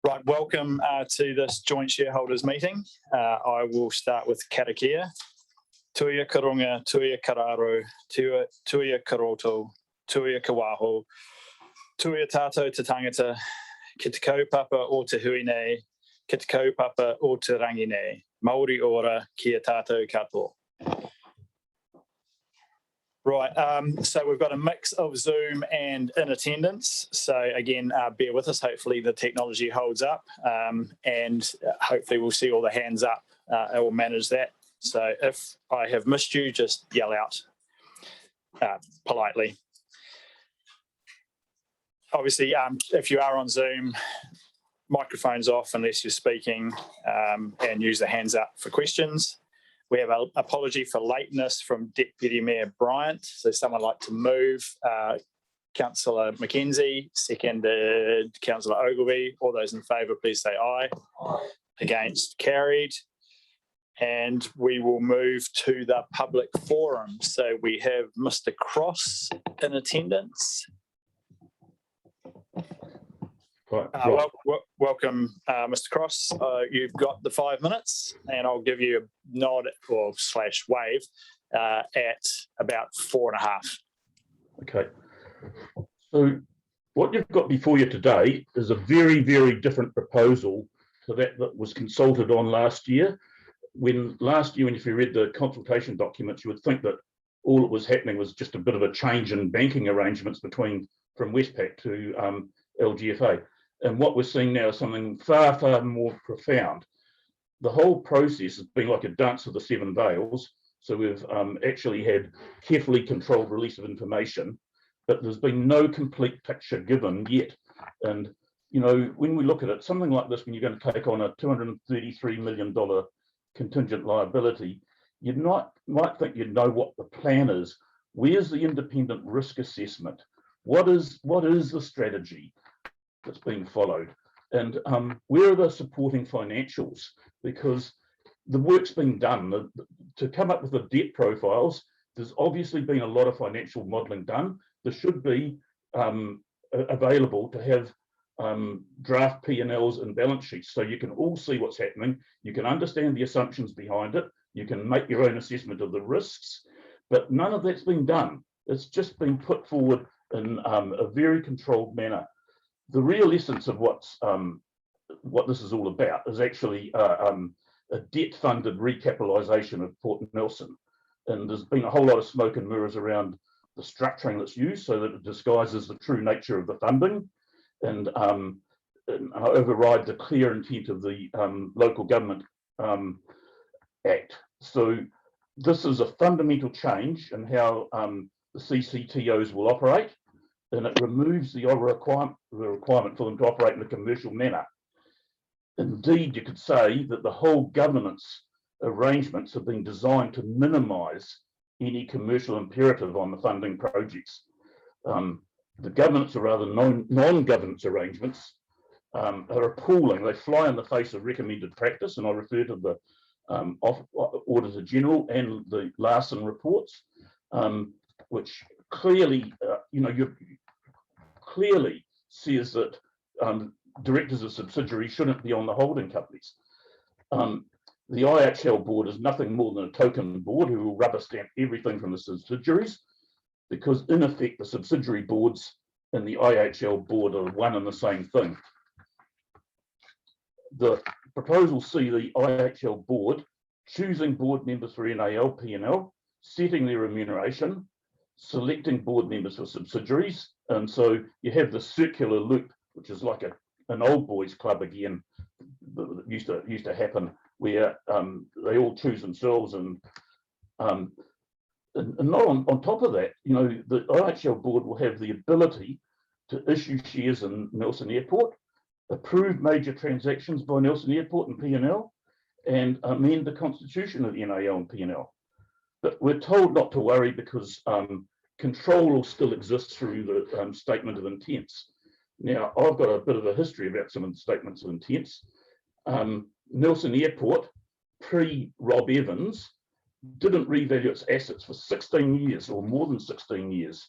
Right, welcome to this joint shareholders meeting. I will start with karakia. Tuia karunga, tuia kararo, tuia karoto, tuia kawaho, tuia tātou te tangata, ki te kaupapa o te hui nei, ki te kaupapa o te rangi nei, Māori ora ki a tātou katoa. Right, so we've got a mix of Zoom and in attendance. So again, bear with us. Hopefully the technology holds up and hopefully we'll see all the hands up. I will manage that. So if I have missed you, just yell out politely. Obviously, if you are on Zoom, microphone's off unless you're speaking and use the hands up for questions. We have an apology for lateness from Deputy Mayor Bryant. So someone like to move. Councillor Mackenzie, seconded Councillor Ogilvie. All those in favour, please say aye. Against, carried. And we will move to the public forum. So we have Mr. Cross in attendance. Welcome, Mr. Cross. You've got the 5 minutes, and I'll give you a nod or slash wave at about 4.5. Okay. So what you've got before you today is a very, very different proposal to that was consulted on last year. When if you read the consultation documents, you would think that all that was happening was just a bit of a change in banking arrangements from Westpac to LGFA. And what we're seeing now is something far, far more profound. The whole process has been like a dance of the 7 veils. So we've actually had carefully controlled release of information, but there's been no complete picture given yet. And, you know, when we look at it, something like this, when you're going to take on a $233 million contingent liability, you might think you'd know what the plan is. Where's the independent risk assessment? What is the strategy that's being followed, and where are the supporting financials? Because the work's been done to come up with the debt profiles. There's obviously been a lot of financial modelling done. There should be available to have draft P&Ls and balance sheets, so you can all see what's happening. You can understand the assumptions behind it. You can make your own assessment of the risks, but none of that's been done. It's just been put forward in a very controlled manner. The real essence of what this is all about is actually a debt-funded recapitalisation of Port Nelson. And there's been a whole lot of smoke and mirrors around the structuring that's used so that it disguises the true nature of the funding and override the clear intent of the Local Government Act. So this is a fundamental change in how the CCTOs will operate, and it removes the requirement for them to operate in a commercial manner. Indeed, you could say that the whole governance arrangements have been designed to minimise any commercial imperative on the funding projects. The governance, or rather non-governance arrangements, are appalling. They fly in the face of recommended practice, and I refer to the Auditor General and the Larson reports, which clearly, clearly says that directors of subsidiaries shouldn't be on the holding companies. The IHL board is nothing more than a token board who will rubber stamp everything from the subsidiaries, because in effect the subsidiary boards and the IHL board are one and the same thing. The proposals see the IHL board choosing board members for NAL, P&L, setting their remuneration, selecting board members for subsidiaries, and so you have the circular loop, which is like an old boys club again that used to happen, where they all choose themselves, and not on top of that, you know, the IHL board will have the ability to issue shares in Nelson Airport, approve major transactions by Nelson Airport and P&L, and amend the constitution of NAL and P&L. But we're told not to worry because control will still exist through the statement of intents. Now, I've got a bit of a history about some of the statements of intents. Nelson Airport, pre-Rob Evans, didn't revalue its assets for 16 years or more than 16 years.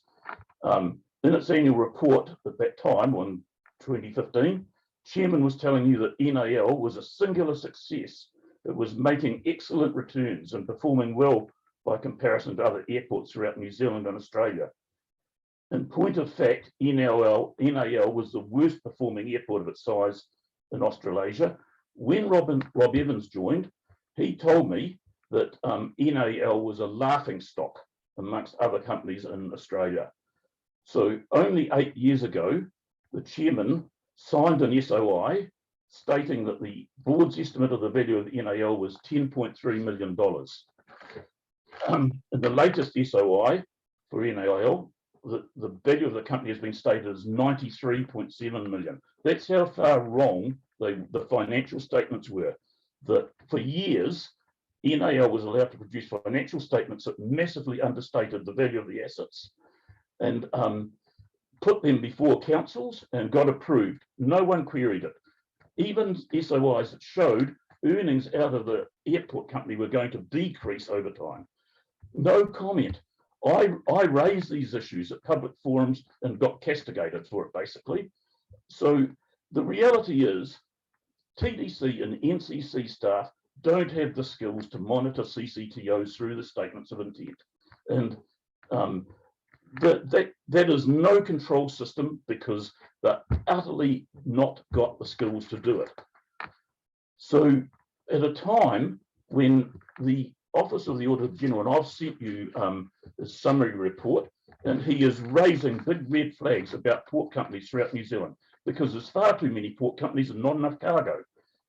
In its annual report at that time, on 2015, chairman was telling you that NAL was a singular success. It was making excellent returns and performing well by comparison to other airports throughout New Zealand and Australia. In point of fact, NAL was the worst performing airport of its size in Australasia. When Rob Evans joined, he told me that NAL was a laughing stock amongst other companies in Australia. So only 8 years ago, the chairman signed an SOI stating that the board's estimate of the value of NAL was $10.3 million. In the latest SOI for NAL, the value of the company has been stated as 93.7 million. That's how far wrong the financial statements were. That for years, NAL was allowed to produce financial statements that massively understated the value of the assets and put them before councils and got approved. No one queried it. Even SOIs that showed earnings out of the airport company were going to decrease over time. No comment. I raised these issues at public forums and got castigated for it, basically. So the reality is TDC and NCC staff don't have the skills to monitor CCTOs through the statements of intent. And that is no control system because they're utterly not got the skills to do it. So at a time when the Office of the Auditor General, and I've sent you a summary report, and he is raising big red flags about port companies throughout New Zealand because there's far too many port companies and not enough cargo.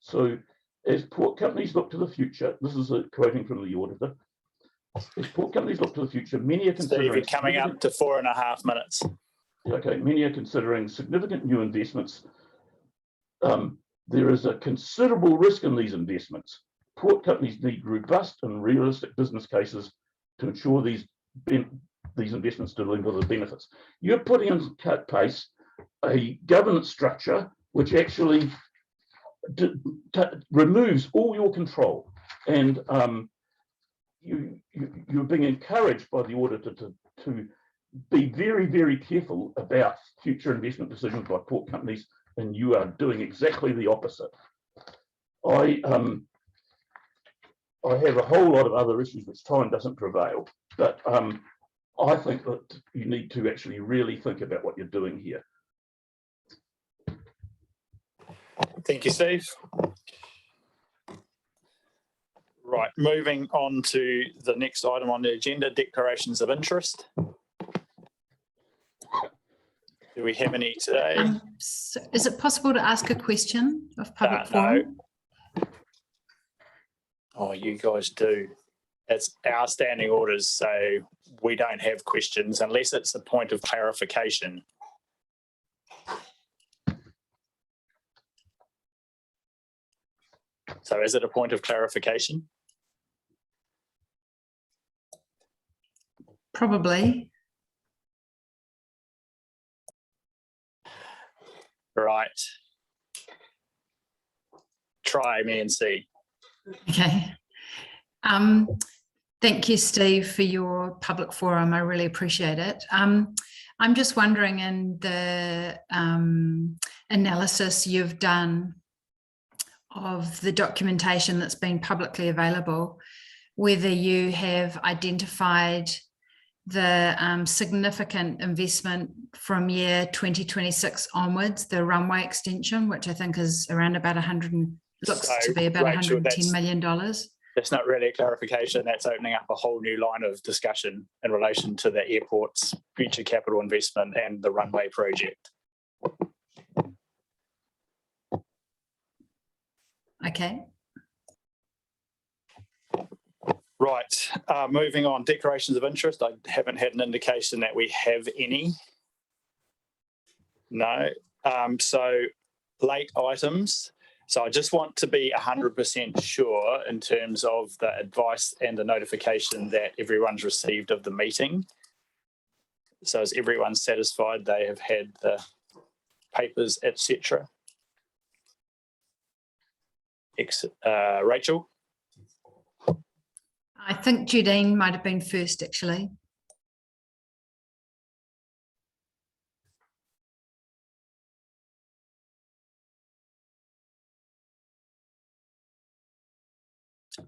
So as port companies look to the future, this is a quoting from the auditor, as port companies look to the future, many are considering— Steve, you're coming up to 4.5 minutes. Okay, many are considering significant new investments. There is a considerable risk in these investments. Port companies need robust and realistic business cases to ensure these investments deliver the benefits. You're putting in place a governance structure which actually removes all your control, and you're being encouraged by the auditor to be very, very careful about future investment decisions by port companies, and you are doing exactly the opposite. I have a whole lot of other issues which time doesn't prevail, but I think that you need to actually really think about what you're doing here. Thank you, Steve. Right, moving on to the next item on the agenda, declarations of interest. Do we have any today? So is it possible to ask a question of public forum? No. Oh, you guys do. It's our standing orders, so we don't have questions unless it's a point of clarification. So is it a point of clarification? Probably. Right. Try me and see. Okay. Thank you, Steve, for your public forum. I really appreciate it. I'm just wondering, in the analysis you've done of the documentation that's been publicly available, whether you have identified the significant investment from year 2026 onwards, the runway extension, which I think is around about looks to be about Rachel, $110 million. That's not really a clarification. That's opening up a whole new line of discussion in relation to the airport's future capital investment and the runway project. Okay. Right, moving on, declarations of interest. I haven't had an indication that we have any. No. So late items. So I just want to be 100% sure in terms of the advice and the notification that everyone's received of the meeting. So is everyone satisfied they have had the papers, etc.? Rachel? I think Judine might have been first, actually.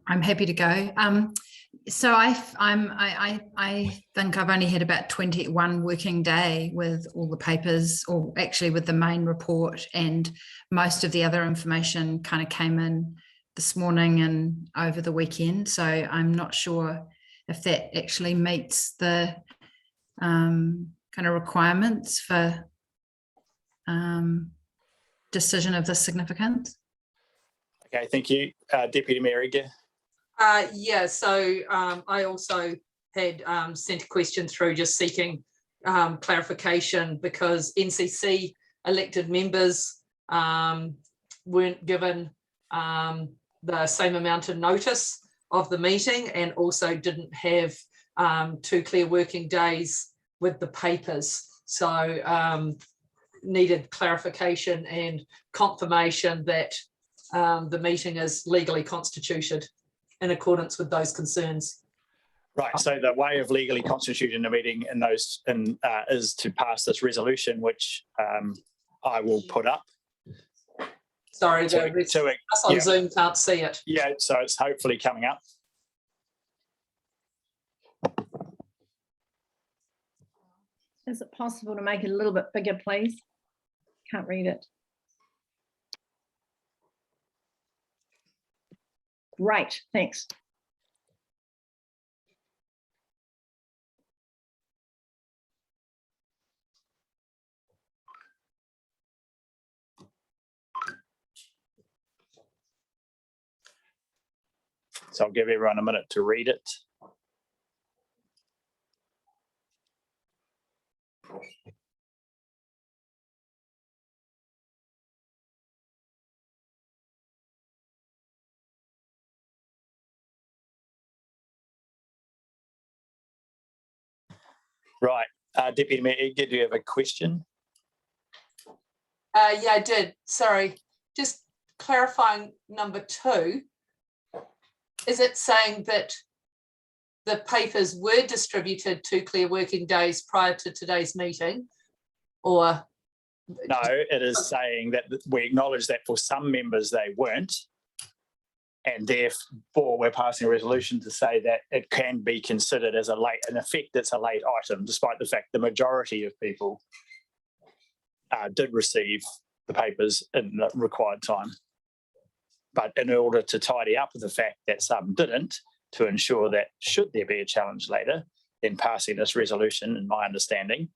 I'm happy to go. So I think I've only had about 21 working day with all the papers, or actually with the main report, and most of the other information kind of came in this morning and over the weekend. So I'm not sure if that actually meets the kind of requirements for decision of this significance. Okay, thank you. Deputy Mayor Edgar. Yeah, so I also had sent a question through just seeking clarification, because NCC elected members weren't given the same amount of notice of the meeting, and also didn't have 2 clear working days with the papers. So needed clarification and confirmation that the meeting is legally constituted in accordance with those concerns. Right, so the way of legally constituting a meeting in those is to pass this resolution, which I will put up. Sorry, the rest of us on Zoom can't see it. Yeah, so it's hopefully coming up. Is it possible to make it a little bit bigger, please? Can't read it. Great, thanks. So I'll give everyone a minute to read it. Right, Deputy Mayor Edgar, do you have a question? Yeah, I did. Sorry, just clarifying number 2. Is it saying that the papers were distributed 2 clear working days prior to today's meeting, or? No, it is saying that we acknowledge that for some members they weren't, and therefore we're passing a resolution to say that it can be considered as in effect, it's a late item, despite the fact the majority of people did receive the papers in the required time. But in order to tidy up the fact that some didn't, to ensure that should there be a challenge later, then passing this resolution, in my understanding,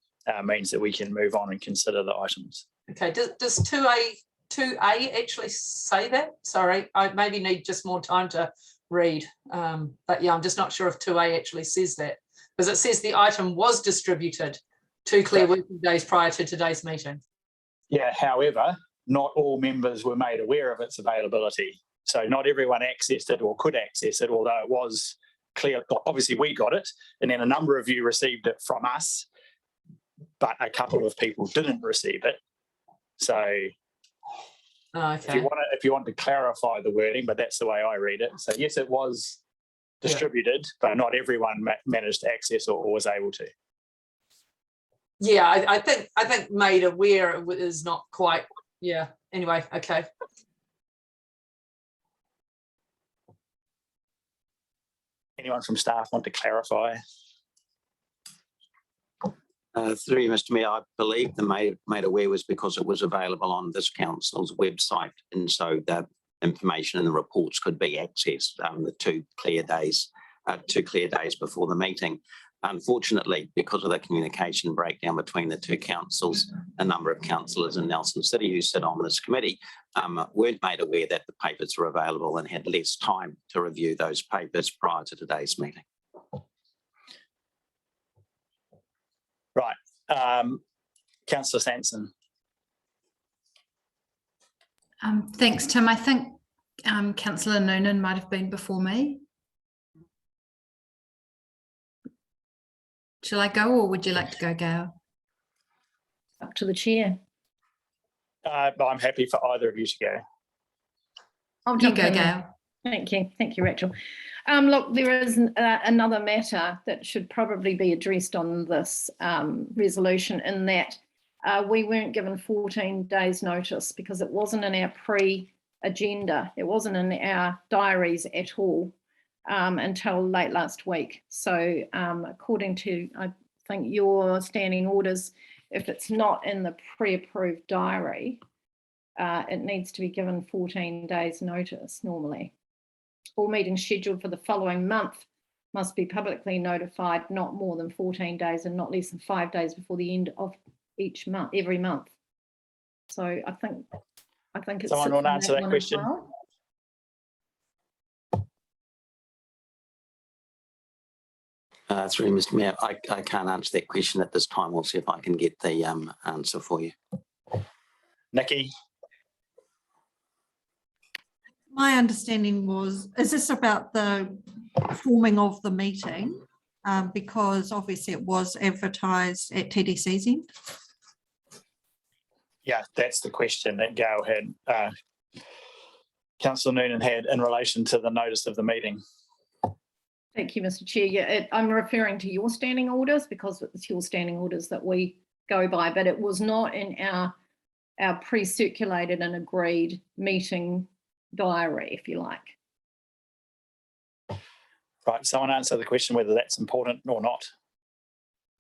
means that we can move on and consider the items. Okay, does 2A actually say that? Sorry, I maybe need just more time to read. But yeah, I'm just not sure if 2A actually says that, because it says the item was distributed 2 clear working days prior to today's meeting. Yeah, however, not all members were made aware of its availability. So not everyone accessed it or could access it, although it was clear. Obviously, we got it, and then a number of you received it from us, but a couple of people didn't receive it. So okay. if you want to clarify the wording, but that's the way I read it. So yes, it was distributed, but not everyone managed to access or was able to. Yeah, I think made aware is not quite. Yeah. Anyway, okay. Anyone from staff want to clarify? Through you, Mr. Mayor, I believe the made aware was because it was available on this council's website, and so the information and the reports could be accessed the 2 clear days before the meeting. Unfortunately, because of the communication breakdown between the 2 councils, a number of councillors in Nelson City who sit on this committee weren't made aware that the papers were available and had less time to review those papers prior to today's meeting. Right. Councillor Sanson. Thanks, Tim. I think Councillor Noonan might have been before me. Shall I go, or would you like to go, Gail? Up to the chair. I'm happy for either of you to go. I'll You jump go, in. Gail. Thank you, Rachel. Look, there is another matter that should probably be addressed on this resolution, in that we weren't given 14 days notice because it wasn't in our agenda. It wasn't in our diaries at all until late last week. So according to, I think, your standing orders, if it's not in the pre-approved diary, it needs to be given 14 days notice normally. All meetings scheduled for the following month must be publicly notified not more than 14 days and not less than 5 days before the end of each month, every month. So I think it's Someone want to answer that question? Well. Through Mr. Mayor, I can't answer that question at this time. We'll see if I can get the answer for you. Nikki? My understanding was, is this about the forming of the meeting? Because obviously it was advertised at TDC's end. Yeah, that's the question that Gail had, Councillor Noonan had in relation to the notice of the meeting. Thank you, Mr. Chair. Yeah, I'm referring to your standing orders because it's your standing orders that we go by, but it was not in our pre-circulated and agreed meeting diary, if you like. Right, someone answer the question whether that's important or not,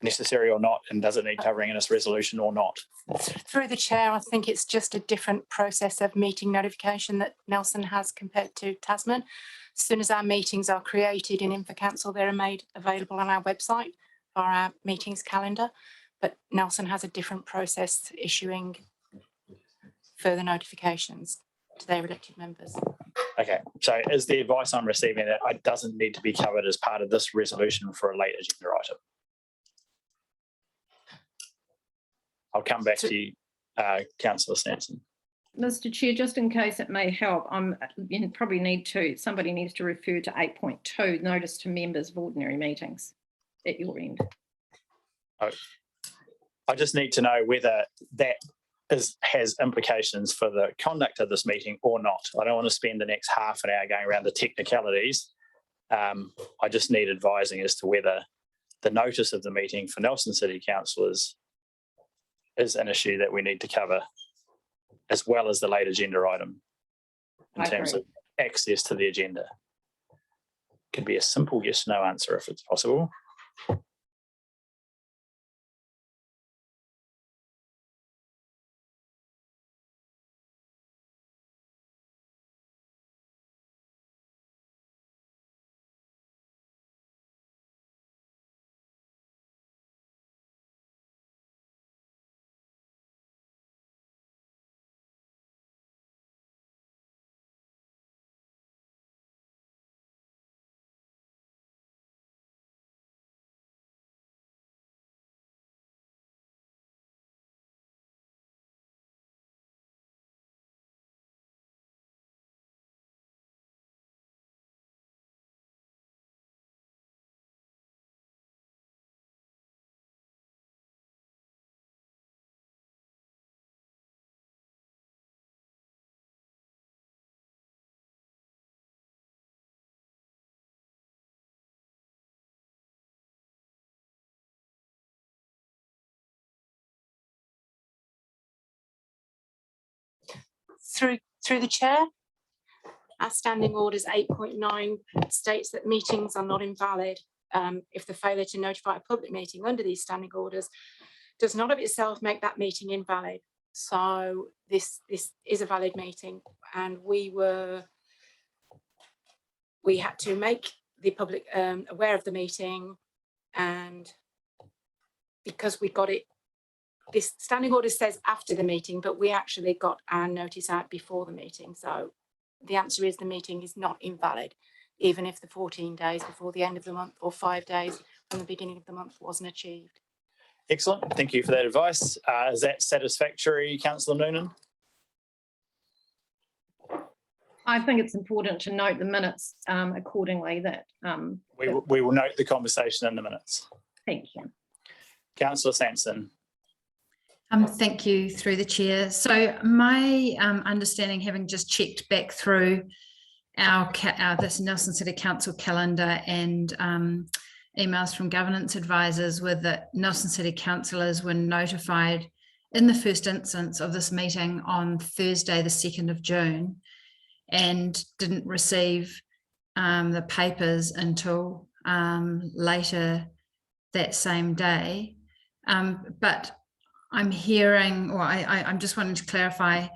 necessary or not, and does it need covering in this resolution or not? Through the chair, I think it's just a different process of meeting notification that Nelson has compared to Tasman. As soon as our meetings are created in Info Council, they're made available on our website for our meetings calendar, but Nelson has a different process issuing further notifications to their elected members. Okay, so is the advice I'm receiving that it doesn't need to be covered as part of this resolution for a late agenda item? I'll come back to you, Councillor Stanson. Mr. Chair, just in case it may help, you probably need to, somebody needs to refer to 8.2, notice to members of ordinary meetings at your end. I just need to know whether that has implications for the conduct of this meeting or not. I don't want to spend the next half an hour going around the technicalities. I just need advising as to whether the notice of the meeting for Nelson City Councillors is an issue that we need to cover, as well as the late agenda item in terms of access to the agenda. Could be a simple yes/no answer if it's possible. Through the chair, our standing orders 8.9 states that meetings are not invalid if the failure to notify a public meeting under these standing orders does not of itself make that meeting invalid. So this is a valid meeting, and we had to make the public aware of the meeting, and because we got it, this standing order says after the meeting, but we actually got our notice out before the meeting. So the answer is the meeting is not invalid, even if the 14 days before the end of the month or 5 days from the beginning of the month wasn't achieved. Excellent. Thank you for that advice. Is that satisfactory, Councillor Noonan? I think it's important to note the minutes accordingly that... We will note the conversation in the minutes. Thank you. Councillor Sanson. Thank you, through the chair. So my understanding, having just checked back through our this Nelson City Council calendar and emails from governance advisors, were that Nelson City councillors were notified in the first instance of this meeting on Thursday, the 2nd of June, and didn't receive the papers until later that same day. But I'm hearing, or I'm just wanting to clarify,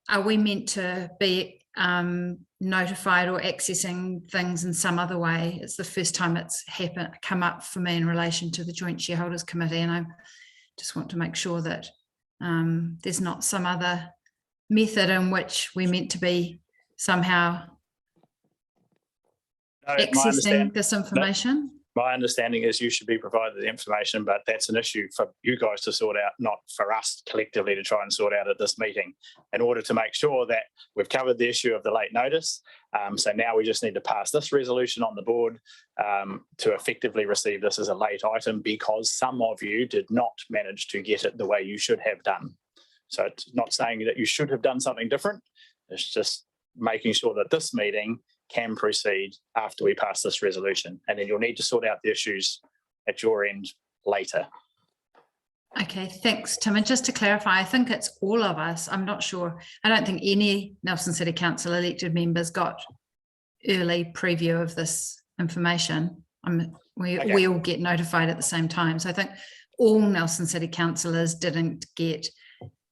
are we meant to be notified or accessing things in some other way? It's the first time it's come up for me in relation to the Joint Shareholders Committee, and I just want to make sure that there's not some other method in which we're meant to be somehow accessing this information. My understanding is you should be provided the information, but that's an issue for you guys to sort out, not for us collectively to try and sort out at this meeting, in order to make sure that we've covered the issue of the late notice. So now we just need to pass this resolution on the board to effectively receive this as a late item, because some of you did not manage to get it the way you should have done. So it's not saying that you should have done something different. It's just making sure that this meeting can proceed after we pass this resolution, and then you'll need to sort out the issues at your end later. Okay, thanks, Tim. And just to clarify, I think it's all of us. I'm not sure. I don't think any Nelson City Council elected members got early preview of this information. We all get notified at the same time. So I think all Nelson City councillors didn't get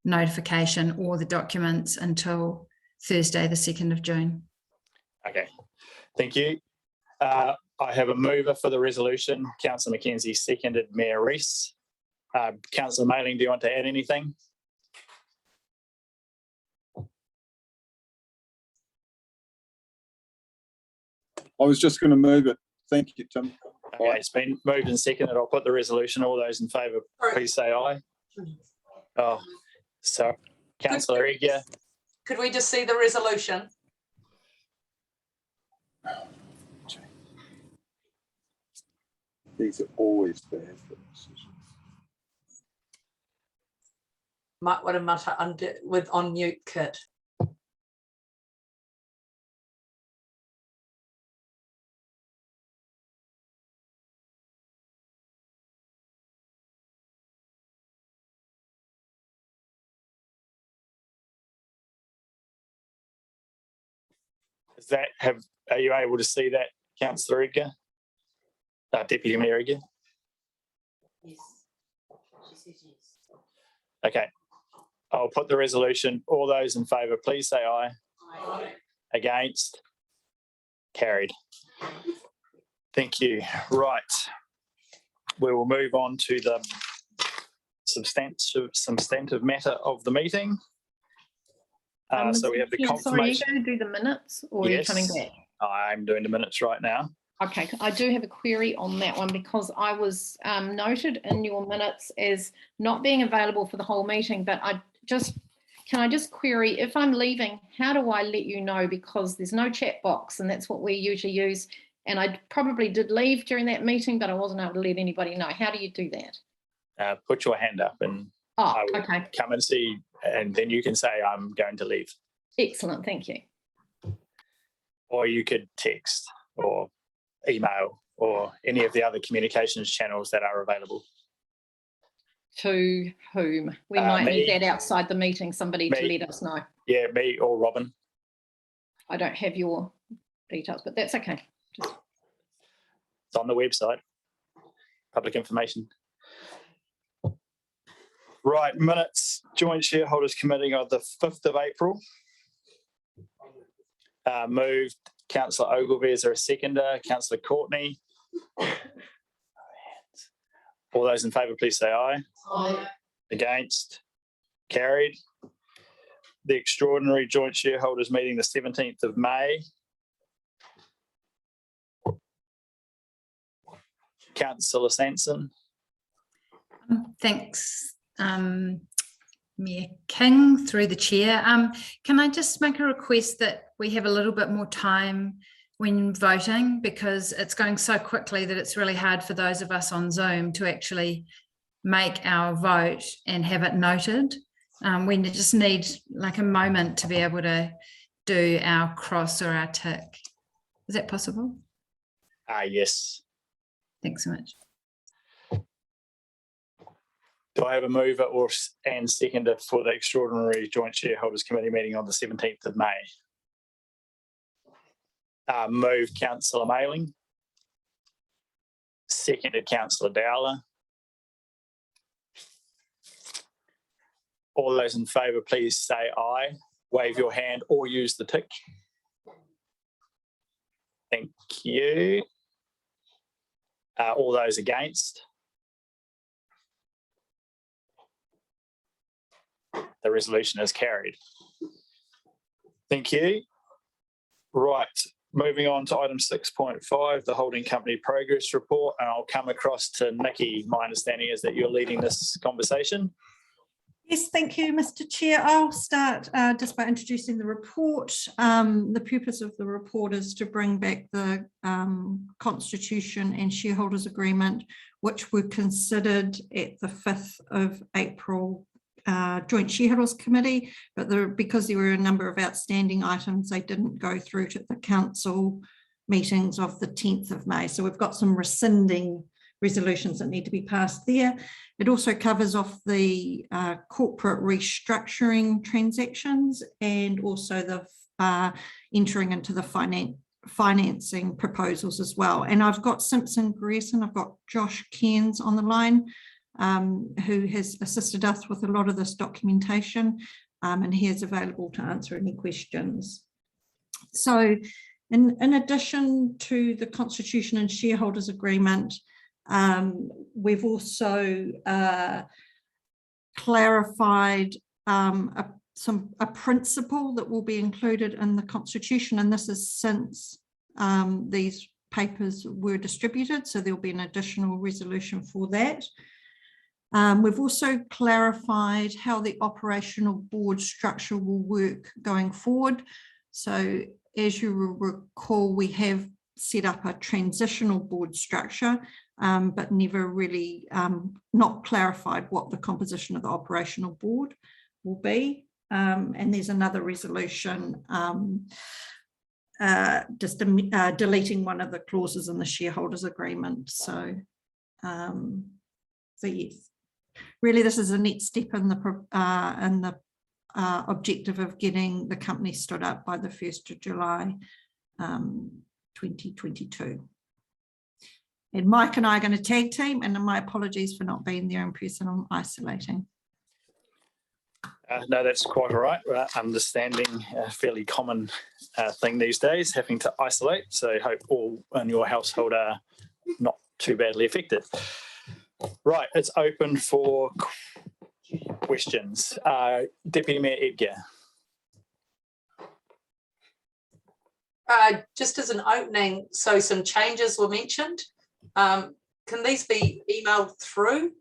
notification or the documents until Thursday, the 2nd of June. Okay, thank you. I have a mover for the resolution, Councillor Mackenzie, seconded Mayor Rees. Councillor Mailing, do you want to add anything? I was just going to move it. Thank you, Tim. Okay, it's been moved and seconded. I'll put the resolution. All those in favour, please say aye. Oh, so Councillor Egger. Could we just see the resolution? These are always bad for decisions. Might want to mutter on mute, Kit. Are you able to see that, Councillor Edgar? Deputy Mayor Edgar? Yes. She says yes. Okay. I'll put the resolution. All those in favour, please say aye. Aye. Against? Carried. Thank you. Right. We will move on to the substantive matter of the meeting. So we have the confirmation. Sorry, are you going to do the minutes, or Yes, are you coming back? I'm doing the minutes right now. Okay, I do have a query on that one, because I was noted in your minutes as not being available for the whole meeting, but can I just query, if I'm leaving, how do I let you know? Because there's no chat box, and that's what we usually use. And I probably did leave during that meeting, but I wasn't able to let anybody know. How do you do that? Put your hand up and I will okay. come and see, and then you can say I'm going to leave. Excellent, thank you. Or you could text or email or any of the other communications channels that are available. To whom? We might need that outside the meeting, somebody to let us know. Yeah, me or Robin. I don't have your details, but that's okay. It's on the website, public information. Right, minutes, Joint Shareholders Committee of the 5th of April. Moved, Councillor Ogilvie, is there a seconder? Councillor Courtney. All those in favour, please say aye. Aye. Against? Carried. The extraordinary Joint Shareholders meeting the 17th of May. Councillor Sanson. Thanks, Mayor King, through the chair. Can I just make a request that we have a little bit more time when voting, because it's going so quickly that it's really hard for those of us on Zoom to actually make our vote and have it noted. We just need like a moment to be able to do our cross or our tick. Is that possible? Yes. Thanks so much. Do I have a mover and seconder for the extraordinary Joint Shareholders Committee meeting on the 17th of May? Move Councillor Mailing. Seconded Councillor Dowler. All those in favour, please say aye. Wave your hand or use the tick. Thank you. All those against? The resolution is carried. Thank you. Right, moving on to item 6.5, the holding company progress report, and I'll come across to Nikki. My understanding is that you're leading this conversation. Yes, thank you, Mr. Chair. I'll start just by introducing the report. The purpose of the report is to bring back the Constitution and Shareholders Agreement, which were considered at the 5th of April Joint Shareholders Committee, but because there were a number of outstanding items, they didn't go through to the council meetings of the 10th of May. So we've got some rescinding resolutions that need to be passed there. It also covers off the corporate restructuring transactions and also the entering into the financing proposals as well. And I've got Simpson Grierson, I've got Josh Cairns on the line, who has assisted us with a lot of this documentation, and he is available to answer any questions. So in addition to the Constitution and Shareholders Agreement, we've also clarified a principle that will be included in the Constitution, and this is since these papers were distributed, so there'll be an additional resolution for that. We've also clarified how the operational board structure will work going forward. So as you will recall, we have set up a transitional board structure, but never really not clarified what the composition of the operational board will be. And there's another resolution just deleting one of the clauses in the shareholders agreement. So yes, really this is a next step in the objective of getting the company stood up by the 1st of July 2022. And Mike and I are going to tag team, and my apologies for not being there in person. I'm isolating. No, that's quite all right. Understanding a fairly common thing these days, having to isolate. So hope all in your household are not too badly affected. Right, it's open for questions. Deputy Mayor Edgar. Just as an opening, so some changes were mentioned. Can these be emailed through?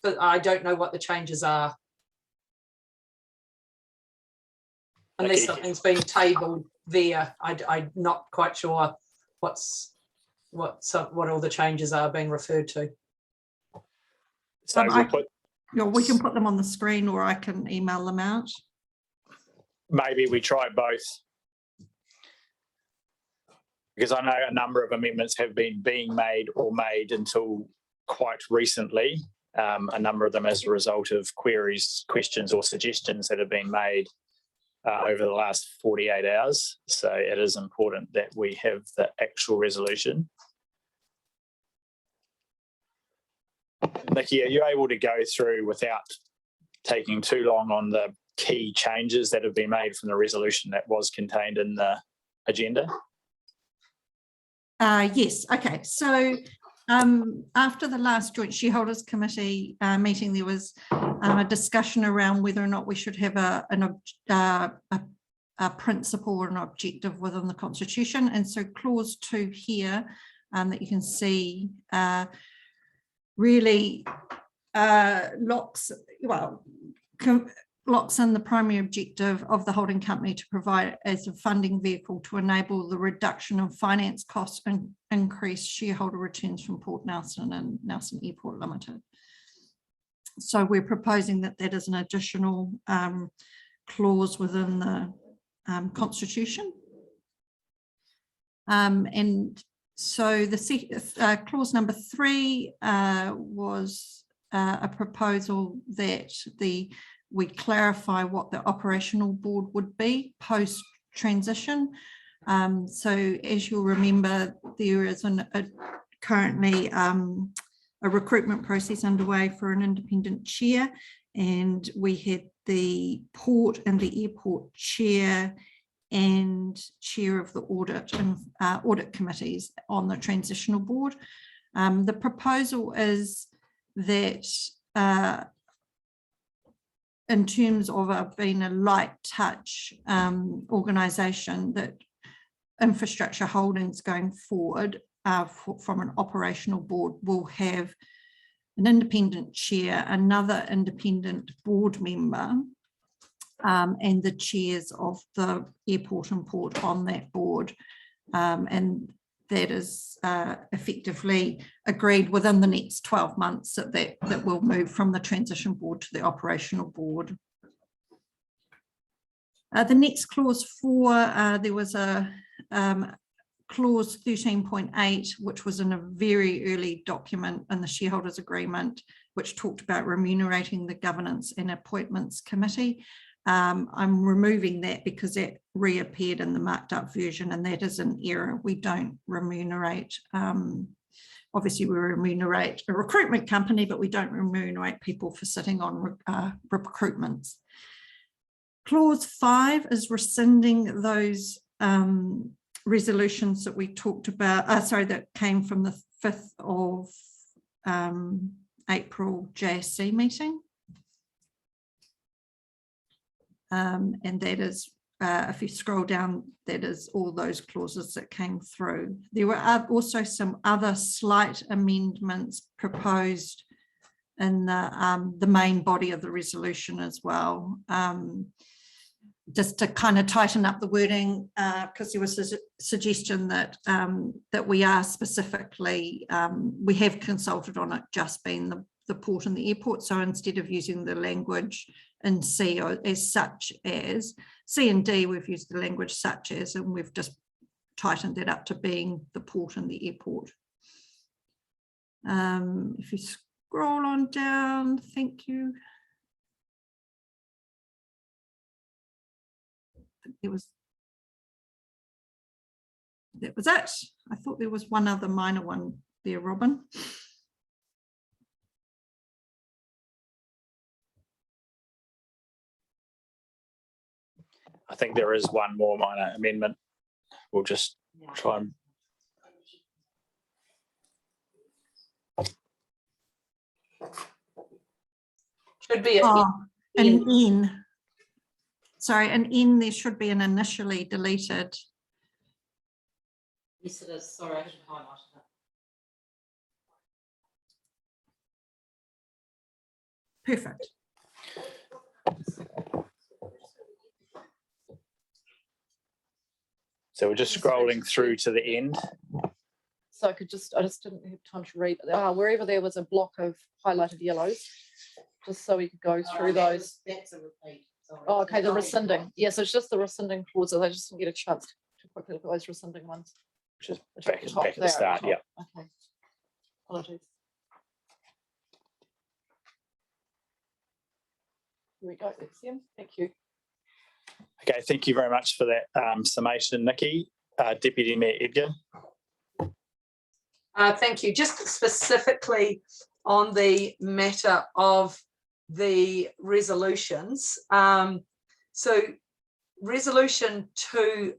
But I don't know what the changes are. Unless something's been tabled there, I'm not quite sure what all the changes are being referred to. So we can put them on the screen, or I can email them out. Maybe we try both, because I know a number of amendments have been being made or made until quite recently. A number of them as a result of queries, questions, or suggestions that have been made over the last 48 hours. So it is important that we have the actual resolution. Nikki, are you able to go through without taking too long on the key changes that have been made from the resolution that was contained in the agenda? Yes, okay. So after the last Joint Shareholders Committee meeting, there was a discussion around whether or not we should have a principle or an objective within the Constitution. And so clause 2 here that you can see really locks in the primary objective of the holding company to provide as a funding vehicle to enable the reduction of finance costs and increase shareholder returns from Port Nelson and Nelson Airport Limited. So we're proposing that that is an additional clause within the Constitution. And so the clause number 3 was a proposal that we clarify what the operational board would be post transition. So as you'll remember, there is currently a recruitment process underway for an independent chair, and we had the port and the airport chair and chair of the audit and audit committees on the transitional board. The proposal is that in terms of being a light touch organisation, that Infrastructure Holdings going forward from an operational board will have an independent chair, another independent board member, and the chairs of the airport and port on that board. And that is effectively agreed within the next 12 months that will move from the transition board to the operational board. The next clause 4, there was a clause 13.8, which was in a very early document in the shareholders agreement, which talked about remunerating the governance and appointments committee. I'm removing that because it reappeared in the marked up version, and that is an error. We don't remunerate, obviously we remunerate a recruitment company, but we don't remunerate people for sitting on recruitments. Clause 5 is rescinding those resolutions that we talked about, that came from the 5th of April JSC meeting. And that is, if you scroll down, that is all those clauses that came through. There were also some other slight amendments proposed in the main body of the resolution as well. Just to kind of tighten up the wording, because there was a suggestion that that we are specifically, we have consulted on it just being the port and the airport. So instead of using the language in C or as such as, C and D, we've used the language such as, and we've just tightened that up to being the port and the airport. If you scroll on down, thank you. That was it. I thought there was one other minor one there, Robin. I think there is one more minor amendment. We'll just try and. Should be an N. Sorry, an N, there should be an initially deleted. Yes, it is. Sorry, I should have highlighted it. Perfect. So we're just scrolling through to the end. So I just didn't have time to read. Wherever there was a block of highlighted yellows, just so we could go through those. That's a repeat. Sorry. Oh, okay, the rescinding. Yes, it's just the rescinding clauses. I just didn't get a chance to quickly look at those rescinding ones. Just back at the start, yeah. Okay. Apologies. Here we go. Thank you. Okay, thank you very much for that summation, Nikki. Deputy Mayor Edgar. Thank you. Just specifically on the matter of the resolutions. So resolution 2B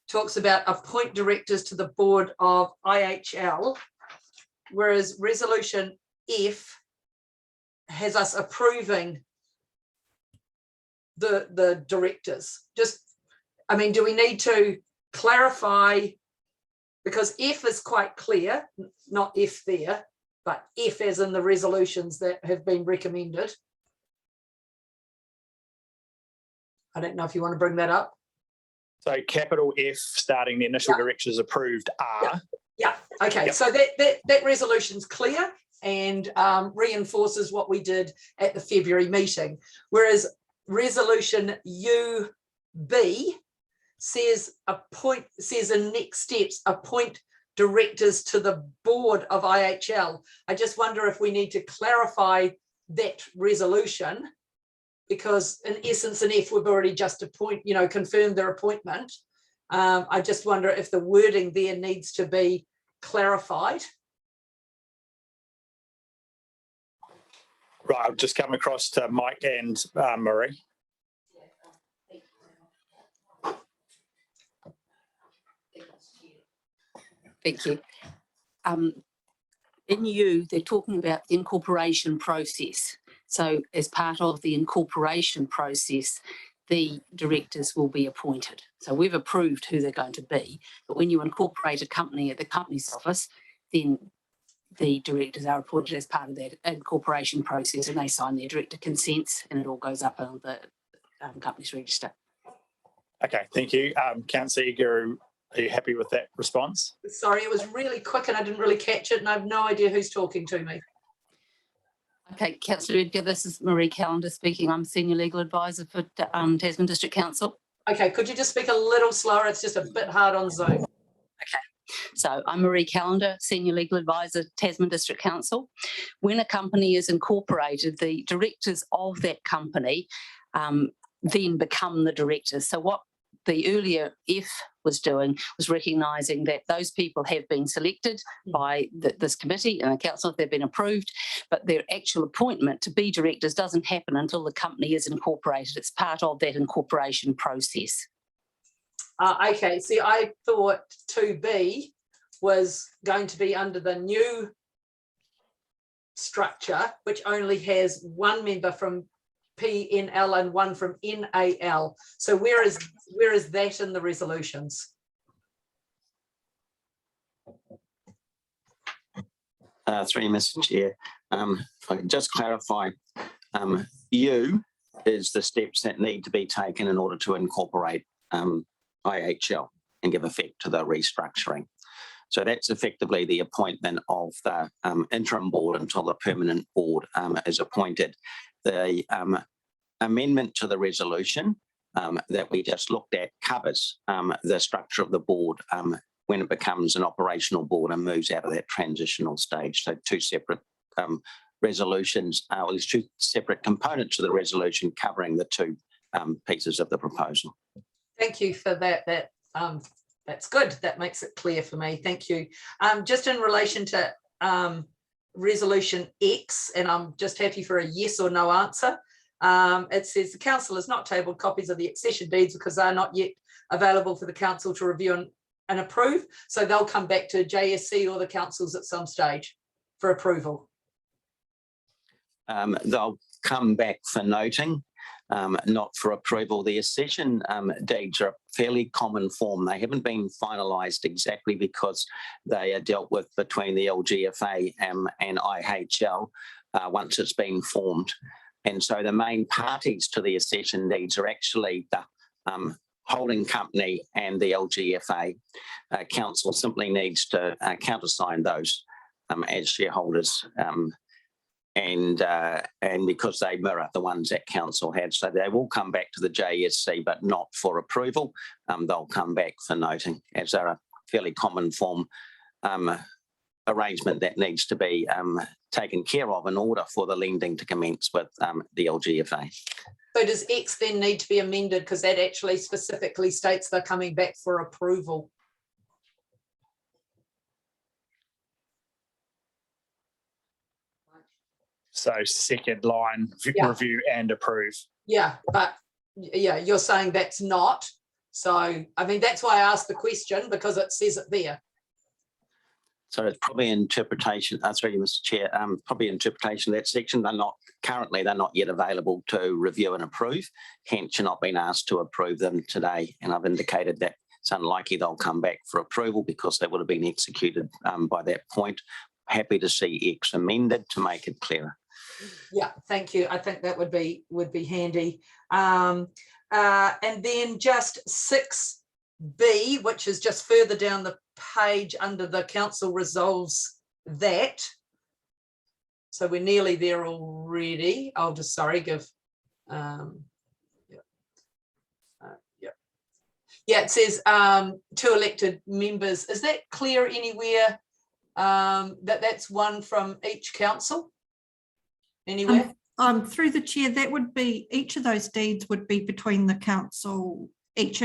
talks about appoint directors to the board of IHL, whereas resolution F has us approving the directors. Just, I mean, do we need to clarify, because F is quite clear, not F there, but F as in the resolutions that have been recommended. I don't know if you want to bring that up. So capital F starting the initial directors approved are. Yeah. Okay. Yep. So that resolution's clear and reinforces what we did at the February meeting. Whereas resolution UB says in next steps, appoint directors to the board of IHL. I just wonder if we need to clarify that resolution because in essence and F, we've already just confirmed their appointment. I just wonder if the wording there needs to be clarified. Right, I've just come across to Mike and Marie. Thank you. In U, they're talking about the incorporation process. So as part of the incorporation process, the directors will be appointed. So we've approved who they're going to be, but when you incorporate a company at the company's office, then the directors are appointed as part of that incorporation process, and they sign their director consents, and it all goes up on the company's register. Okay, thank you. Councillor Eager, are you happy with that response? Sorry, it was really quick and I didn't really catch it, and I have no idea who's talking to me. Okay, Councillor Edgar, this is Marie Callender speaking. I'm Senior Legal Advisor for Tasman District Council. Okay, could you just speak a little slower? It's just a bit hard on Zoom. Okay, so I'm Marie Callender, Senior Legal Advisor, Tasman District Council. When a company is incorporated, the directors of that company then become the directors. So what the earlier F was doing was recognising that those people have been selected by this committee and the council, if they've been approved, but their actual appointment to be directors doesn't happen until the company is incorporated. It's part of that incorporation process. Okay, see, I thought 2B was going to be under the new structure, which only has one member from PNL and one from NAL. So where is that in the resolutions? Through you, Mr. Chair. If I can just clarify, U is the steps that need to be taken in order to incorporate IHL and give effect to the restructuring. So that's effectively the appointment of the interim board until the permanent board is appointed. The amendment to the resolution that we just looked at covers the structure of the board when it becomes an operational board and moves out of that transitional stage. So two separate resolutions, or there's two separate components to the resolution covering the two pieces of the proposal. Thank you for that. That's good. That makes it clear for me. Thank you. Just in relation to resolution X, and I'm just happy for a yes or no answer. It says the council has not tabled copies of the accession deeds because they are not yet available for the council to review and approve. So they'll come back to JSC or the councils at some stage for approval. They'll come back for noting, not for approval. The accession deeds are a fairly common form. They haven't been finalised exactly because they are dealt with between the LGFA and IHL once it's been formed. And so the main parties to the accession deeds are actually the holding company and the LGFA. Council simply needs to countersign those as shareholders. And because they mirror the ones that council had. So they will come back to the JSC, but not for approval. They'll come back for noting, as they're a fairly common form arrangement that needs to be taken care of in order for the lending to commence with the LGFA. So does X then need to be amended, because that actually specifically states they're coming back for approval? So second line, review and approve. Yeah, but yeah, you're saying that's not. So, I mean, that's why I asked the question, because it says it there. So it's probably interpretation, sorry, Mr. Chair, probably interpretation of that section. They're not yet available to review and approve. Hence, you're not being asked to approve them today. And I've indicated that it's unlikely they'll come back for approval because they would have been executed by that point. Happy to see X amended to make it clearer. Yeah, thank you. I think that would be handy. And then just 6B, which is just further down the page under the council resolves that. So we're nearly there already. I'll just, sorry, give, yeah, it says 2 elected members. Is that clear anywhere that that's one from each council? Anywhere? Through the chair, that would be, each of those deeds would be between the council, each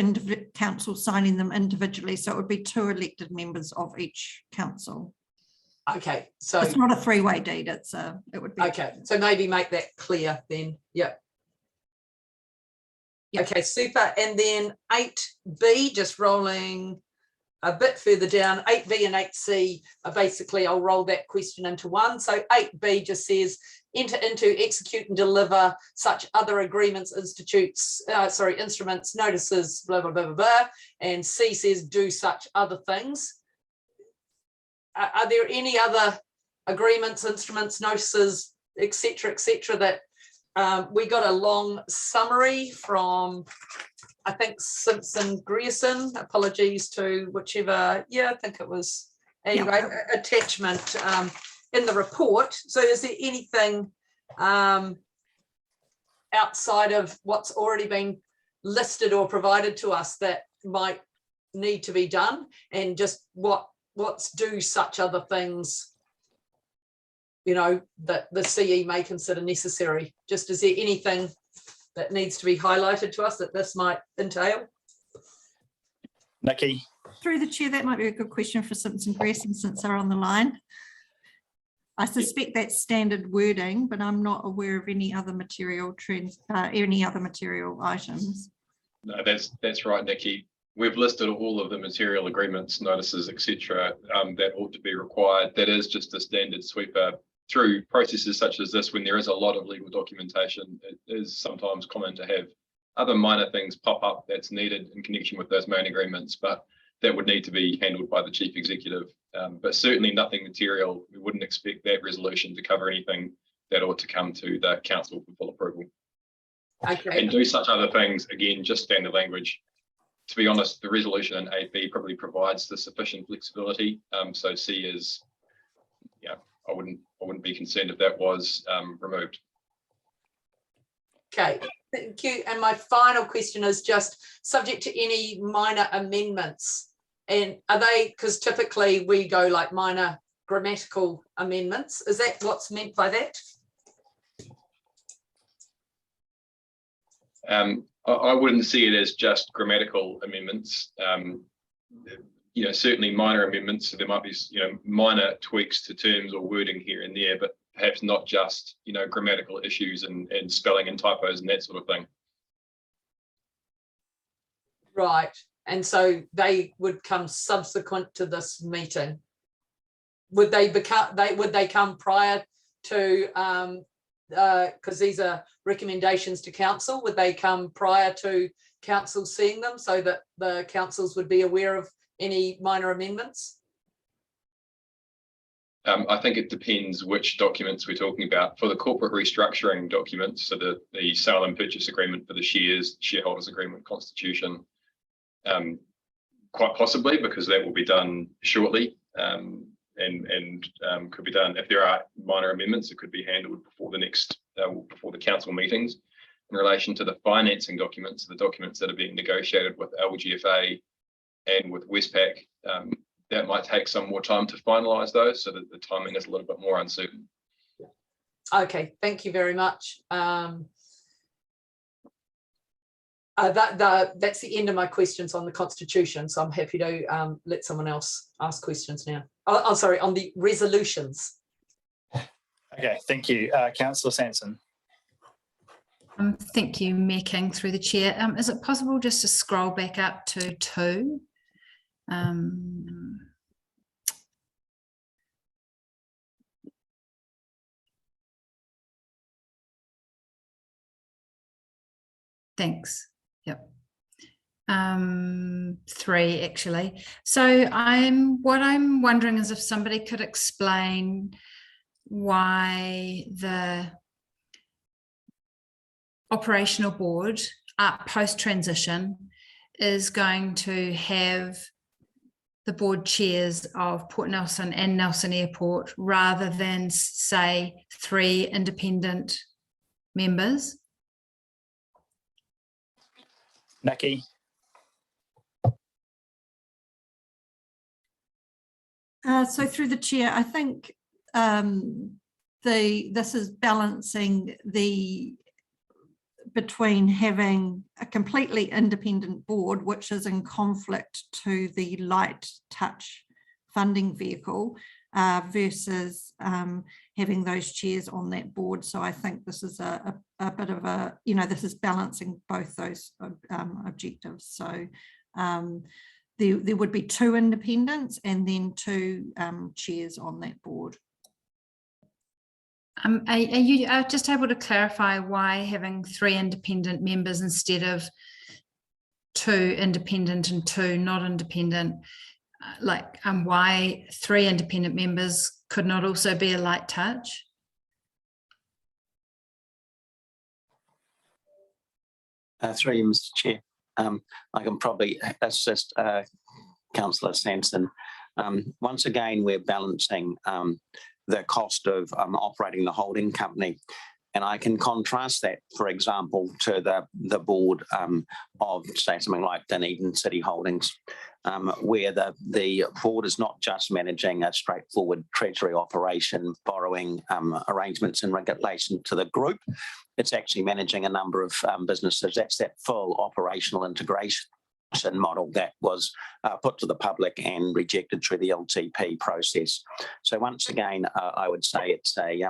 council signing them individually. So it would be 2 elected members of each council. Okay, so It's not a 3-way deed. It would be. okay, so maybe make that clear then. Yep. Yep. Okay, super. And then 8B, just rolling a bit further down, 8B and 8C are basically, I'll roll that question into one. So 8B just says, enter into, execute and deliver such other agreements, instruments, notices, blah, blah, blah, blah, blah. And C says, do such other things. Are there any other agreements, instruments, notices, etc., that we got a long summary from, I think, Simpson Grierson. Apologies to whichever, yeah, I think it was, anyway, attachment in the report. So is there anything outside of what's already been listed or provided to us that might need to be done, and just what's do such other things, you know, that the CE may consider necessary? Just, is there anything that needs to be highlighted to us that this might entail? Nikki? Through the chair, that might be a good question for Simpson Grierson since they're on the line. I suspect that's standard wording, but I'm not aware of any other material trends, any other material items. No, that's right, Nikki. We've listed all of the material agreements, notices, etc. That ought to be required. That is just a standard sweeper through processes such as this. When there is a lot of legal documentation, it is sometimes common to have other minor things pop up that's needed in connection with those main agreements, but that would need to be handled by the chief executive. But certainly nothing material. We wouldn't expect that resolution to cover anything that ought to come to the council for full approval. Okay. And do such other things, again, just standard language. To be honest, the resolution in 8B probably provides the sufficient flexibility. So C is, yeah, I wouldn't be concerned if that was removed. Okay, thank you. And my final question is just subject to any minor amendments. And are they, because typically we go like minor grammatical amendments. Is that what's meant by that? I wouldn't see it as just grammatical amendments. You know, certainly minor amendments. So there might be, you know, minor tweaks to terms or wording here and there, but perhaps not just, you know, grammatical issues and spelling and typos and that sort of thing. Right. And so they would come subsequent to this meeting. Would they come prior to because these are recommendations to council, would they come prior to council seeing them so that the councils would be aware of any minor amendments? I think it depends which documents we're talking about. For the corporate restructuring documents, so the sale and purchase agreement for the shares, shareholders agreement, constitution, quite possibly, because that will be done shortly. And could be done if there are minor amendments. It could be handled before the next before the council meetings. In relation to the financing documents, the documents that are being negotiated with LGFA and with Westpac, that might take some more time to finalise those, so that the timing is a little bit more uncertain. Okay, thank you very much. That's the end of my questions on the Constitution, so I'm happy to let someone else ask questions now. Oh, sorry, on the resolutions. Okay, thank you. Councillor Sanson. Thank you, Mayor King, through the chair. Is it possible just to scroll back up to 2? Thanks. Yep. 3 actually. So what I'm wondering is if somebody could explain why the operational board post transition is going to have the board chairs of Port Nelson and Nelson Airport rather than, say, 3 independent members. Nikki. So through the chair, I think this is balancing between having a completely independent board, which is in conflict to the light touch funding vehicle, versus having those chairs on that board. So I think this is a bit of a, this is balancing both those objectives. So there would be 2 independents and then 2 chairs on that board. Are you just able to clarify why having 3 independent members instead of 2 independent and 2 not independent? Why 3 independent members could not also be a light touch? Through you, Mr. Chair. I can probably assist Councillor Sanson. Once again, we're balancing the cost of operating the holding company. And I can contrast that, for example, to the board of, say, something like Dunedin City Holdings, where the board is not just managing a straightforward treasury operation, borrowing arrangements in relation to the group. It's actually managing a number of businesses. That's that full operational integration model that was put to the public and rejected through the LTP process. So once again, I would say it's a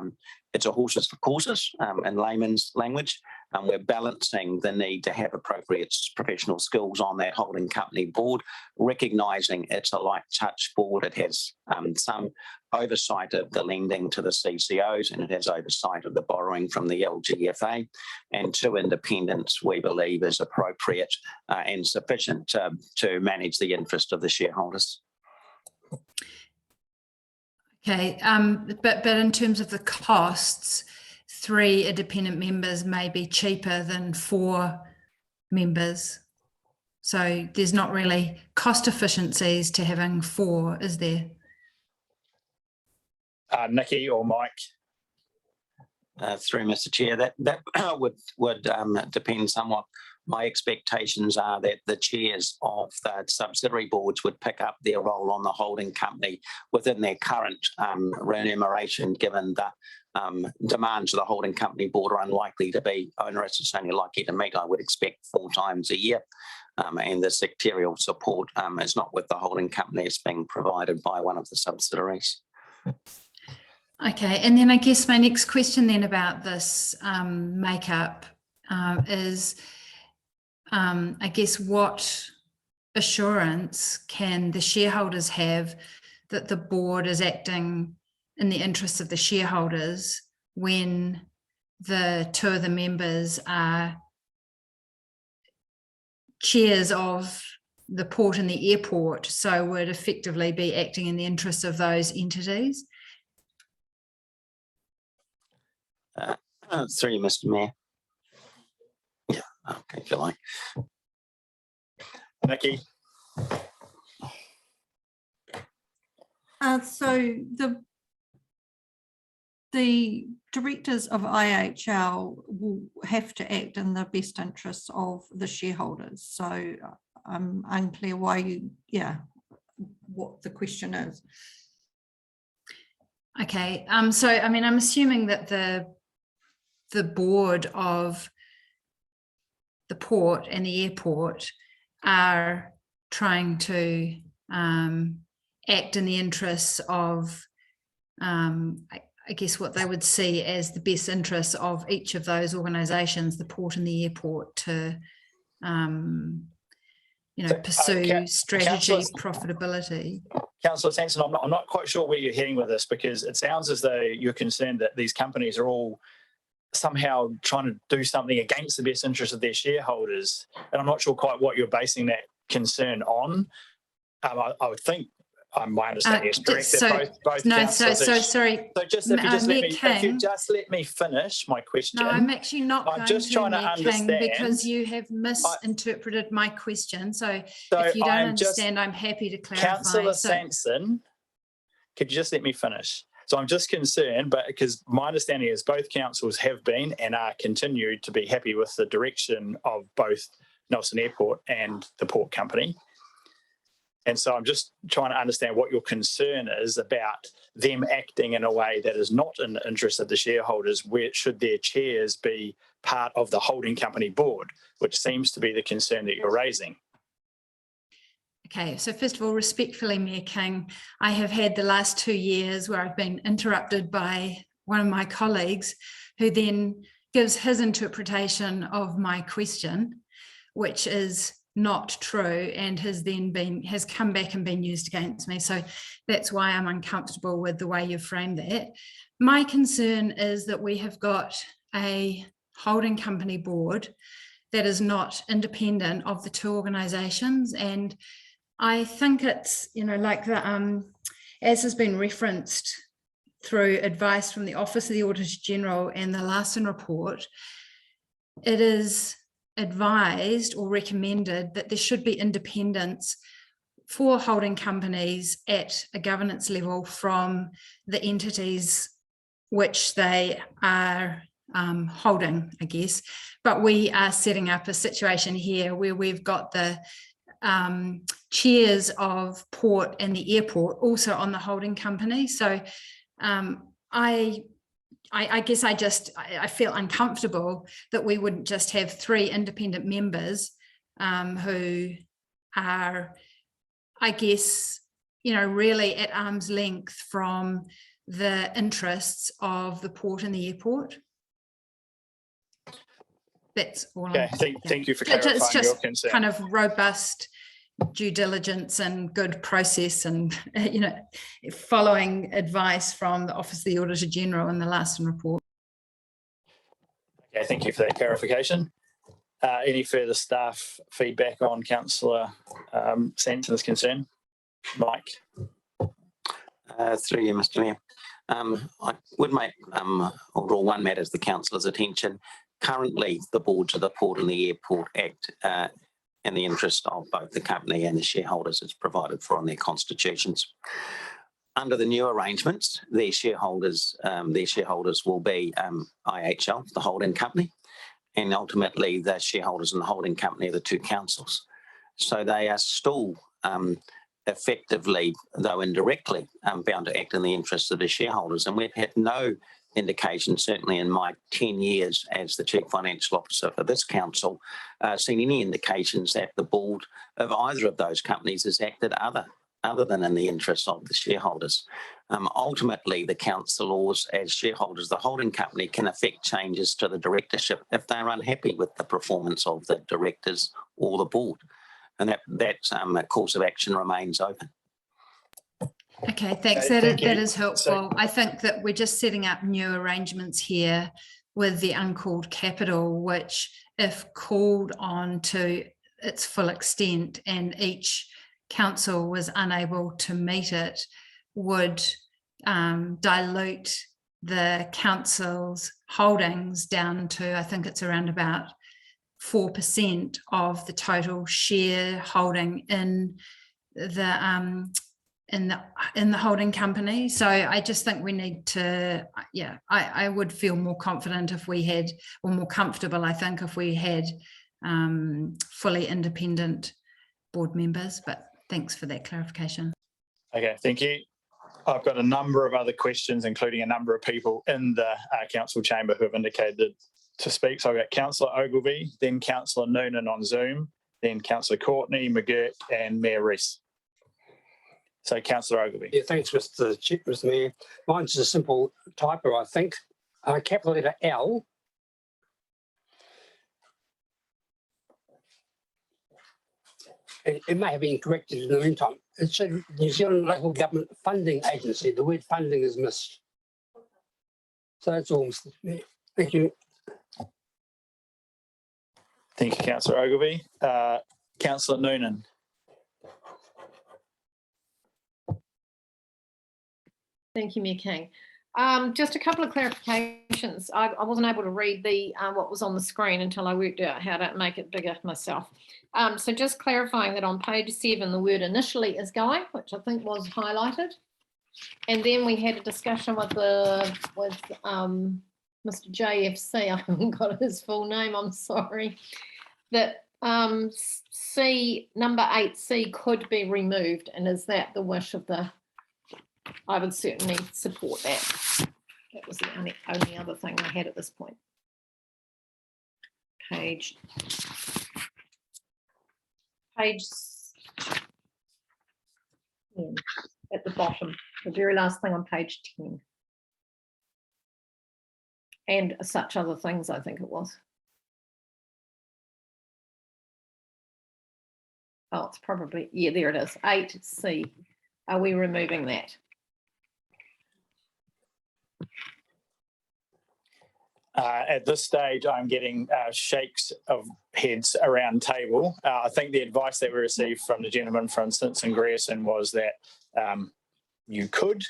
horses for courses in layman's language. We're balancing the need to have appropriate professional skills on that holding company board, recognising it's a light touch board. It has some oversight of the lending to the CCOs, and it has oversight of the borrowing from the LGFA, and 2 independents we believe is appropriate and sufficient to manage the interest of the shareholders. Okay, but in terms of the costs, 3 independent members may be cheaper than 4 members. So there's not really cost efficiencies to having 4, is there? Nikki or Mike? Through Mr. Chair, that would depend somewhat. My expectations are that the chairs of the subsidiary boards would pick up their role on the holding company within their current remuneration, given the demands of the holding company board are unlikely to be onerous. It's only likely to meet, I would expect, 4 times a year. And the secretarial support is not with the holding company, it's being provided by one of the subsidiaries. Okay, and then I guess my next question then about this makeup is, I guess, what assurance can the shareholders have that the board is acting in the interests of the shareholders when the 2 of the members are chairs of the port and the airport, so would effectively be acting in the interests of those entities? Through you, Mr. Mayor. Yeah, okay, if you like. Nikki? So the directors of IHL will have to act in the best interests of the shareholders. So I'm unclear why what the question is. Okay, so I mean, I'm assuming that the board of the port and the airport are trying to act in the interests of, I guess, what they would see as the best interests of each of those organisations, the port and the airport, to pursue strategy, profitability. Councillor Sanson, I'm not quite sure where you're heading with this, because it sounds as though you're concerned that these companies are all somehow trying to do something against the best interest of their shareholders. And I'm not sure quite what you're basing that concern on. I would think my understanding is correct. Both no, councillors sorry. So just if you just let me finish my question. No, I'm actually not. I'm just trying to understand, because you have misinterpreted my question. So if you don't understand, I'm happy to clarify. Councillor Sanson, could you just let me finish? So I'm just concerned, but because my understanding is both councils have been and are continued to be happy with the direction of both Nelson Airport and the Port Company. And so I'm just trying to understand what your concern is about them acting in a way that is not in the interest of the shareholders, where should their chairs be part of the holding company board, which seems to be the concern that you're raising. Okay, so first of all, respectfully, Mayor King, I have had the last 2 years where I've been interrupted by one of my colleagues who then gives his interpretation of my question, which is not true and has come back and been used against me. So that's why I'm uncomfortable with the way you've framed that. My concern is that we have got a holding company board that is not independent of the two organisations, and I think it's, like as has been referenced through advice from the Office of the Auditor General and the Larson report, it is advised or recommended that there should be independence for holding companies at a governance level from the entities which they are holding, I guess. But we are setting up a situation here where we've got the chairs of port and the airport also on the holding company. So I guess I feel uncomfortable that we wouldn't just have 3 independent members who are, I guess, really at arm's length from the interests of the port and the airport. That's all. Okay, thank you for clarifying it's just your concern. Kind of robust due diligence and good process, and following advice from the Office of the Auditor General and the Larson report. Okay, thank you for that clarification. Any further staff feedback on Councillor Santon's concern? Mike. Through you, Mr. Mayor. I would make or draw one matter to the councillor's attention. Currently, the boards of the Port and the Airport Act in the interest of both the company and the shareholders is provided for in their constitutions. Under the new arrangements, their shareholders will be IHL, the holding company, and ultimately the shareholders in the holding company are the 2 councils. So they are still effectively, though indirectly, bound to act in the interests of the shareholders. And we've had no indication, certainly in my 10 years as the Chief Financial Officer for this council, seen any indications that the board of either of those companies has acted other than in the interests of the shareholders. Ultimately, the councillors, as shareholders, the holding company can affect changes to the directorship if they're unhappy with the performance of the directors or the board. And that course of action remains open. Okay, thanks. That is helpful. I think that we're just setting up new arrangements here with the uncalled capital, which, if called on to its full extent and each council was unable to meet it, would dilute the council's holdings down to, I think it's around about 4% of the total shareholding in the holding company. So I just think we need to, I would feel more confident if we had, or more comfortable, I think, if we had fully independent board members. But thanks for that clarification. Okay, thank you. I've got a number of other questions, including a number of people in the council chamber who have indicated to speak. So I've got Councillor Ogilvie, then Councillor Noonan on Zoom, then Councillor Courtney, McGurk, and Mayor Rees. So Councillor Ogilvie. Yeah, thanks, Mr. Mayor. Mine's a simple typo, I think. Capital letter L. It may have been corrected in the meantime. It said New Zealand Local Government Funding Agency. The word funding is missed. So that's all, Mr. Mayor. Thank you. Thank you, Councillor Ogilvie. Councillor Noonan. Thank you, Mayor King. Just a couple of clarifications. I wasn't able to read what was on the screen until I worked out how to make it bigger myself. So just clarifying that on page 7, the word initially is going, which I think was highlighted. And then we had a discussion with Mr. JFC, I haven't got his full name, I'm sorry, that C, number 8C could be removed, and is that the wish of the, I would certainly support that. That was the only other thing I had at this point. Page 10, at the bottom, the very last thing on page 10. And such other things, I think it was. Oh, it's probably, yeah, there it is, 8C. Are we removing that? At this stage, I'm getting shakes of heads around table. I think the advice that we received from the gentleman from St. Grierson was that you could,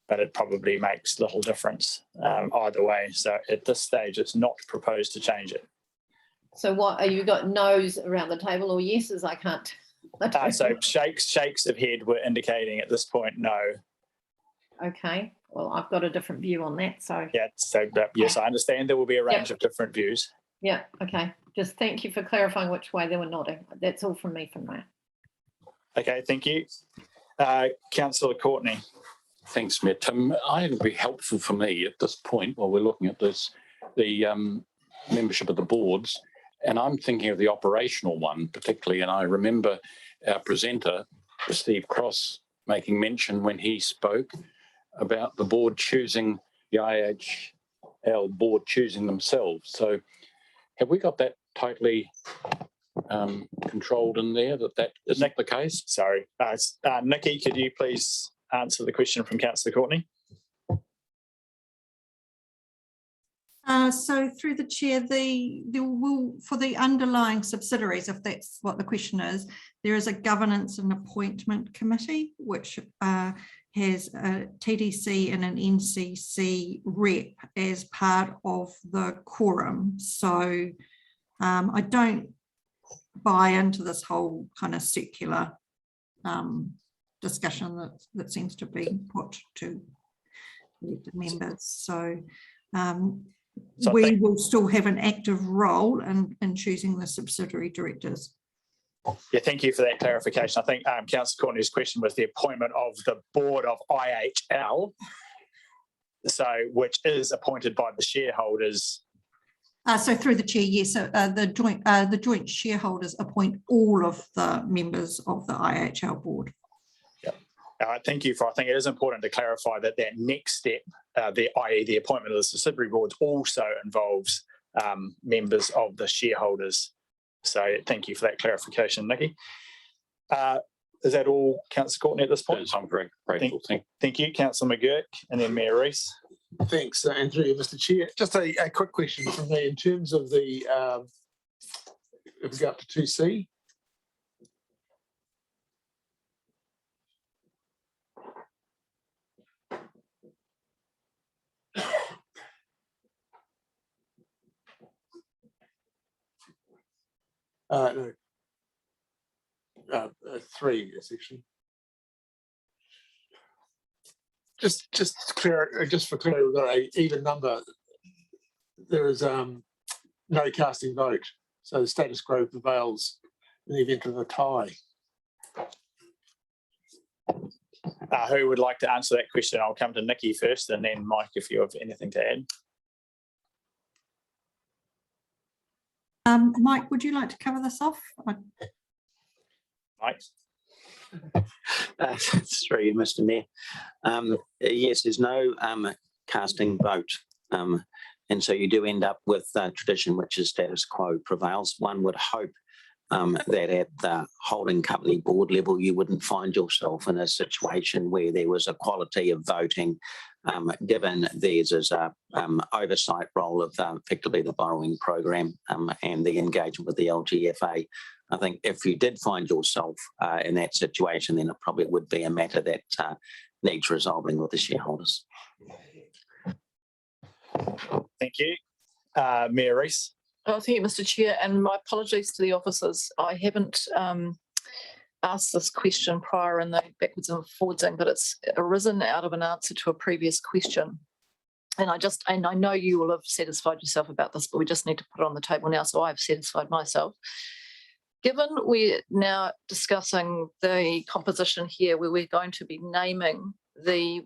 but it probably makes little difference either way. So at this stage, it's not proposed to change it. So what, are you got no's around the table or yeses? I can't. So shakes of head were indicating at this point no. Okay, well, I've got a different view on that. So Yeah, so yes, I understand there will be a range of different views. yeah, okay. Just thank you for clarifying which way they were nodding. That's all from me for now. Okay, thank you. Councillor Courtney. Thanks, Mayor Tim. I think it would be helpful for me at this point while we're looking at this, the membership of the boards, and I'm thinking of the operational one particularly, and I remember our presenter, Steve Cross, making mention when he spoke about the board choosing, the IHL board choosing themselves. So have we got that totally controlled in there, that isn't the case? Sorry. Nikki, could you please answer the question from Councillor Courtney? So through the chair, there will, for the underlying subsidiaries, if that's what the question is, there is a governance and appointment committee, which has a TDC and an NCC rep as part of the quorum. So I don't buy into this whole kind of circular discussion that seems to be put to elected members. So we will still have an active role in choosing the subsidiary directors. Yeah, thank you for that clarification. I think Councillor Courtney's question was the appointment of the board of IHL, so which is appointed by the shareholders. So through the chair, yes, the joint shareholders appoint all of the members of the IHL board. Thank you for, I think it is important to clarify that next step, i.e. the appointment of the subsidiary boards, also involves members of the shareholders. So thank you for that clarification, Nikki. Is that all, Councillor Courtney, at this point? I'm very grateful. Thank you, Councillor McGurk, and then Mayor Rees. Thanks, Andrew, Mr. Chair. Just a quick question from me in terms of the, if we go up to 2C. No. 3 section. Just for clarity, we've got an even number. There is no casting vote, so the status quo prevails in the event of a tie. Who would like to answer that question? I'll come to Nikki first, and then Mike, if you have anything to add. Mike, would you like to cover this off? Mike. Through you, Mr. Mayor. Yes, there's no casting vote. And so you do end up with tradition, which is status quo prevails. One would hope that at the holding company board level, you wouldn't find yourself in a situation where there was equality of voting, given theirs is a oversight role of effectively the borrowing program and the engagement with the LGFA. I think if you did find yourself in that situation, then it probably would be a matter that needs resolving with the shareholders. Thank you. Mayor Rees. Oh, thank you, Mr. Chair, and my apologies to the officers. I haven't asked this question prior in the backwards and forwardsing, but it's arisen out of an answer to a previous question. And I know you will have satisfied yourself about this, but we just need to put it on the table now. So I've satisfied myself. given we're now discussing the composition here where we're going to be naming the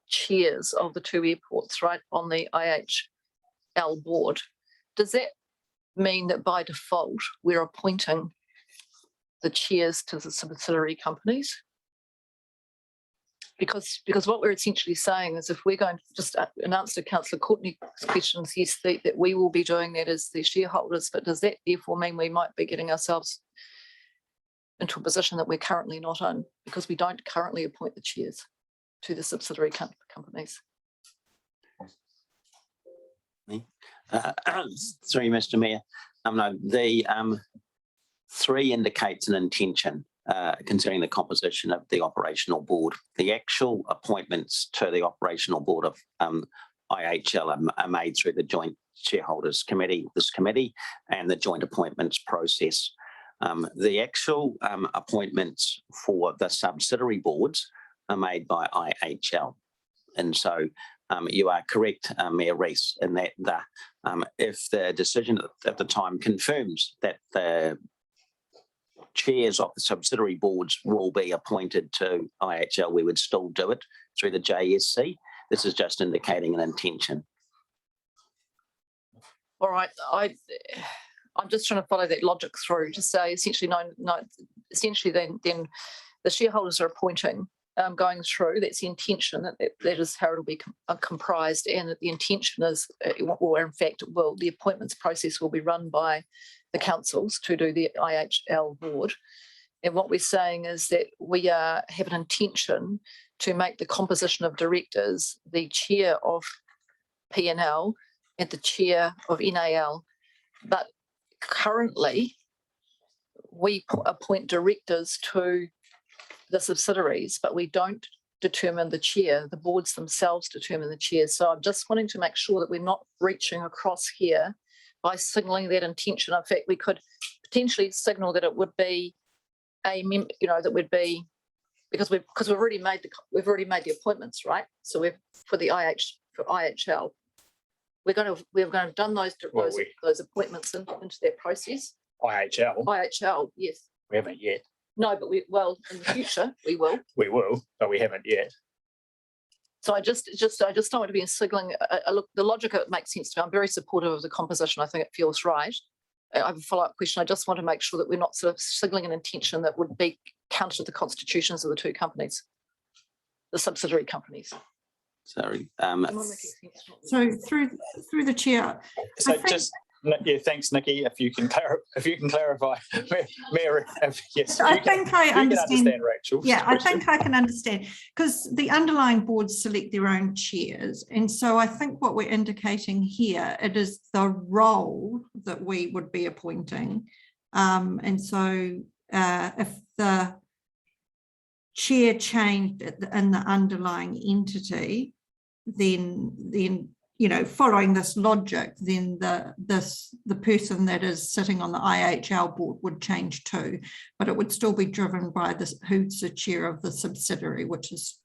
chairs of the two airports, right, on the IHL board, does that mean that by default we're appointing the chairs to the subsidiary companies? Because what we're essentially saying is if we're going to just announce to Councillor Courtney's questions, yes, that we will be doing that as the shareholders, but does that therefore mean we might be getting ourselves into a position that we're currently not in because we don't currently appoint the chairs to the subsidiary companies? Sorry, Mr. Mayor. No, the 3 indicates an intention concerning the composition of the operational board. The actual appointments to the operational board of IHL are made through the Joint Shareholders Committee, this committee, and the joint appointments process. The actual appointments for the subsidiary boards are made by IHL. And so you are correct, Mayor Rees, in that if the decision at the time confirms that the chairs of the subsidiary boards will be appointed to IHL, we would still do it through the JSC. This is just indicating an intention. All right, I'm just trying to follow that logic through to say essentially essentially then the shareholders are appointing going through. That's the intention, that is how it will be comprised, and that the intention is, or in fact the appointments process will be run by the councils to do the IHL board. And what we're saying is that we have an intention to make the composition of directors the chair of P&L and the chair of NAL. But currently, we appoint directors to the subsidiaries, but we don't determine the chair. The boards themselves determine the chair. So I'm just wanting to make sure that we're not reaching across here by signalling that intention. In fact, we could potentially signal that it would be that would be because we've already made the appointments, right? So for IHL, we're going to have done those appointments into that process. IHL, yes. We haven't yet. No, but in the future we will. We will, but we haven't yet. So I just don't want to be signaling. Look, the logic of it makes sense to me. I'm very supportive of the composition. I think it feels right. I have a follow-up question. I just want to make sure that we're not sort of signaling an intention that would be counter to the constitutions of the two companies, the subsidiary companies. Sorry. So through the chair. So thanks, Nikki. If you can clarify, Mayor. Yes, I think I understand, Rachel. Yeah, I think I can understand, because the underlying boards select their own chairs, and so I think what we're indicating here, it is the role that we would be appointing, and so if the chair changed in the underlying entity, then following this logic, then the person that is sitting on the IHL board would change too, but it would still be driven by who's the chair of the subsidiary, which is,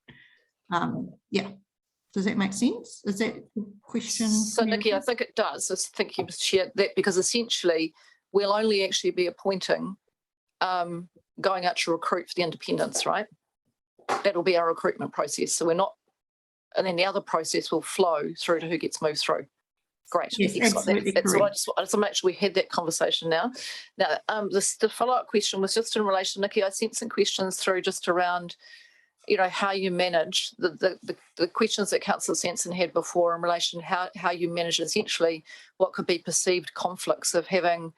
Does that make sense? Is that a question? So Nikki, I think it does. So thank you, Mr. Chair, that because essentially we'll only actually be appointing, going out to recruit for the independents, right? That'll be our recruitment process. So we're not, and then the other process will flow through to who gets moved through. Great. Yes, absolutely That's correct. what I just want to make sure we had that conversation now. Now, the follow-up question was just in relation, Nikki, I sent some questions through just around, how you manage the questions that Councillor Sanson had before in relation how you manage essentially what could be perceived conflicts of having,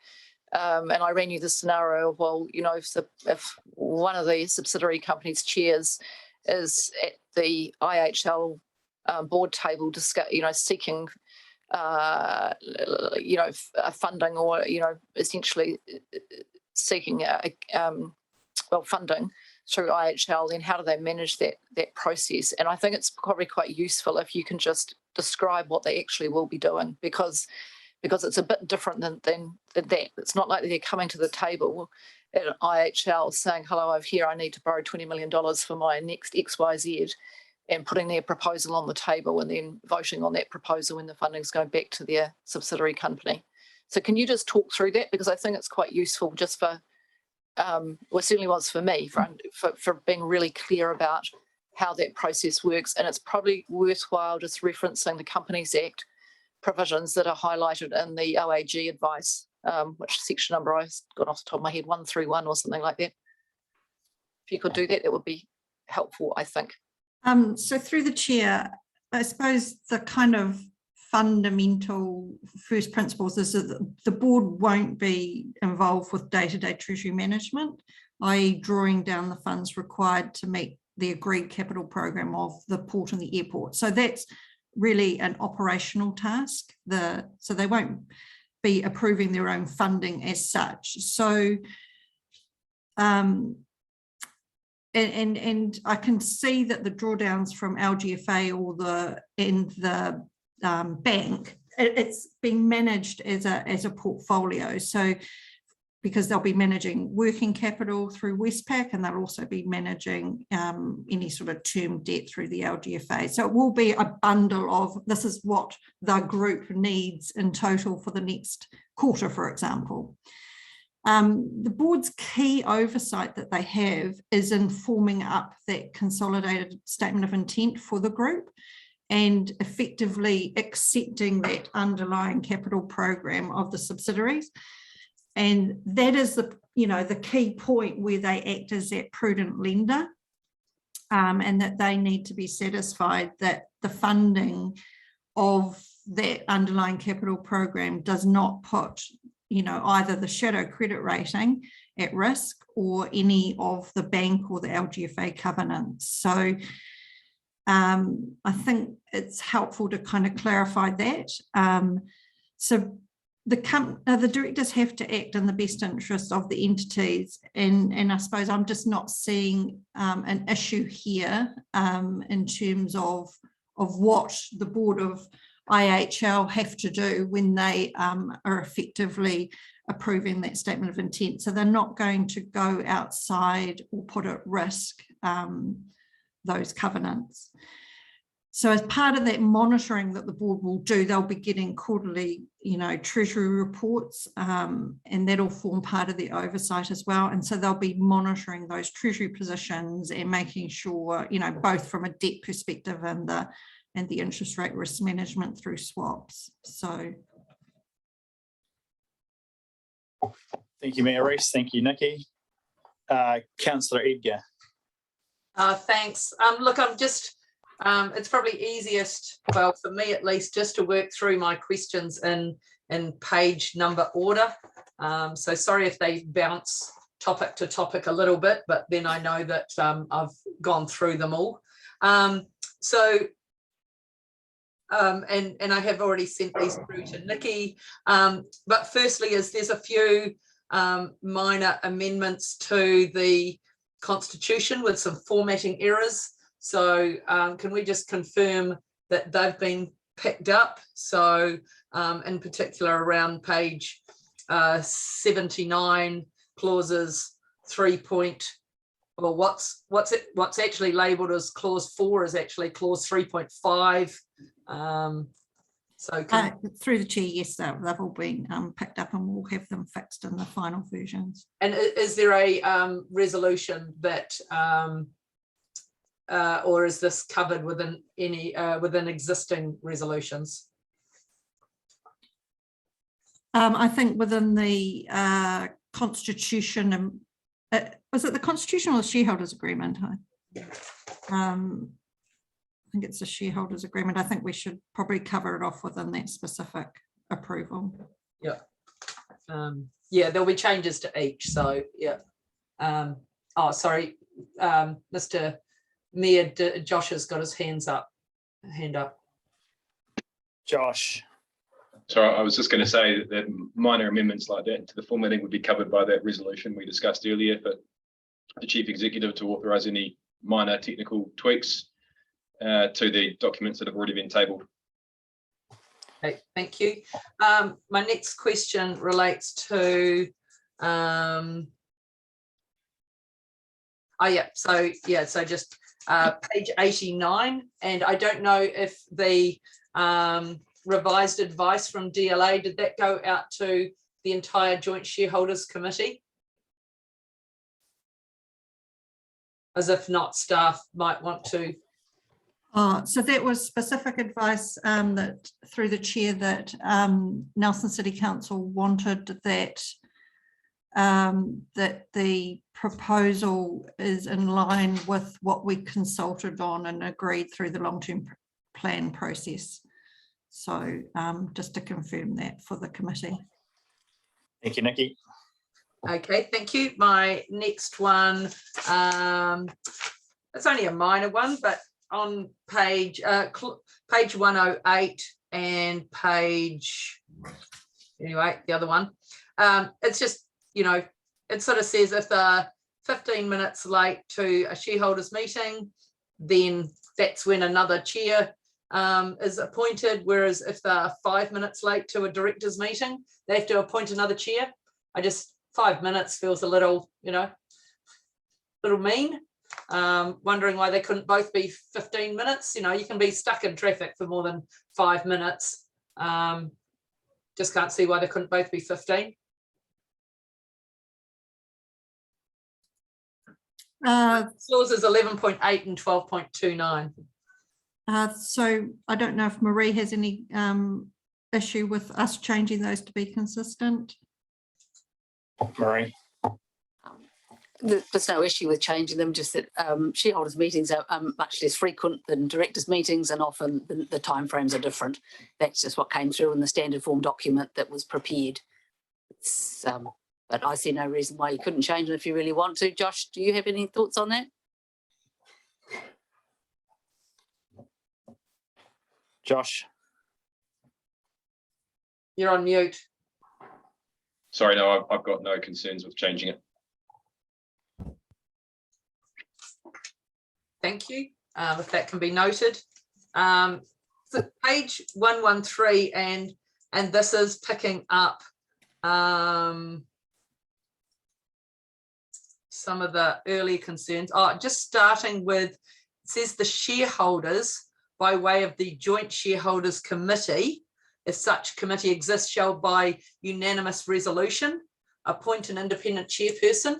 and I ran you the scenario of, well, if one of the subsidiary companies' chairs is at the IHL board table, seeking, funding or, essentially seeking, funding through IHL, then how do they manage that process? And I think it's probably quite useful if you can just describe what they actually will be doing, because it's a bit different than that. It's not like they're coming to the table at IHL saying, hello, over here, I need to borrow $20 million for my next XYZ, and putting their proposal on the table and then voting on that proposal when the funding's going back to their subsidiary company. So can you just talk through that? Because I think it's quite useful just for well, certainly was for me, for being really clear about how that process works. And it's probably worthwhile just referencing the Companies Act provisions that are highlighted in the OAG advice, which section number I've got off the top of my head, 131 or something like that. If you could do that, it would be helpful, I think. So through the chair, I suppose the kind of fundamental first principles is that the board won't be involved with day-to-day treasury management, i.e. drawing down the funds required to meet the agreed capital program of the port and the airport. So that's really an operational task. So they won't be approving their own funding as such. So and I can see that the drawdowns from LGFA or the bank, it's being managed as a portfolio. So because they'll be managing working capital through Westpac, and they'll also be managing any sort of term debt through the LGFA. So it will be a bundle of, this is what the group needs in total for the next quarter, for example. The board's key oversight that they have is in forming up that consolidated statement of intent for the group and effectively accepting that underlying capital program of the subsidiaries. And that is the key point where they act as that prudent lender, and that they need to be satisfied that the funding of that underlying capital program does not put either the shadow credit rating at risk or any of the bank or the LGFA covenants. So I think it's helpful to kind of clarify that. So the directors have to act in the best interest of the entities, and I suppose I'm just not seeing an issue here in terms of what the board of IHL have to do when they are effectively approving that statement of intent. So they're not going to go outside or put at risk those covenants. So as part of that monitoring that the board will do, they'll be getting quarterly, treasury reports, and that'll form part of the oversight as well. And so they'll be monitoring those treasury positions and making sure, both from a debt perspective and the interest rate risk management through swaps. So. Thank you, Mayor Rees. Thank you, Nikki. Councillor Edgar. Thanks. Look, I'm just, it's probably easiest, well, for me at least, just to work through my questions in page number order. So sorry if they bounce topic to topic a little bit, but then I know that I've gone through them all. And I have already sent these through to Nikki. But firstly, there's a few minor amendments to the Constitution with some formatting errors. So can we just confirm that they've been picked up? So in particular around page 79, clauses 3. Well, what's actually labelled as clause 4 is actually clause 3.5. So through the chair, yes, they've all been picked up, and we'll have them fixed in the final versions. And is there a resolution that or is this covered within any within existing resolutions? I think within the Constitution, was it the Constitution or the Shareholders Agreement? I think it's a Shareholders Agreement. I think we should probably cover it off within that specific approval. Yeah. Yeah, there'll be changes to each. So yeah. Oh, sorry, Mr. Mayor, Josh has got his hand up. Josh. So I was just going to say that minor amendments like that to the formatting would be covered by that resolution we discussed earlier, but the Chief Executive to authorise any minor technical tweaks to the documents that have already been tabled. Okay, thank you. My next question relates to so just page 89, and I don't know if the revised advice from DLA, did that go out to the entire Joint Shareholders Committee? as if not, staff might want to. So that was specific advice that through the chair that Nelson City Council wanted that that the proposal is in line with what we consulted on and agreed through the long-term plan process. So just to confirm that for the committee. Thank you, Nikki. Okay, thank you. My next one, it's only a minor one, but on page 108 and page, anyway, the other one, it's just, you know, it sort of says if they're 15 minutes late to a shareholders meeting, then that's when another chair is appointed, whereas if they're 5 minutes late to a directors meeting, they have to appoint another chair. 5 minutes feels a little, you know, little mean. Wondering why they couldn't both be 15 minutes. You know, you can be stuck in traffic for more than 5 minutes. Just can't see why they couldn't both be 15. Clauses 11.8 and 12.29. So I don't know if Marie has any issue with us changing those to be consistent. Marie. There's no issue with changing them, just that shareholders meetings are much less frequent than directors meetings, and often the timeframes are different. That's just what came through in the standard form document that was prepared. But I see no reason why you couldn't change it if you really want to. Josh, do you have any thoughts on that? Josh. You're on mute. Sorry, no, I've got no concerns with changing it. Thank you. If that can be noted. So page 113, and this is picking up some of the earlier concerns. Just starting with, it says the shareholders, by way of the Joint Shareholders Committee, if such committee exists, shall by unanimous resolution appoint an independent chairperson.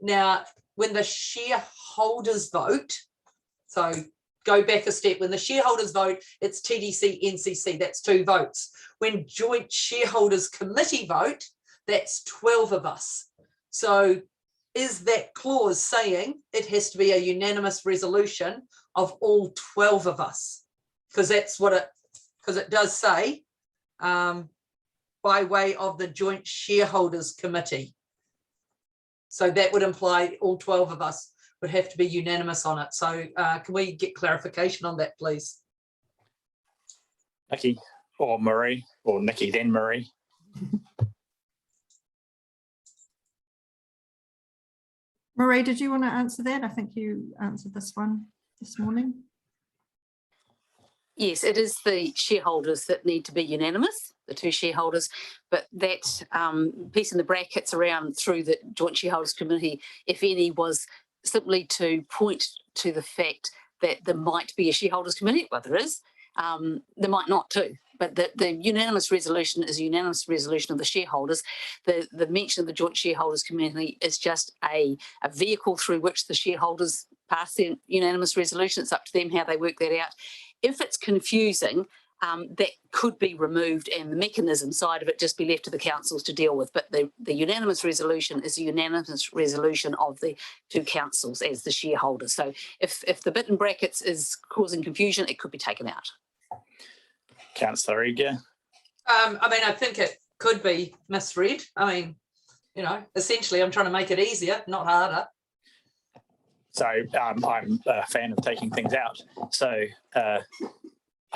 Now, when the shareholders vote, so go back a step, when the shareholders vote, it's TDC, NCC, that's 2 votes. When Joint Shareholders Committee vote, that's 12 of us. So is that clause saying it has to be a unanimous resolution of all 12 of us? Because that's what it does say, by way of the Joint Shareholders Committee. So that would imply all 12 of us would have to be unanimous on it. So can we get clarification on that, please? Nikki or Marie, or Nikki then Marie. Marie, did you want to answer that? I think you answered this one this morning. Yes, it is the shareholders that need to be unanimous, the 2 shareholders, but that piece in the brackets around through the Joint Shareholders Committee, if any, was simply to point to the fact that there might be a shareholders committee. Well, there is. There might not too, but the unanimous resolution is a unanimous resolution of the shareholders. The mention of the Joint Shareholders Committee is just a vehicle through which the shareholders pass their unanimous resolution. It's up to them how they work that out. If it's confusing, that could be removed and the mechanism side of it just be left to the councils to deal with. But the unanimous resolution is a unanimous resolution of the 2 councils as the shareholders. So if the bit in brackets is causing confusion, it could be taken out. Councillor Eger. I mean, I think it could be misread. I mean, you know, essentially I'm trying to make it easier, not harder. So I'm a fan of taking things out. So I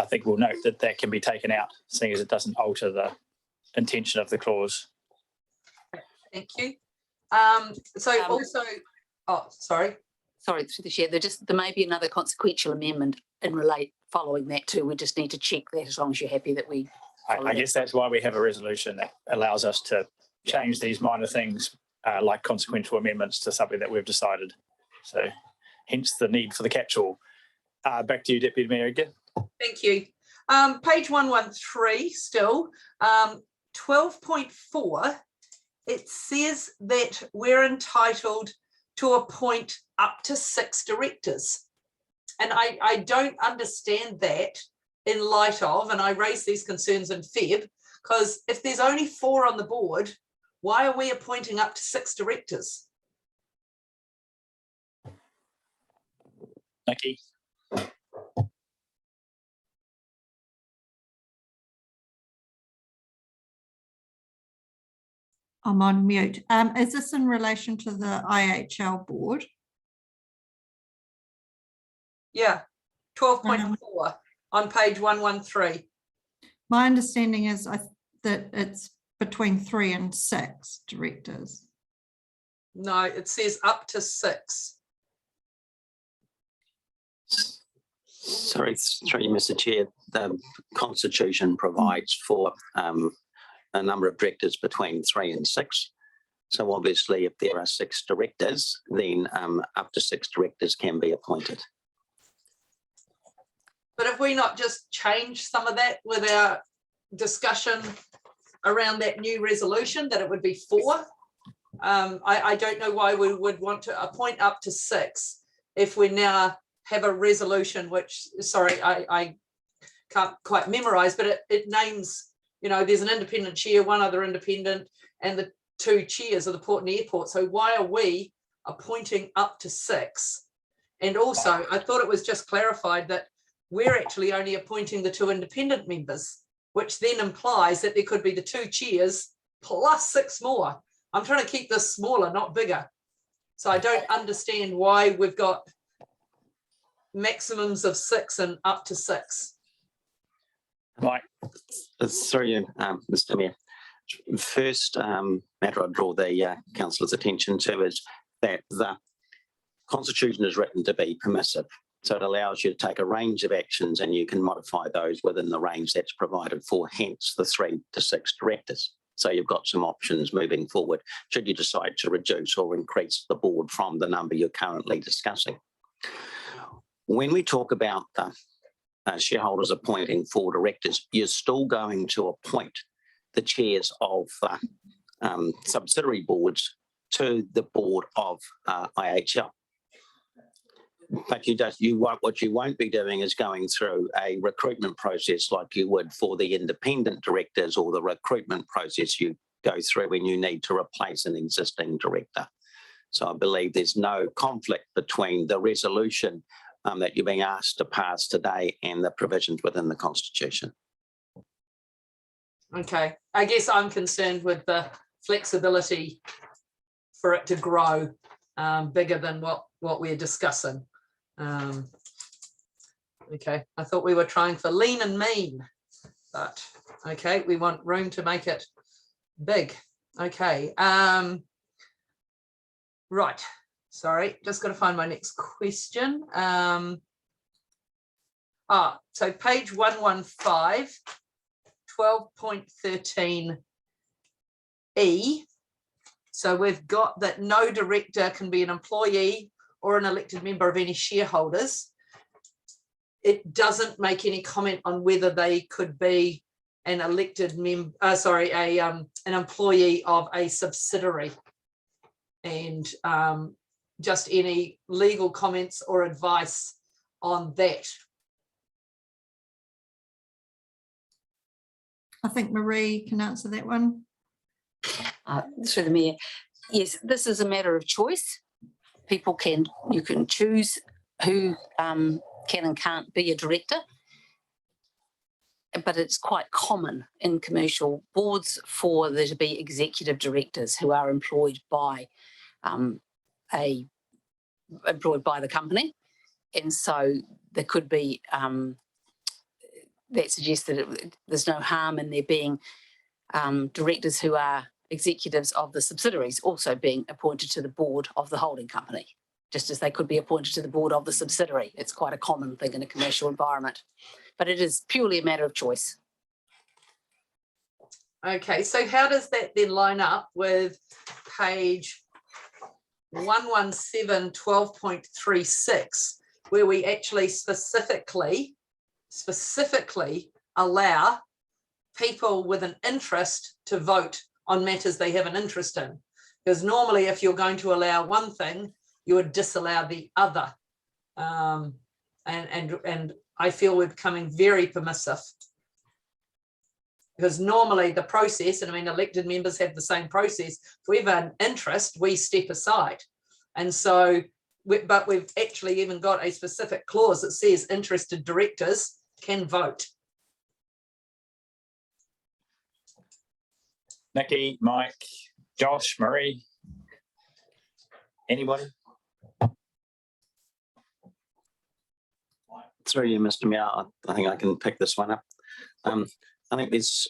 think we'll note that that can be taken out, seeing as it doesn't alter the intention of the clause. Thank you. So also, sorry. Sorry, through the chair, there may be another consequential amendment following that too. We just need to check that as long as you're happy that we. I guess that's why we have a resolution that allows us to change these minor things like consequential amendments to something that we've decided. So hence the need for the catch-all. Back to you, Deputy Mayor again. Thank you. Page 113 still, 12.4, it says that we're entitled to appoint up to 6 directors. And I don't understand that in light of, and I raised these concerns in Feb, because if there's only 4 on the board, why are we appointing up to 6 directors? Nikki? I'm on mute. Is this in relation to the IHL board? Yeah, 12.4 on page 113. My understanding is that it's between 3 and 6 directors. No, it says up to 6. Sorry, Mr. Chair, the Constitution provides for a number of directors between 3 and 6. So obviously, if there are 6 directors, then up to 6 directors can be appointed. But if we not just change some of that with our discussion around that new resolution, that it would be 4? I don't know why we would want to appoint up to 6 if we now have a resolution which, sorry, I can't quite memorize, but it names, you know, there's an independent chair, 1 other independent, and the 2 chairs of the Port and Airport. So why are we appointing up to 6? And also, I thought it was just clarified that we're actually only appointing the 2 independent members, which then implies that there could be the 2 chairs plus 6 more. I'm trying to keep this smaller, not bigger. So I don't understand why we've got maximums of 6 and up to 6. Mike? Sorry, Mr. Mayor. First matter I draw the councillor's attention to is that the Constitution is written to be permissive. So it allows you to take a range of actions and you can modify those within the range that's provided for, hence the 3 to 6 directors. So you've got some options moving forward should you decide to reduce or increase the board from the number you're currently discussing. When we talk about the shareholders appointing 4 directors, you're still going to appoint the chairs of subsidiary boards to the board of IHL. But what you won't be doing is going through a recruitment process like you would for the independent directors, or the recruitment process you go through when you need to replace an existing director. So I believe there's no conflict between the resolution that you're being asked to pass today and the provisions within the Constitution. Okay, I guess I'm concerned with the flexibility for it to grow bigger than what we're discussing. Okay, I thought we were trying for lean and mean, but okay, we want room to make it big. Okay, right, sorry, just got to find my next question. So page 115, 12.13E. So we've got that no director can be an employee or an elected member of any shareholders. It doesn't make any comment on whether they could be an elected member, an employee of a subsidiary. And just any legal comments or advice on that. I think Marie can answer that one. Through the Mayor. Yes, this is a matter of choice. You can choose who can and can't be a director, but it's quite common in commercial boards for there to be executive directors who are employed by the company, and so there could be that suggests that there's no harm in there being directors who are executives of the subsidiaries also being appointed to the board of the holding company, just as they could be appointed to the board of the subsidiary. It's quite a common thing in a commercial environment, but it is purely a matter of choice. Okay, so how does that then line up with page 117, 12.36, where we actually specifically allow people with an interest to vote on matters they have an interest in? Because normally if you're going to allow one thing, you would disallow the other. And I feel we're becoming very permissive. Because normally the process, and I mean, elected members have the same process. If we have an interest, we step aside. And so, but we've actually even got a specific clause that says interested directors can vote. Nikki, Mike, Josh, Marie, anybody? Through you, Mr. Mayor, I think I can pick this one up. I think there's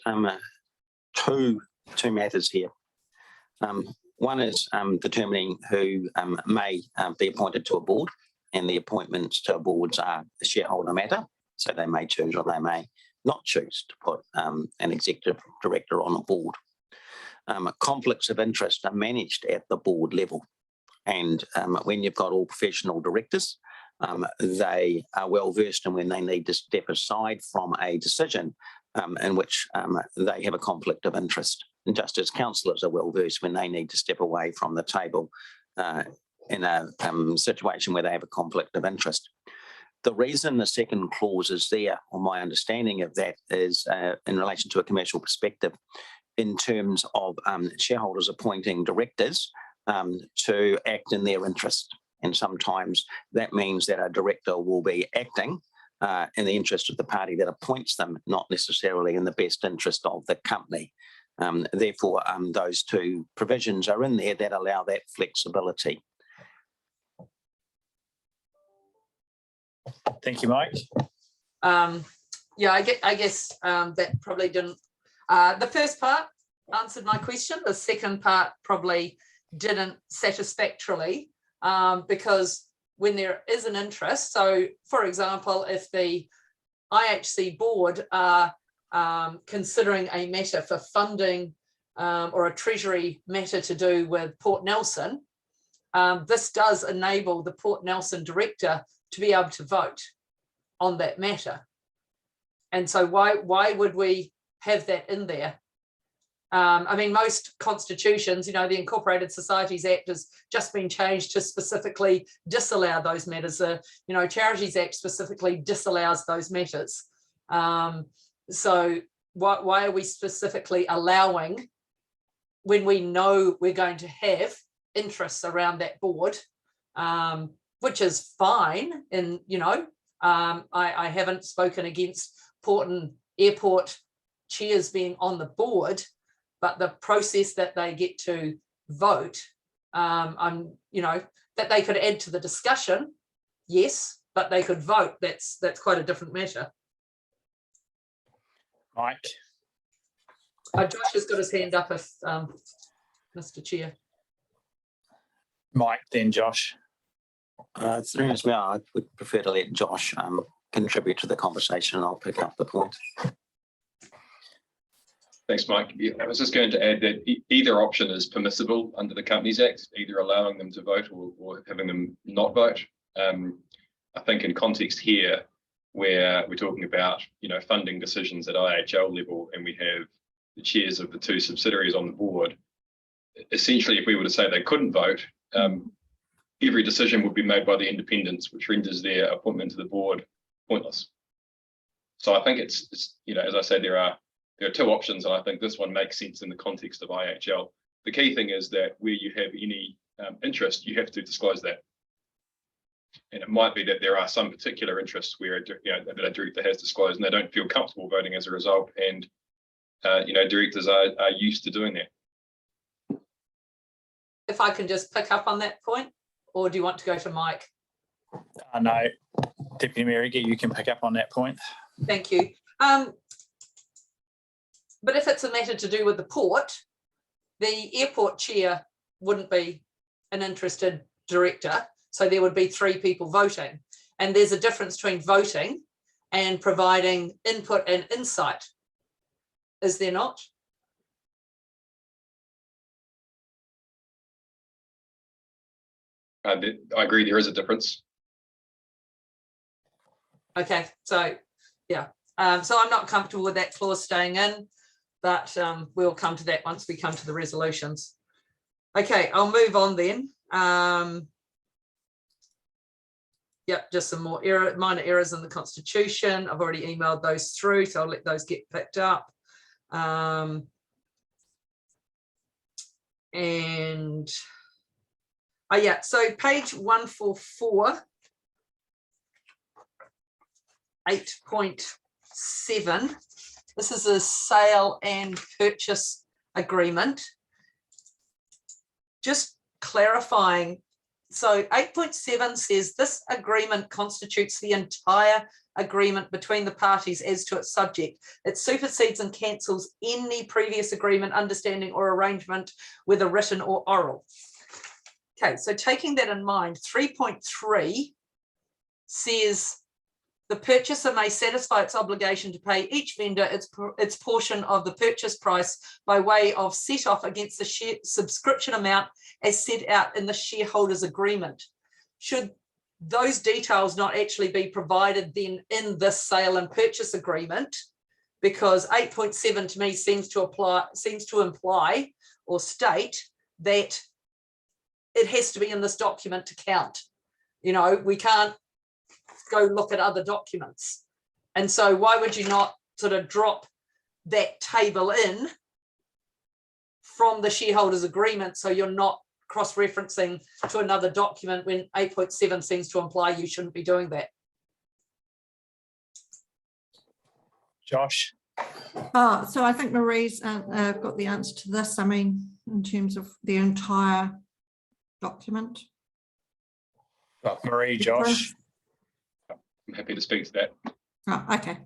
two matters here. One is determining who may be appointed to a board, and the appointments to boards are a shareholder matter, so they may choose or they may not choose to put an executive director on a board. Conflicts of interest are managed at the board level, and when you've got all professional directors, they are well versed in when they need to step aside from a decision in which they have a conflict of interest. And just as councillors are well versed when they need to step away from the table in a situation where they have a conflict of interest. The reason the second clause is there, or my understanding of that, is in relation to a commercial perspective in terms of shareholders appointing directors to act in their interest. And sometimes that means that a director will be acting in the interest of the party that appoints them, not necessarily in the best interest of the company. Therefore, those two provisions are in there that allow that flexibility. Thank you, Mike. Yeah, I guess that probably didn't. The first part answered my question. The second part probably didn't satisfactorily, because when there is an interest, so for example, if the IHC board are considering a matter for funding or a treasury matter to do with Port Nelson, this does enable the Port Nelson director to be able to vote on that matter. And so why would we have that in there? I mean, most constitutions, you know, the Incorporated Societies Act has just been changed to specifically disallow those matters. You know, Charities Act specifically disallows those matters. So why are we specifically allowing, when we know we're going to have interests around that board, which is fine. And, you know, I haven't spoken against Port and Airport chairs being on the board, but the process that they get to vote, you know, that they could add to the discussion, yes, but they could vote. That's quite a different matter. Mike. Josh has got his hand up if Mr. Chair. Mike, then Josh. Through as well, I would prefer to let Josh contribute to the conversation, and I'll pick up the point. Thanks, Mike. Yeah, I was just going to add that either option is permissible under the Companies Act, either allowing them to vote or having them not vote. I think in context here, where we're talking about, you know, funding decisions at IHL level, and we have the chairs of the two subsidiaries on the board, essentially, if we were to say they couldn't vote, every decision would be made by the independents, which renders their appointment to the board pointless. So I think it's you know, as I say, there are two options, and I think this one makes sense in the context of IHL. The key thing is that where you have any interest, you have to disclose that. And it might be that there are some particular interests where that a director has disclosed and they don't feel comfortable voting as a result, and you know, directors are used to doing that. If I can just pick up on that point, or do you want to go to Mike? No, Deputy Mayor, you can pick up on that point. Thank you. But if it's a matter to do with the port, the airport chair wouldn't be an interested director. So there would be 3 people voting. And there's a difference between voting and providing input and insight. Is there not? I agree, there is a difference. Okay, so yeah. So I'm not comfortable with that clause staying in, but we'll come to that once we come to the resolutions. Okay, I'll move on then. Yep, just some more minor errors in the constitution. I've already emailed those through, so I'll let those get picked up. And yeah, so page 144, 8.7. This is a sale and purchase agreement. Just clarifying. So 8.7 says this agreement constitutes the entire agreement between the parties as to its subject. It supersedes and cancels any previous agreement, understanding or arrangement, whether written or oral. Okay, so taking that in mind, 3.3 says the purchaser may satisfy its obligation to pay each vendor its portion of the purchase price by way of set off against the share subscription amount as set out in the shareholders agreement. Should those details not actually be provided then in this sale and purchase agreement? Because 8.7 to me seems to imply or state that it has to be in this document to count. You know, we can't go look at other documents. And so why would you not sort of drop that table in from the shareholders agreement so you're not cross-referencing to another document when 8.7 seems to imply you shouldn't be doing that? Josh? So I think Marie's got the answer to this. I mean, in terms of the entire document. Marie, Josh? I'm happy to speak to that. Oh, okay.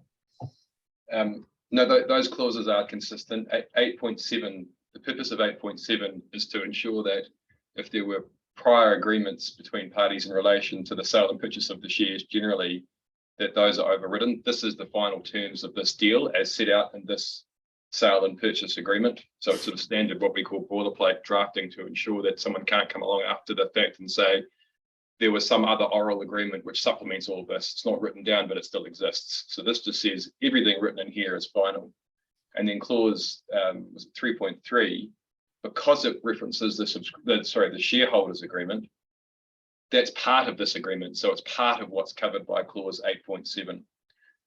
No, those clauses are consistent. 8.7, the purpose of 8.7 is to ensure that if there were prior agreements between parties in relation to the sale and purchase of the shares generally, that those are overridden. This is the final terms of this deal as set out in this sale and purchase agreement. So it's sort of standard what we call boilerplate drafting to ensure that someone can't come along after the fact and say, there was some other oral agreement which supplements all of this. It's not written down, but it still exists. So this just says everything written in here is final. And then clause 3.3, because it references the shareholders agreement, that's part of this agreement. So it's part of what's covered by clause 8.7.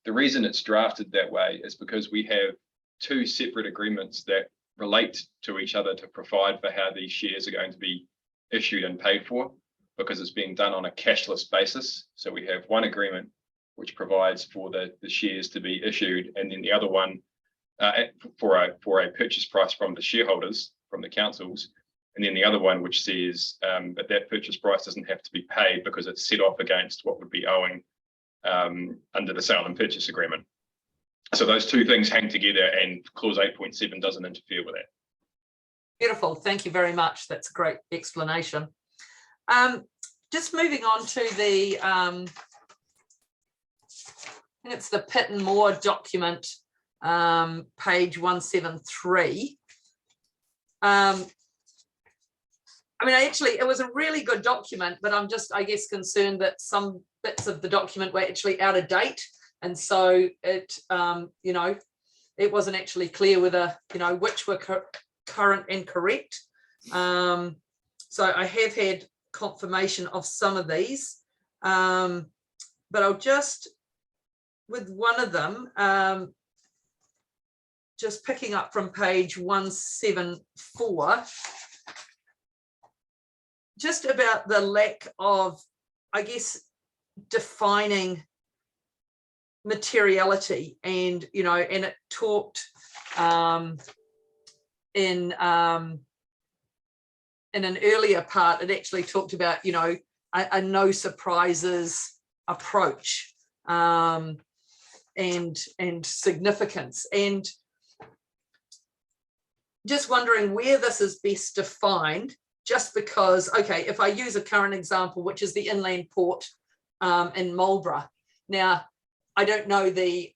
The reason it's drafted that way is because we have two separate agreements that relate to each other to provide for how these shares are going to be issued and paid for, because it's being done on a cashless basis. So we have one agreement which provides for the shares to be issued, and then the other one for a purchase price from the shareholders, from the councils, and then the other one which says that purchase price doesn't have to be paid because it's set off against what would be owing under the sale and purchase agreement. So those two things hang together, and clause 8.7 doesn't interfere with that. Beautiful, thank you very much. That's a great explanation. Just moving on to the, I think it's the Pitt and Moore document, page 173. I mean, it was a really good document, but I'm just, I guess, concerned that some bits of the document were actually out of date. And so it, you know, it wasn't actually clear whether, you know, which were current and correct. So I have had confirmation of some of these, but I'll just, with one of them, just picking up from page 174, just about the lack of, I guess, defining materiality. And, you know, and it talked in an earlier part, it actually talked about, you know, a no surprises approach and significance. And just wondering where this is best defined, just because, okay, if I use a current example, which is the inland port in Marlborough. Now, I don't know the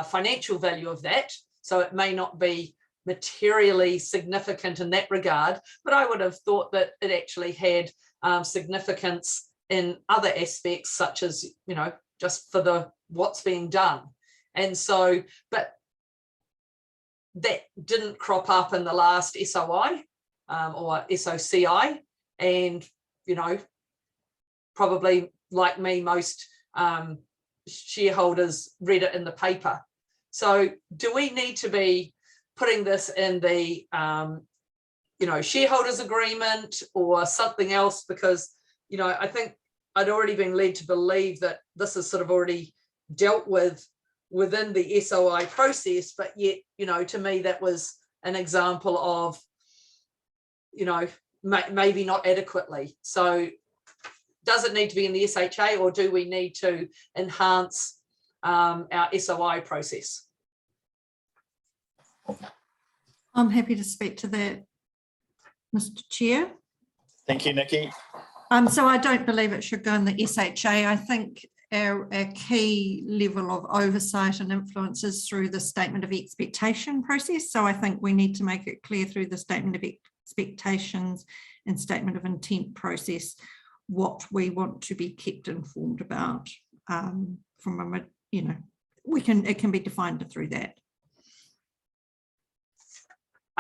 financial value of that, so it may not be materially significant in that regard, but I would have thought that it actually had significance in other aspects, such as, you know, just for what's being done. And so, but that didn't crop up in the last SOI or SOCI, and, you know, probably like me, most shareholders read it in the paper. So do we need to be putting this in the shareholders agreement or something else? Because I think I'd already been led to believe that this is sort of already dealt with within the SOI process, but yet to me that was an example of maybe not adequately. So does it need to be in the SHA, or do we need to enhance our SOI process? I'm happy to speak to that, Mr. Chair. Thank you, Nikki. So I don't believe it should go in the SHA. I think our key level of oversight and influence is through the statement of expectation process. So I think we need to make it clear through the statement of expectations and statement of intent process what we want to be kept informed about. It can be defined through that.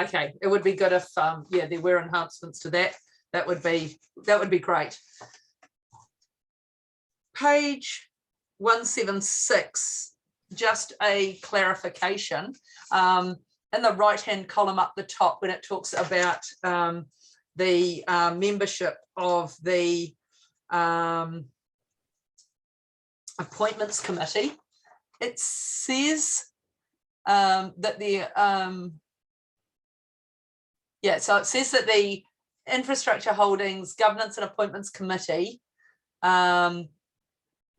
Okay, it would be good if there were enhancements to that. That would be great. Page 176, just a clarification. In the right-hand column up the top, when it talks about the membership of the appointments committee, it says that so it says that the Infrastructure Holdings Governance and Appointments Committee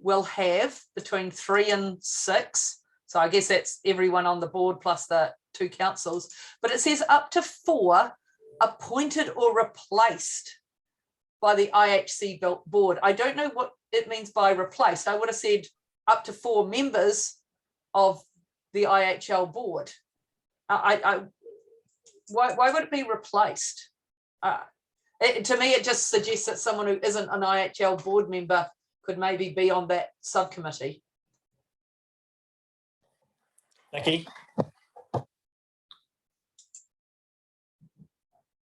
will have between 3 and 6. So I guess that's everyone on the board plus the 2 councils. But it says up to 4 appointed or replaced by the IHC board. I don't know what it means by replaced. I would have said up to 4 members of the IHL board. Why would it be replaced? To me, it just suggests that someone who isn't an IHL board member could maybe be on that subcommittee. Nikki?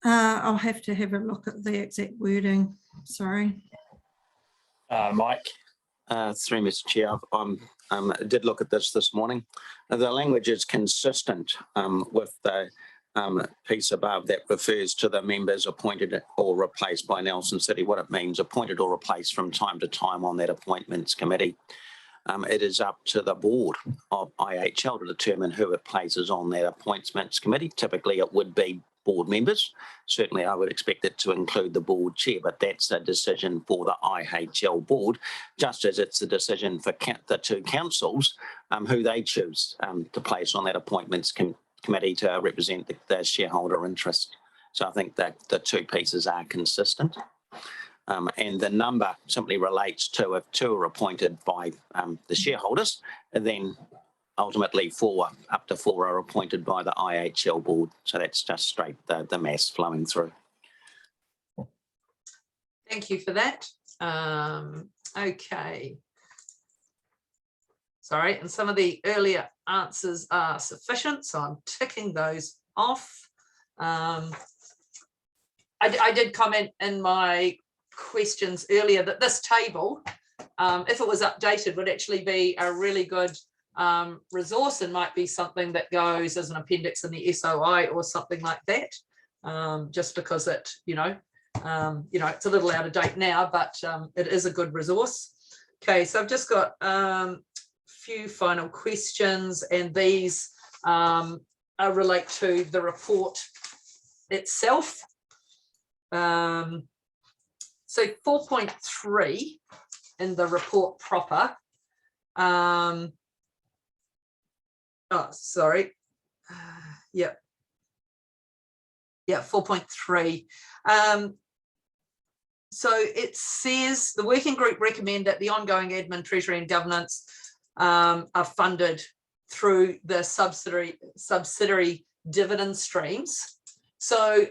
I'll have to have a look at the exact wording. Sorry. Mike? Through Mr. Chair, I did look at this morning. The language is consistent with the piece above that refers to the members appointed or replaced by Nelson City. What it means, appointed or replaced from time to time on that appointments committee. It is up to the board of IHL to determine who it places on that appointments committee. Typically, it would be board members. Certainly, I would expect it to include the board chair, but that's a decision for the IHL board, just as it's a decision for the 2 councils who they choose to place on that appointments committee to represent the shareholder interest. So I think that the 2 pieces are consistent. And the number simply relates to if 2 are appointed by the shareholders, and then ultimately up to 4 are appointed by the IHL board. So that's just straight the maths flowing through. Thank you for that. Okay. Sorry, and some of the earlier answers are sufficient, so I'm ticking those off. I did comment in my questions earlier that this table, if it was updated, would actually be a really good resource and might be something that goes as an appendix in the SOI or something like that. Just because it's a little out of date now, but it is a good resource. Okay, so I've just got few final questions, and these relate to the report itself. So 4.3 in the report proper. 4.3. So it says the working group recommend that the ongoing admin, treasury and governance are funded through the subsidiary dividend streams. So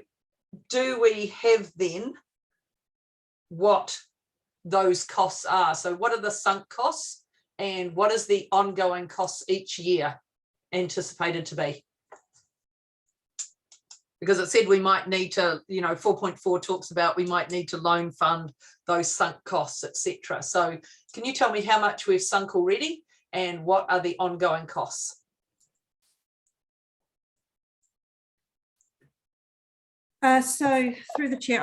do we have then what those costs are? So what are the sunk costs and what is the ongoing costs each year anticipated to be? Because it said we might need to, 4.4 talks about we might need to loan fund those sunk costs, etc. So can you tell me how much we've sunk already and what are the ongoing costs? So through the chair,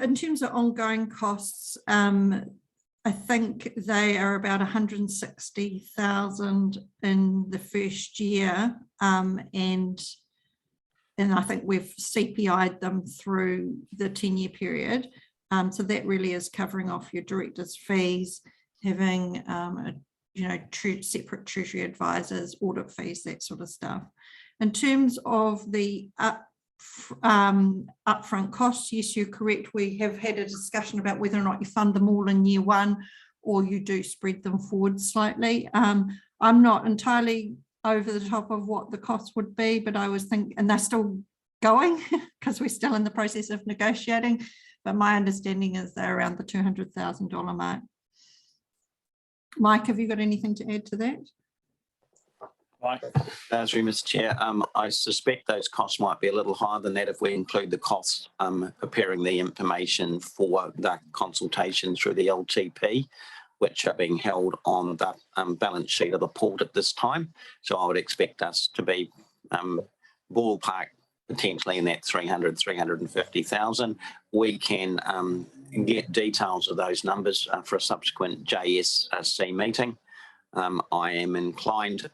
in terms of ongoing costs, I think they are about 160,000 in the first year, and I think we've CPI'd them through the 10-year period. So that really is covering off your directors' fees, having separate treasury advisors, audit fees, that sort of stuff. In terms of the upfront costs, yes, you're correct. We have had a discussion about whether or not you fund them all in year one or you do spread them forward slightly. I'm not entirely over the top of what the costs would be, but I was thinking, and they're still going because we're still in the process of negotiating, but my understanding is they're around the $200,000 mark. Mike, have you got anything to add to that? Mike? Through Mr. Chair, I suspect those costs might be a little higher than that if we include the costs preparing the information for the consultation through the LTP, which are being held on the balance sheet of the port at this time. So I would expect us to be ballpark potentially in that 350,000. We can get details of those numbers for a subsequent JSC meeting. I am inclined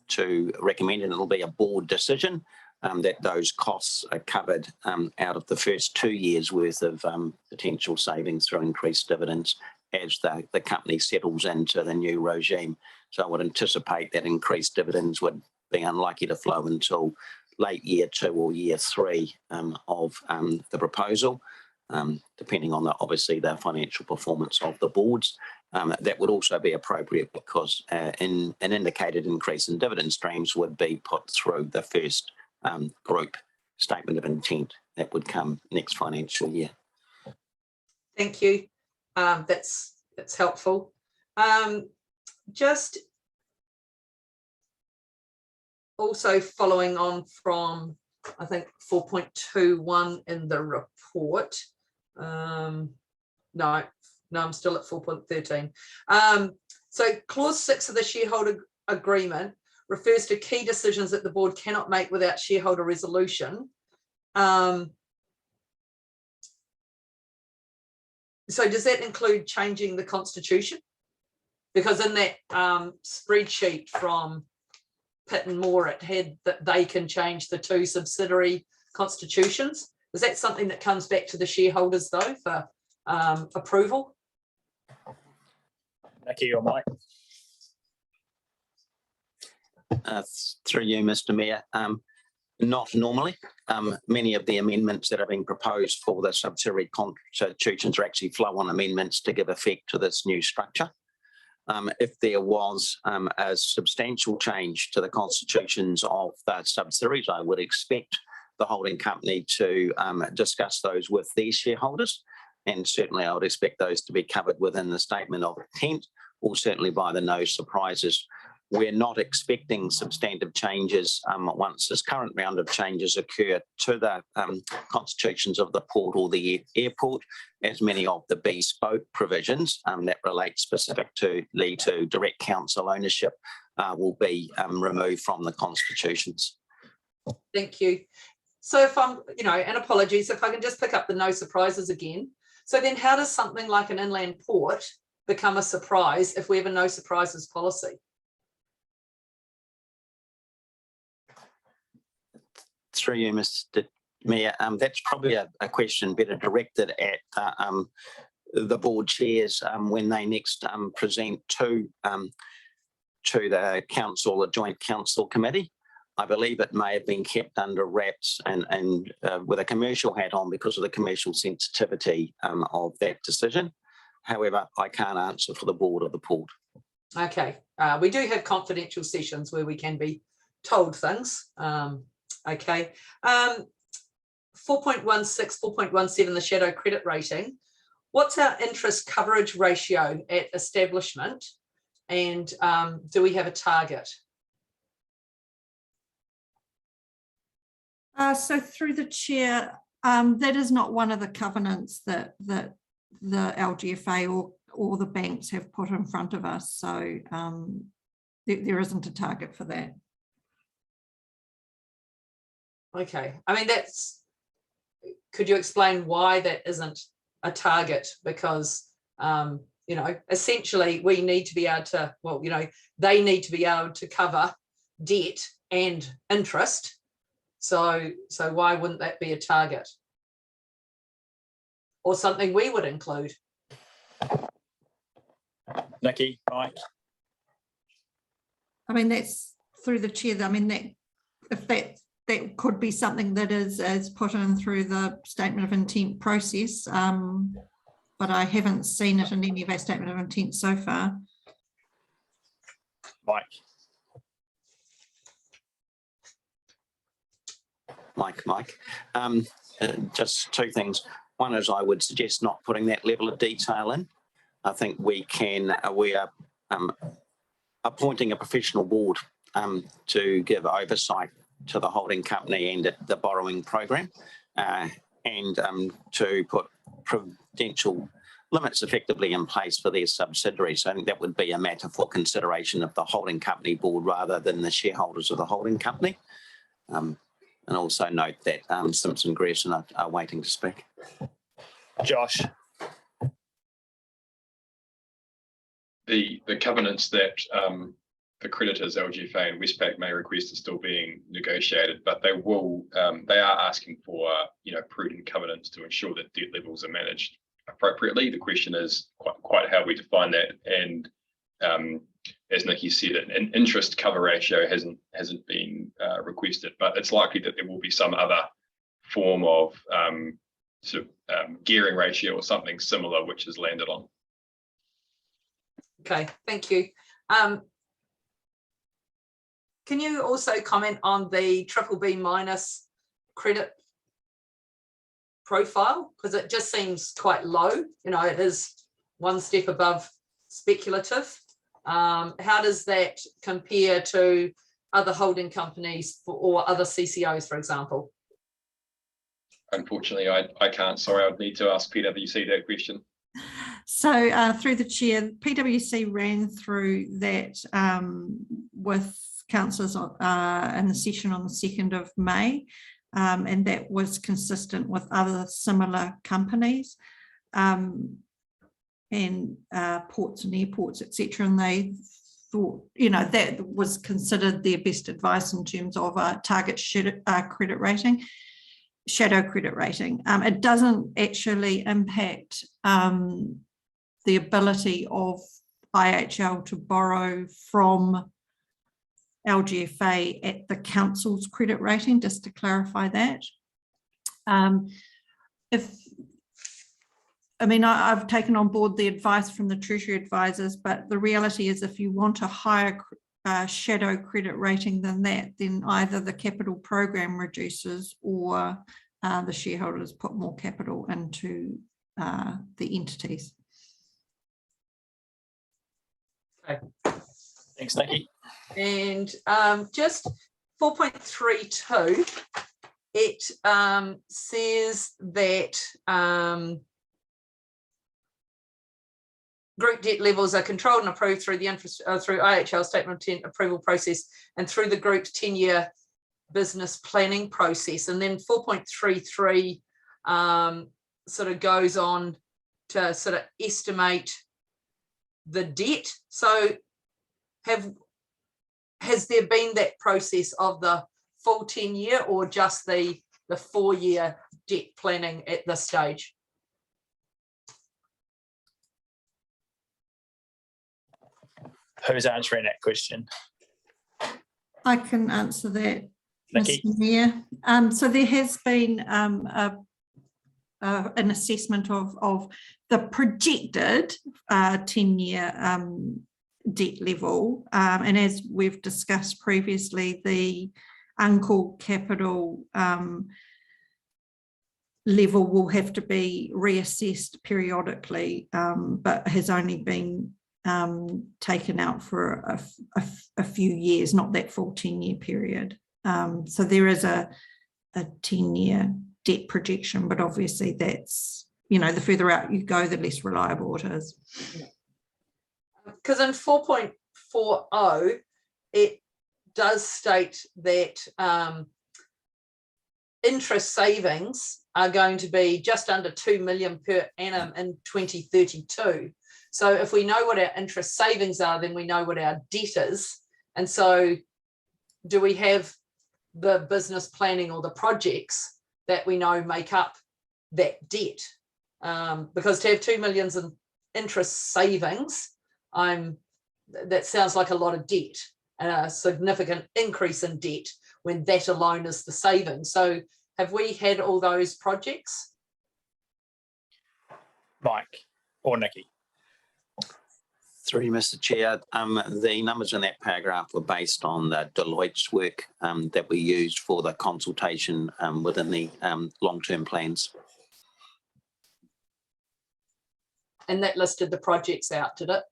to recommend, and it'll be a board decision, that those costs are covered out of the first 2 years worth of potential savings through increased dividends as the company settles into the new regime. So I would anticipate that increased dividends would be unlikely to flow until late year 2 or year 3 of the proposal, depending on obviously the financial performance of the boards. That would also be appropriate because an indicated increase in dividend streams would be put through the first group statement of intent that would come next financial year. Thank you. That's helpful. Just also following on from, I think, 4.21 in the report. No, I'm still at 4.13. So clause 6 of the shareholder agreement refers to key decisions that the board cannot make without shareholder resolution. So does that include changing the constitution? Because in that spreadsheet from Pitt and Moore, it had that they can change the 2 subsidiary constitutions. Is that something that comes back to the shareholders though for approval? Nikki or Mike? Through you, Mr. Mayor. Not normally. Many of the amendments that are being proposed for the subsidiary constitutions are actually flow-on amendments to give effect to this new structure. If there was a substantial change to the constitutions of the subsidiaries, I would expect the holding company to discuss those with their shareholders. And certainly I would expect those to be covered within the statement of intent, or certainly by the no surprises. We're not expecting substantive changes once this current round of changes occur to the constitutions of the port or the airport, as many of the bespoke provisions that relate specifically to direct council ownership will be removed from the constitutions. Thank you. So if I'm, and apologies, if I can just pick up the no surprises again. So then how does something like an inland port become a surprise if we have a no surprises policy? Through you, Mr. Mayor, that's probably a question better directed at the board chairs when they next present to the council, the joint council committee. I believe it may have been kept under wraps and with a commercial hat on because of the commercial sensitivity of that decision. However, I can't answer for the board of the port. Okay, we do have confidential sessions where we can be told things. Okay, 4.16, 4.17, the shadow credit rating. What's our interest coverage ratio at establishment? And do we have a target? So through the chair, that is not one of the covenants that the LGFA or the banks have put in front of us. So there isn't a target for that. Okay, I mean, could you explain why that isn't a target? Because, you know, essentially we need to be able to, well, you know, they need to be able to cover debt and interest. So why wouldn't that be a target? Or something we would include? Nikki, Mike? I mean, that's through the chair. I mean, that could be something that is put in through the statement of intent process, but I haven't seen it in any of our statement of intent so far. Mike? Mike. Just two things. One is I would suggest not putting that level of detail in. I think we are appointing a professional board to give oversight to the holding company and the borrowing program, and to put prudential limits effectively in place for their subsidiaries. So I think that would be a matter for consideration of the holding company board rather than the shareholders of the holding company. And also note that Simpson Grierson are waiting to speak. Josh? The covenants that the creditors, LGFA and Westpac, may request are still being negotiated, but they are asking for, you know, prudent covenants to ensure that debt levels are managed appropriately. The question is quite how we define that, and as Nikki said, an interest cover ratio hasn't been requested, but it's likely that there will be some other form of gearing ratio or something similar which is landed on. Okay, thank you. Can you also comment on the BBB- credit profile? Because it just seems quite low. You know, it is one step above speculative. How does that compare to other holding companies or other CCOs, for example? Unfortunately, I can't. Sorry, I'd need to ask PwC that question. So through the chair, PwC ran through that with councillors in the session on the 2nd of May, and that was consistent with other similar companies and ports and airports, etc. And they thought, you know, that was considered their best advice in terms of a target credit rating, shadow credit rating. It doesn't actually impact the ability of IHL to borrow from LGFA at the council's credit rating, just to clarify that. I've taken on board the advice from the Treasury advisors, but the reality is if you want a higher shadow credit rating than that, then either the capital program reduces or the shareholders put more capital into the entities. Okay. Thanks, Nikki. And just 4.32, it says that group debt levels are controlled and approved through the through IHL statement of intent approval process and through the group's 10-year business planning process. And then 4.33 sort of goes on to sort of estimate the debt. So has there been that process of the full 10-year or just the 4-year debt planning at this stage? Who's answering that question? I can answer that, Nikki? Mr. Mayor. So there has been an assessment of the projected 10-year debt level, and as we've discussed previously, the uncalled capital level will have to be reassessed periodically, but has only been taken out for a few years, not that full 10-year period. So there is a a 10-year debt projection, but obviously that's, the further out you go, the less reliable it is. Because in 4.40, it does state that interest savings are going to be just under 2 million per annum in 2032. So if we know what our interest savings are, then we know what our debt is. And so do we have the business planning or the projects that we know make up that debt? Because to have 2 million in interest savings, that sounds like a lot of debt and a significant increase in debt when that alone is the savings. So have we had all those projects? Mike or Nikki? Through you, Mr. Chair, the numbers in that paragraph were based on the Deloitte's work that we used for the consultation within the long-term plans. And that listed the projects out, did it?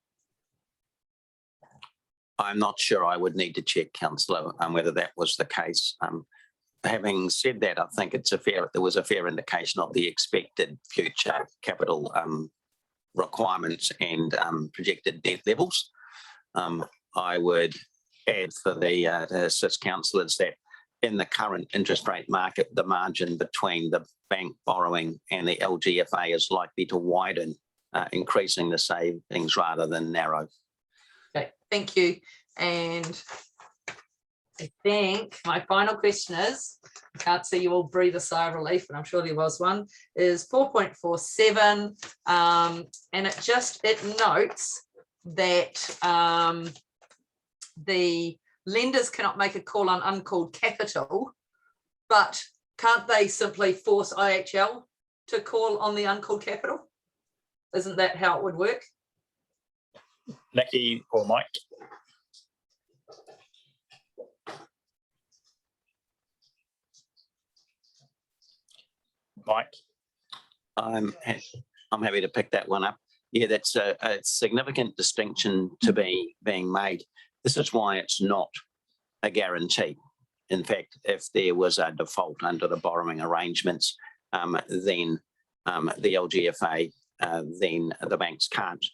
I'm not sure. I would need to check, Councillor, whether that was the case. Having said that, I think there was a fair indication of the expected future capital requirements and projected debt levels. I would add for the assist councillors that in the current interest rate market, the margin between the bank borrowing and the LGFA is likely to widen, increasing the savings rather than narrow. Okay, thank you. And I think my final question is, I can't see you all breathe a sigh of relief, but I'm sure there was one, is 4.47. And it notes that the lenders cannot make a call on uncalled capital, but can't they simply force IHL to call on the uncalled capital? Isn't that how it would work? Nikki or Mike? Mike? I'm happy to pick that one up. Yeah, that's a significant distinction to be being made. This is why it's not a guarantee. In fact, if there was a default under the borrowing arrangements, then the LGFA, then the banks can't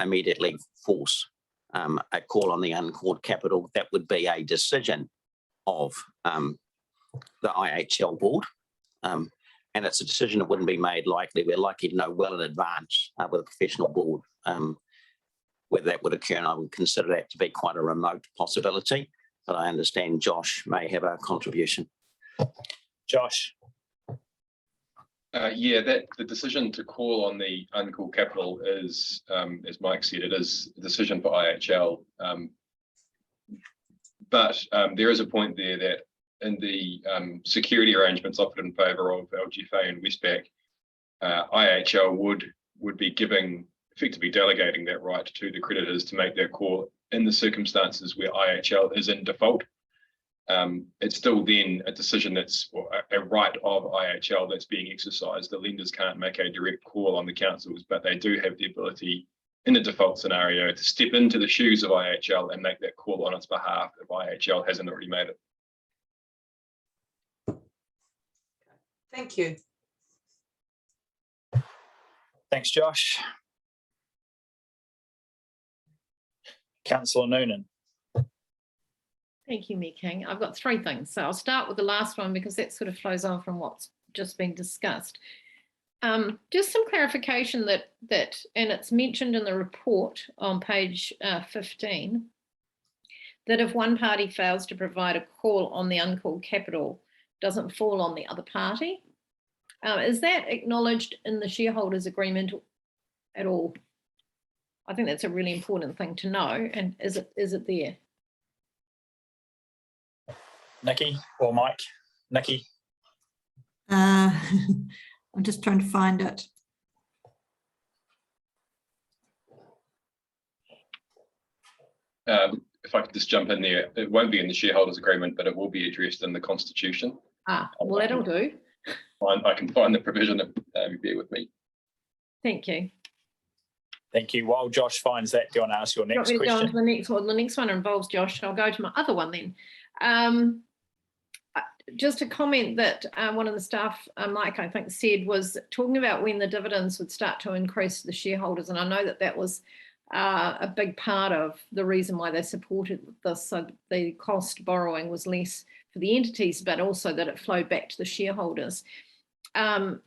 immediately force a call on the uncalled capital. That would be a decision of the IHL board. And it's a decision that wouldn't be made lightly. We're likely to know well in advance with a professional board whether that would occur, and I would consider that to be quite a remote possibility. But I understand Josh may have a contribution. Josh? Yeah, the decision to call on the uncalled capital is, as Mike said, it is a decision for IHL. But there is a point there that in the security arrangements offered in favour of LGFA and Westpac, IHL would be effectively delegating that right to the creditors to make that call in the circumstances where IHL is in default. It's still then a decision that's a right of IHL that's being exercised. The lenders can't make a direct call on the councils, but they do have the ability in a default scenario to step into the shoes of IHL and make that call on its behalf if IHL hasn't already made it. Thank you. Thanks, Josh. Councillor Noonan. Thank you, Me King. I've got three things. So I'll start with the last one because that sort of flows on from what's just been discussed. Just some clarification that, and it's mentioned in the report on page 15, that if one party fails to provide a call on the uncalled capital, doesn't fall on the other party. Is that acknowledged in the shareholders agreement at all? I think that's a really important thing to know. And is it there? Nikki or Mike? Nikki? I'm just trying to find it. If I could just jump in there, it won't be in the shareholders agreement, but it will be addressed in the constitution. Well, that'll do. I can find the provision, if bear with me. Thank you. Thank you. While Josh finds that, do you want to ask your next question? Go on to the next one. The next one involves Josh. I'll go to my other one then. just a comment that one of the staff, Mike, I think said, was talking about when the dividends would start to increase to the shareholders. And I know that that was a big part of the reason why they supported this. So the cost borrowing was less for the entities, but also that it flowed back to the shareholders. Can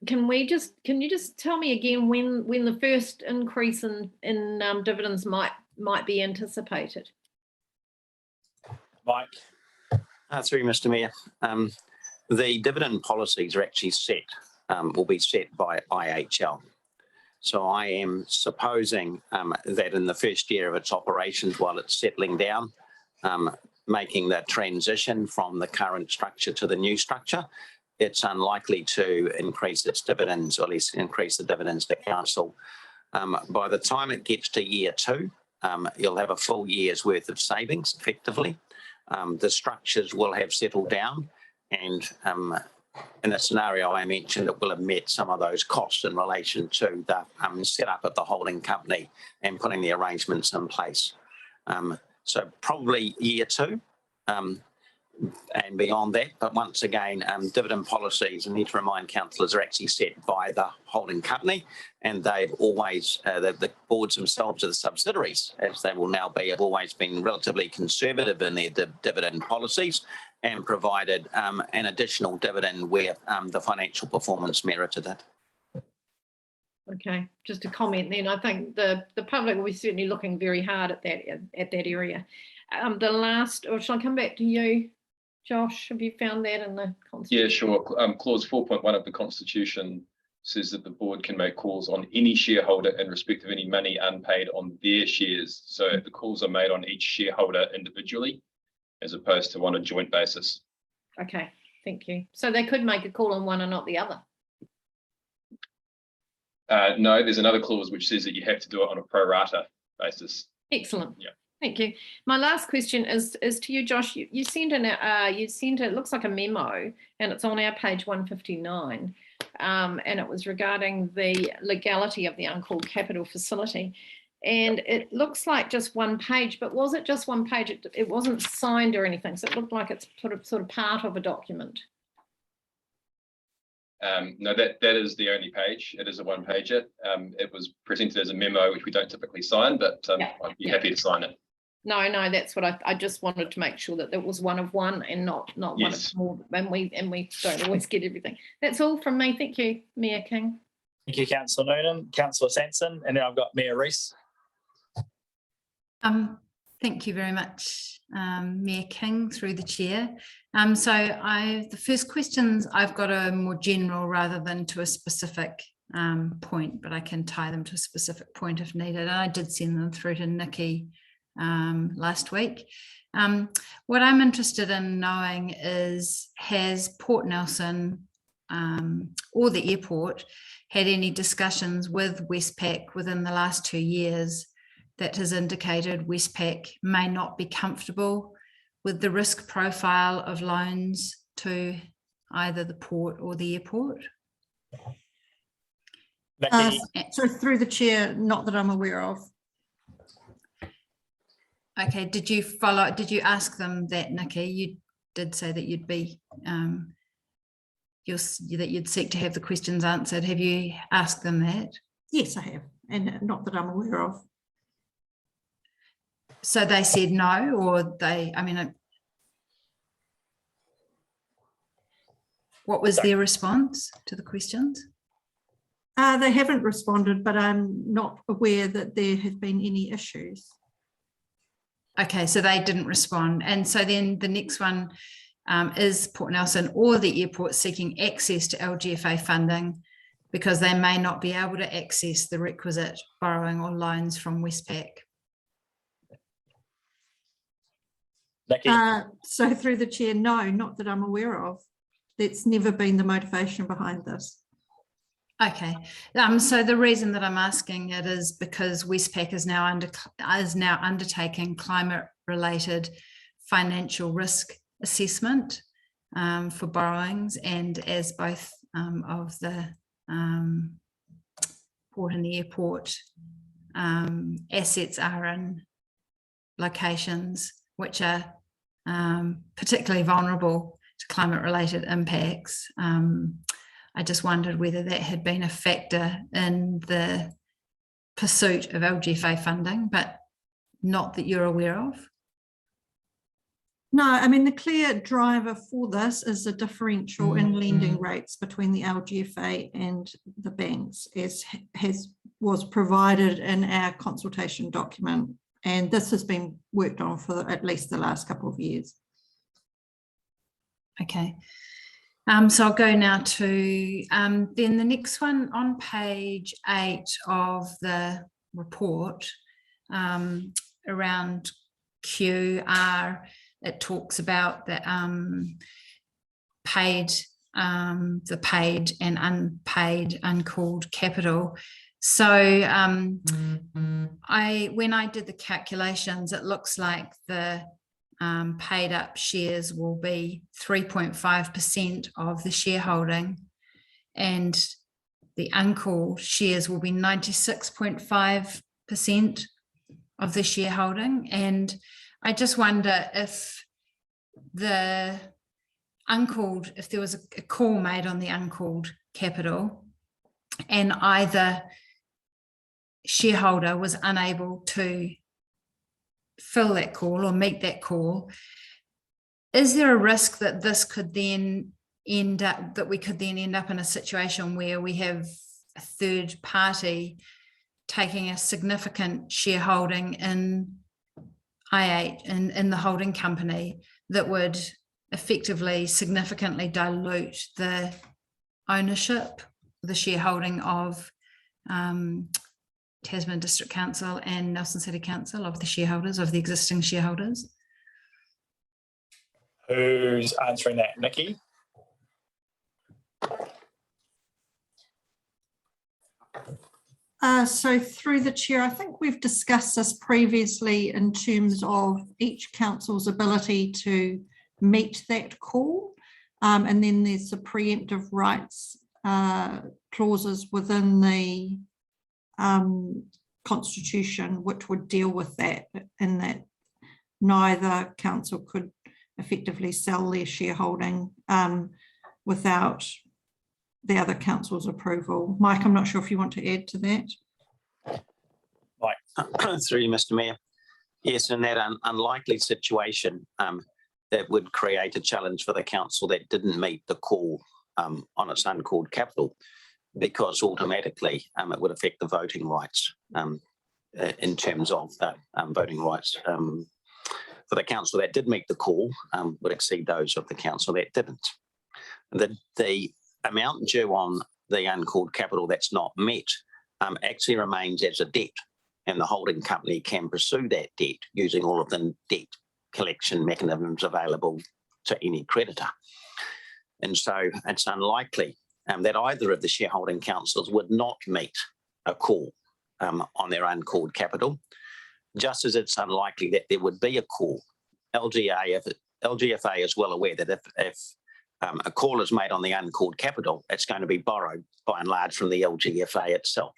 you just tell me again when the first increase in dividends might be anticipated? Mike. Through Mr. Mayor, the dividend policies are actually set, will be set by IHL. So I am supposing that in the first year of its operations, while it's settling down, making the transition from the current structure to the new structure, it's unlikely to increase its dividends, or at least increase the dividends to council. By the time it gets to year 2, you'll have a full year's worth of savings effectively. The structures will have settled down, and in the scenario I mentioned, it will have met some of those costs in relation to the setup of the holding company and putting the arrangements in place. So probably year 2 and beyond that. But once again, dividend policies, I need to remind councillors, are actually set by the holding company, and they've always, the boards themselves of the subsidiaries, as they will now be, have always been relatively conservative in their dividend policies and provided an additional dividend where the financial performance merited it. Okay, just a comment then. I think the public will be certainly looking very hard at that area. The last, or shall I come back to you, Josh? Have you found that in the Constitution? Yeah, sure. Clause 4.1 of the Constitution says that the board can make calls on any shareholder in respect of any money unpaid on their shares. So the calls are made on each shareholder individually, as opposed to on a joint basis. Okay, thank you. So they could make a call on one and not the other? No, there's another clause which says that you have to do it on a pro rata basis. Excellent. Yeah. Thank you. My last question is to you, Josh. You sent it looks like a memo, and it's on our page 159, and it was regarding the legality of the uncalled capital facility. And it looks like just one page, but was it just one page? It wasn't signed or anything, so it looked like it's sort of part of a document. No, that is the only page. It is a one-pager. It was presented as a memo, which we don't typically sign, but I'd be happy to sign it. No, that's what I just wanted to make sure that it was one of one and not one of more. And we don't always get everything. That's all from me. Thank you, Mayor King. Thank you, Councillor Noonan, Councillor Sanson, and now I've got Mayor Rees. Thank you very much, Mayor King, through the chair. So the first questions, I've got a more general rather than to a specific point, but I can tie them to a specific point if needed. And I did send them through to Nikki last week. What I'm interested in knowing is, has Port Nelson or the airport had any discussions with Westpac within the last 2 years that has indicated Westpac may not be comfortable with the risk profile of loans to either the port or the airport? So through the chair, not that I'm aware of. Okay, did you ask them that, Nikki? You did say that you'd be that you'd seek to have the questions answered. Have you asked them that? Yes, I have, and not that I'm aware of. So they said no, or what was their response to the questions? They haven't responded, but I'm not aware that there have been any issues. Okay, so they didn't respond. And so then the next one is Port Nelson or the airport seeking access to LGFA funding because they may not be able to access the requisite borrowing or loans from Westpac. So through the chair, no, not that I'm aware of. That's never been the motivation behind this. Okay, so the reason that I'm asking it is because Westpac is now undertaking climate-related financial risk assessment for borrowings, and as both of the port and the airport assets are in locations which are particularly vulnerable climate-related impacts. I just wondered whether that had been a factor in the pursuit of LGFA funding, but not that you're aware of. No, I mean, the clear driver for this is the differential in lending rates between the LGFA and the banks, as was provided in our consultation document. And this has been worked on for at least the last couple of years. Okay. So I'll go now to then the next one on page 8 of the report around QR. It talks about the paid and unpaid uncalled capital. So when I did the calculations, it looks like the paid up shares will be 3.5% of the shareholding, and the uncalled shares will be 96.5% of the shareholding. And I just wonder if the uncalled, if there was a call made on the uncalled capital and either shareholder was unable to fill that call or meet that call, is there a risk that this could then end up, that we could then end up in a situation where we have a third party taking a significant shareholding in I8 in the holding company that would effectively significantly dilute the ownership, the shareholding of Tasman District Council and Nelson City Council, of the shareholders, of the existing shareholders? Who's answering that, Nikki? So through the chair, I think we've discussed this previously in terms of each council's ability to meet that call. And then there's the preemptive rights clauses within the constitution, which would deal with that, in that neither council could effectively sell their shareholding without the other council's approval. Mike, I'm not sure if you want to add to that. Right, through you, Mr. Mayor. Yes, in that unlikely situation, that would create a challenge for the council that didn't meet the call on its uncalled capital, because automatically it would affect the voting rights in terms of the voting rights for the council that did meet the call would exceed those of the council that didn't. The amount due on the uncalled capital that's not met actually remains as a debt, and the holding company can pursue that debt using all of the debt collection mechanisms available to any creditor. And so it's unlikely that either of the shareholding councils would not meet a call on their uncalled capital, just as it's unlikely that there would be a call. LGFA is well aware that if a call is made on the uncalled capital, it's going to be borrowed by and large from the LGFA itself.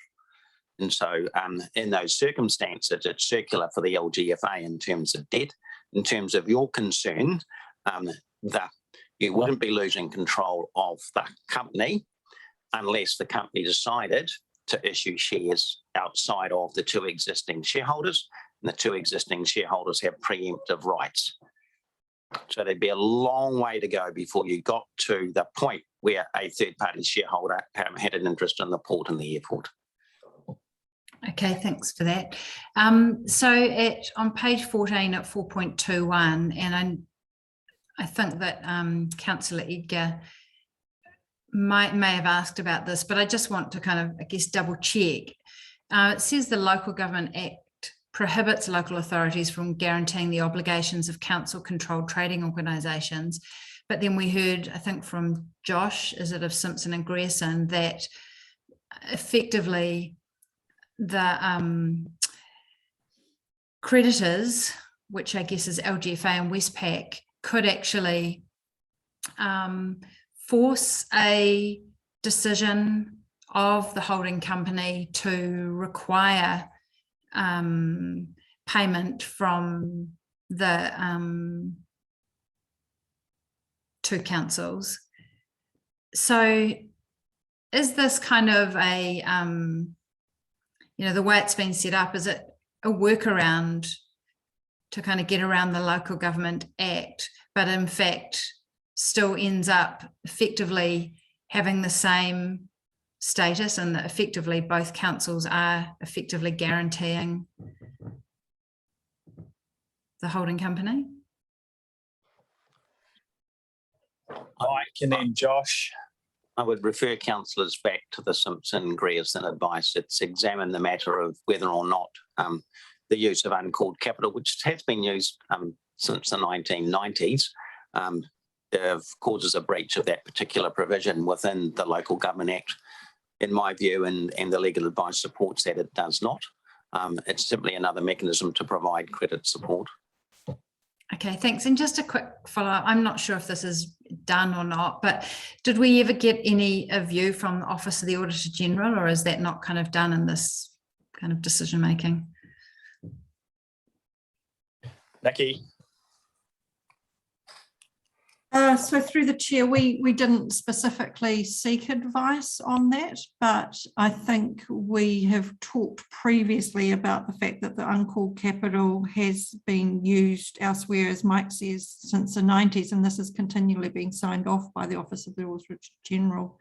And so in those circumstances, it's circular for the LGFA in terms of debt. In terms of your concern, that you wouldn't be losing control of the company unless the company decided to issue shares outside of the two existing shareholders, and the two existing shareholders have preemptive rights. So there'd be a long way to go before you got to the point where a third-party shareholder had an interest in the port and the airport. Okay, thanks for that. So on page 14 at 4.21, and I think that Councillor Edgar may have asked about this, but I just want to kind of, I guess, double check. It says the Local Government Act prohibits local authorities from guaranteeing the obligations of council-controlled trading organisations. But then we heard, I think from Josh, is it of Simpson and Grierson, that effectively the creditors, which I guess is LGFA and Westpac, could actually force a decision of the holding company to require payment from the two councils. So is this kind of a, the way it's been set up, is it a workaround to kind of get around the Local Government Act, but in fact still ends up effectively having the same status, and that effectively both councils are effectively guaranteeing the holding company? Mike and then Josh. I would refer councillors back to the Simpson Grierson advice. It's examine the matter of whether or not the use of uncalled capital, which has been used since the 1990s, causes a breach of that particular provision within the Local Government Act. In my view, and the legal advice supports that it does not. It's simply another mechanism to provide credit support. Okay, thanks. And just a quick follow-up. I'm not sure if this is done or not, but did we ever get a view from the Office of the Auditor General, or is that not kind of done in this kind of decision making? Nikki. So through the chair, we didn't specifically seek advice on that, but I think we have talked previously about the fact that the uncalled capital has been used elsewhere, as Mike says, since the 90s, and this is continually being signed off by the Office of the Auditor General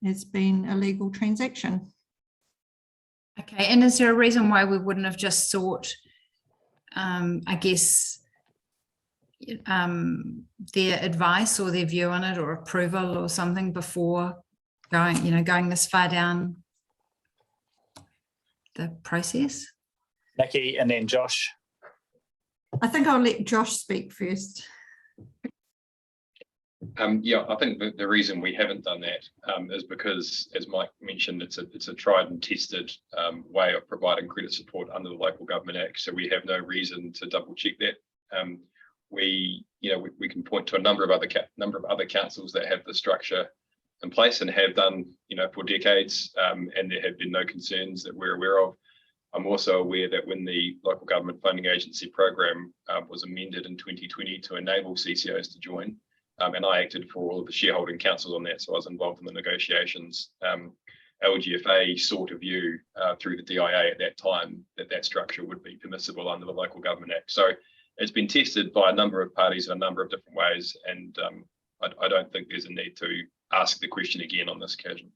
as being a legal transaction. Okay, and is there a reason why we wouldn't have just sought, I guess, their advice or their view on it, or approval or something before going this far down the process? Nikki and then Josh. I think I'll let Josh speak first. Yeah, I think the reason we haven't done that is because, as Mike mentioned, it's a tried and tested way of providing credit support under the Local Government Act. So we have no reason to double check that. We can point to a number of other councils that have the structure in place and have done, for decades, and there have been no concerns that we're aware of. I'm also aware that when the Local Government Funding Agency program was amended in 2020 to enable CCOs to join, and I acted for all of the shareholding councils on that, so I was involved in the negotiations. LGFA sought a view through the DIA at that time that structure would be permissible under the Local Government Act. So it's been tested by a number of parties in a number of different ways, and I don't think there's a need to ask the question again on this occasion.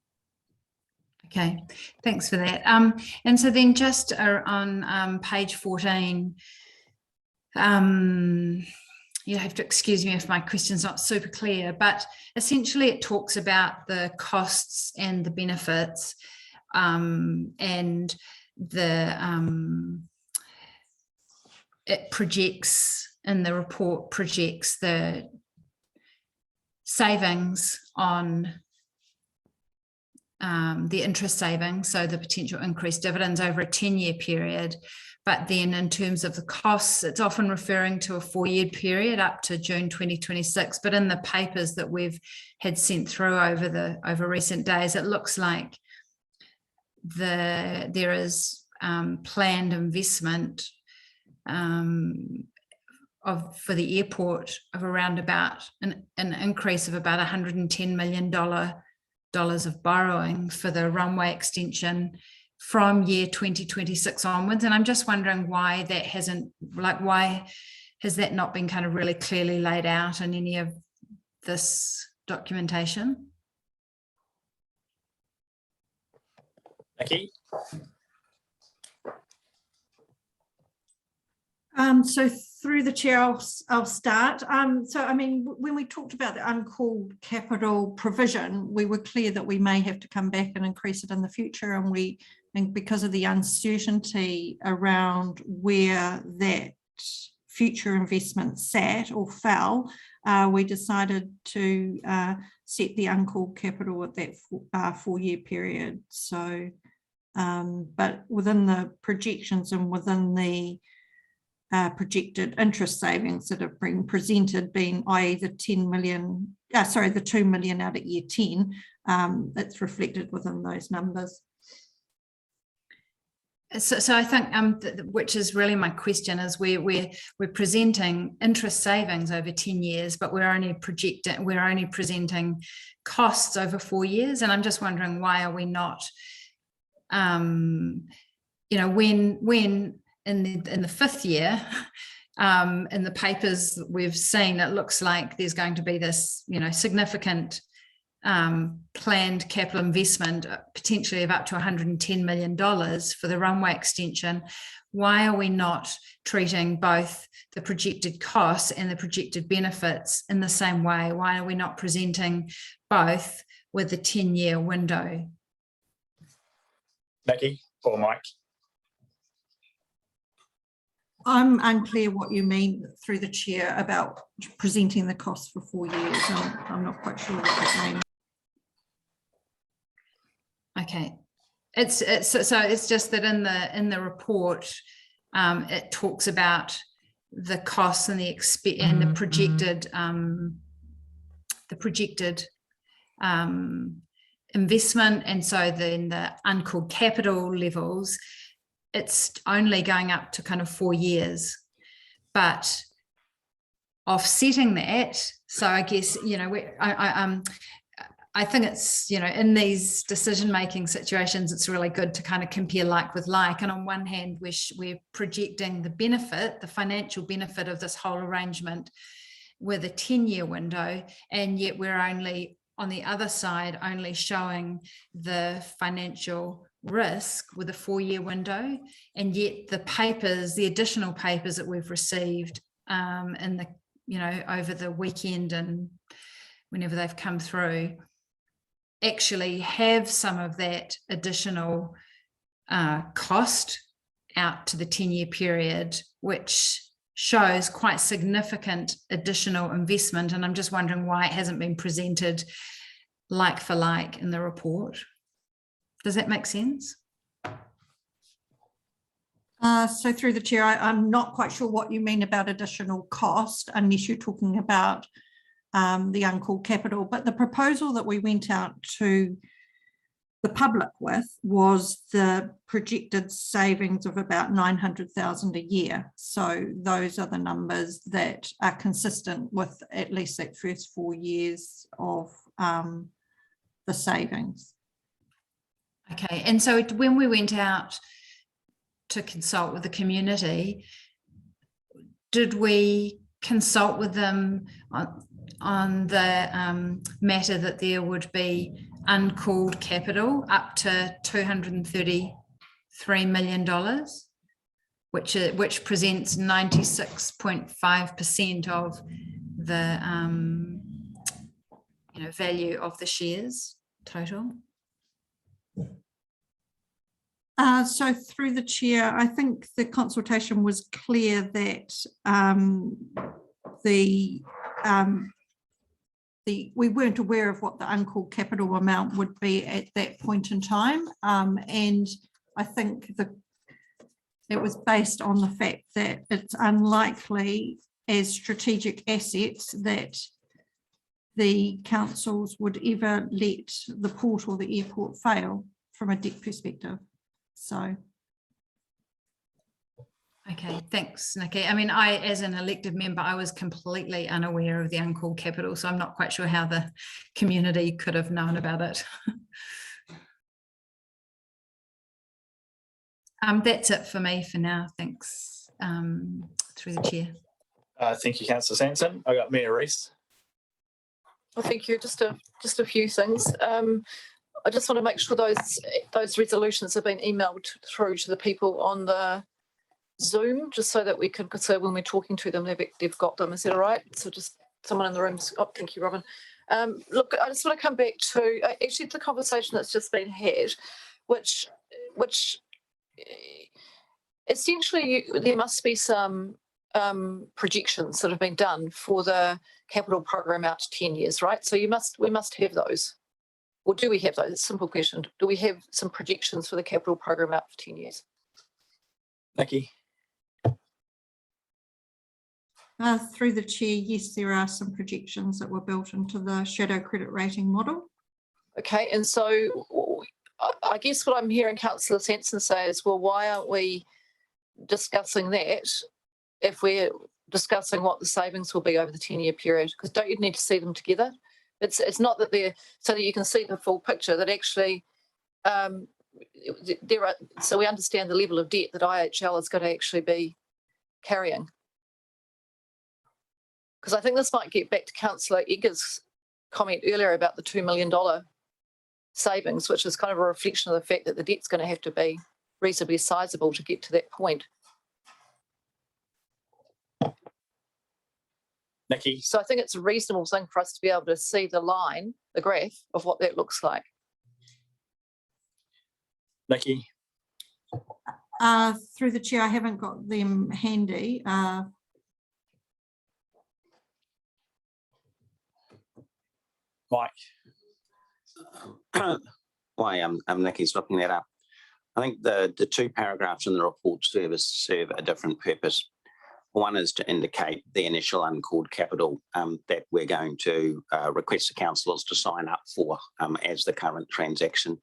Okay, thanks for that. And so then just on page 14, you have to excuse me if my question's not super clear, but essentially it talks about the costs and the benefits, and it projects, in the report projects the savings on the interest savings, so the potential increased dividends over a 10-year period. But then in terms of the costs, it's often referring to a 4-year period up to June 2026. But in the papers that we've had sent through over recent days, it looks like there is planned investment for the airport of around about an increase of about $110 million of borrowing for the runway extension from year 2026 onwards. And I'm just wondering why that why has that not been kind of really clearly laid out in any of this documentation? Nikki? So through the chair, I'll start. So, I mean, when we talked about the uncalled capital provision, we were clear that we may have to come back and increase it in the future. And because of the uncertainty around where that future investment sat or fell, we decided to set the uncalled capital at that 4-year period. So, but within the projections and within the projected interest savings that have been presented, being i.e. the 2 million out at year 10, it's reflected within those numbers. So I think, which is really my question, is we're presenting interest savings over 10 years, but we're only presenting costs over 4 years, and I'm just wondering, why are we not, you know, when in the 5th year, in the papers that we've seen, it looks like there's going to be this, you know, significant planned capital investment, potentially of up to $110 million for the runway extension. Why are we not treating both the projected costs and the projected benefits in the same way? Why are we not presenting both with a 10-year window? Nikki or Mike? I'm unclear what you mean, through the chair, about presenting the costs for 4 years. I'm not quite sure what that means. Okay, so it's just that in the report, it talks about the costs and the projected investment, and so then the uncalled capital levels, it's only going up to kind of 4 years, but offsetting that. So I guess, you know, I think it's, you know, in these decision-making situations, it's really good to kind of compare like with like. And on one hand, we're projecting the benefit, the financial benefit of this whole arrangement with a 10-year window, and yet we're only, on the other side, only showing the financial risk with a 4-year window. And yet the papers, the additional papers that we've received in the, you know, over the weekend and whenever they've come through, actually have some of that additional cost out to the 10-year period, which shows quite significant additional investment. And I'm just wondering why it hasn't been presented like for like in the report. Does that make sense? So through the chair, I'm not quite sure what you mean about additional cost, unless you're talking about the uncalled capital. But the proposal that we went out to the public with was the projected savings of about 900,000 a year. So those are the numbers that are consistent with at least that first 4 years of the savings. Okay, and so when we went out to consult with the community, did we consult with them on the matter that there would be uncalled capital up to $233 million, which presents 96.5% of the you know, value of the shares total? So through the chair, I think the consultation was clear that we weren't aware of what the uncalled capital amount would be at that point in time, and I think it was based on the fact that it's unlikely, as strategic assets, that the councils would ever let the port or the airport fail from a debt perspective. So. Okay, thanks, Nikki. I mean, I, as an elected member, I was completely unaware of the uncalled capital, so I'm not quite sure how the community could have known about it. That's it for me for now. Thanks. Through the chair. Thank you, Councillor Sanson. I got Mayor Rees. Well, thank you. Just a few things. I just want to make sure those resolutions have been emailed through to the people on the Zoom, just so that we can, so when we're talking to them, they've got them. Is that all right? So just someone in the room. Oh, thank you, Robin. Look, I just want to come back to actually the conversation that's just been had, which essentially there must be some projections that have been done for the capital program out to 10 years, right? So we must have those. Or do we have those? It's a simple question. Do we have some projections for the capital program out for 10 years? Nikki. Through the chair, yes, there are some projections that were built into the shadow credit rating model. Okay, and so I guess what I'm hearing Councillor Sanson say is, well, why aren't we discussing that if we're discussing what the savings will be over the 10-year period? Because don't you need to see them together? It's not that they're so that you can see the full picture, that actually there are, so we understand the level of debt that IHL is going to actually be carrying. Because I think this might get back to Councillor Egger's comment earlier about the $2 million savings, which is kind of a reflection of the fact that the debt's going to have to be reasonably sizable to get to that point. Nikki? So I think it's a reasonable thing for us to be able to see the line, the graph of what that looks like. Nikki? Through the chair, I haven't got them handy. Mike? Why Nikki's looking that up. I think the two paragraphs in the report serve a different purpose. One is to indicate the initial uncalled capital that we're going to request the councillors to sign up for as the current transaction.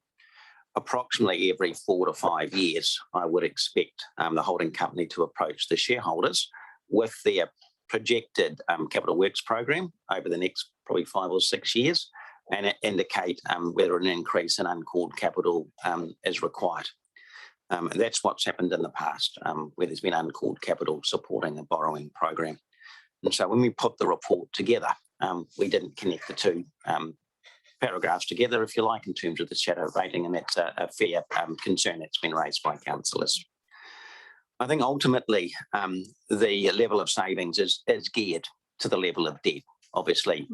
Approximately every 4 to 5 years, I would expect the holding company to approach the shareholders with their projected capital works program over the next probably 5 or 6 years, and indicate whether an increase in uncalled capital is required. And that's what's happened in the past, where there's been uncalled capital supporting a borrowing program. And so when we put the report together, we didn't connect the two paragraphs together, if you like, in terms of the shadow rating, and that's a fair concern that's been raised by councillors. I think ultimately the level of savings is geared to the level of debt. Obviously,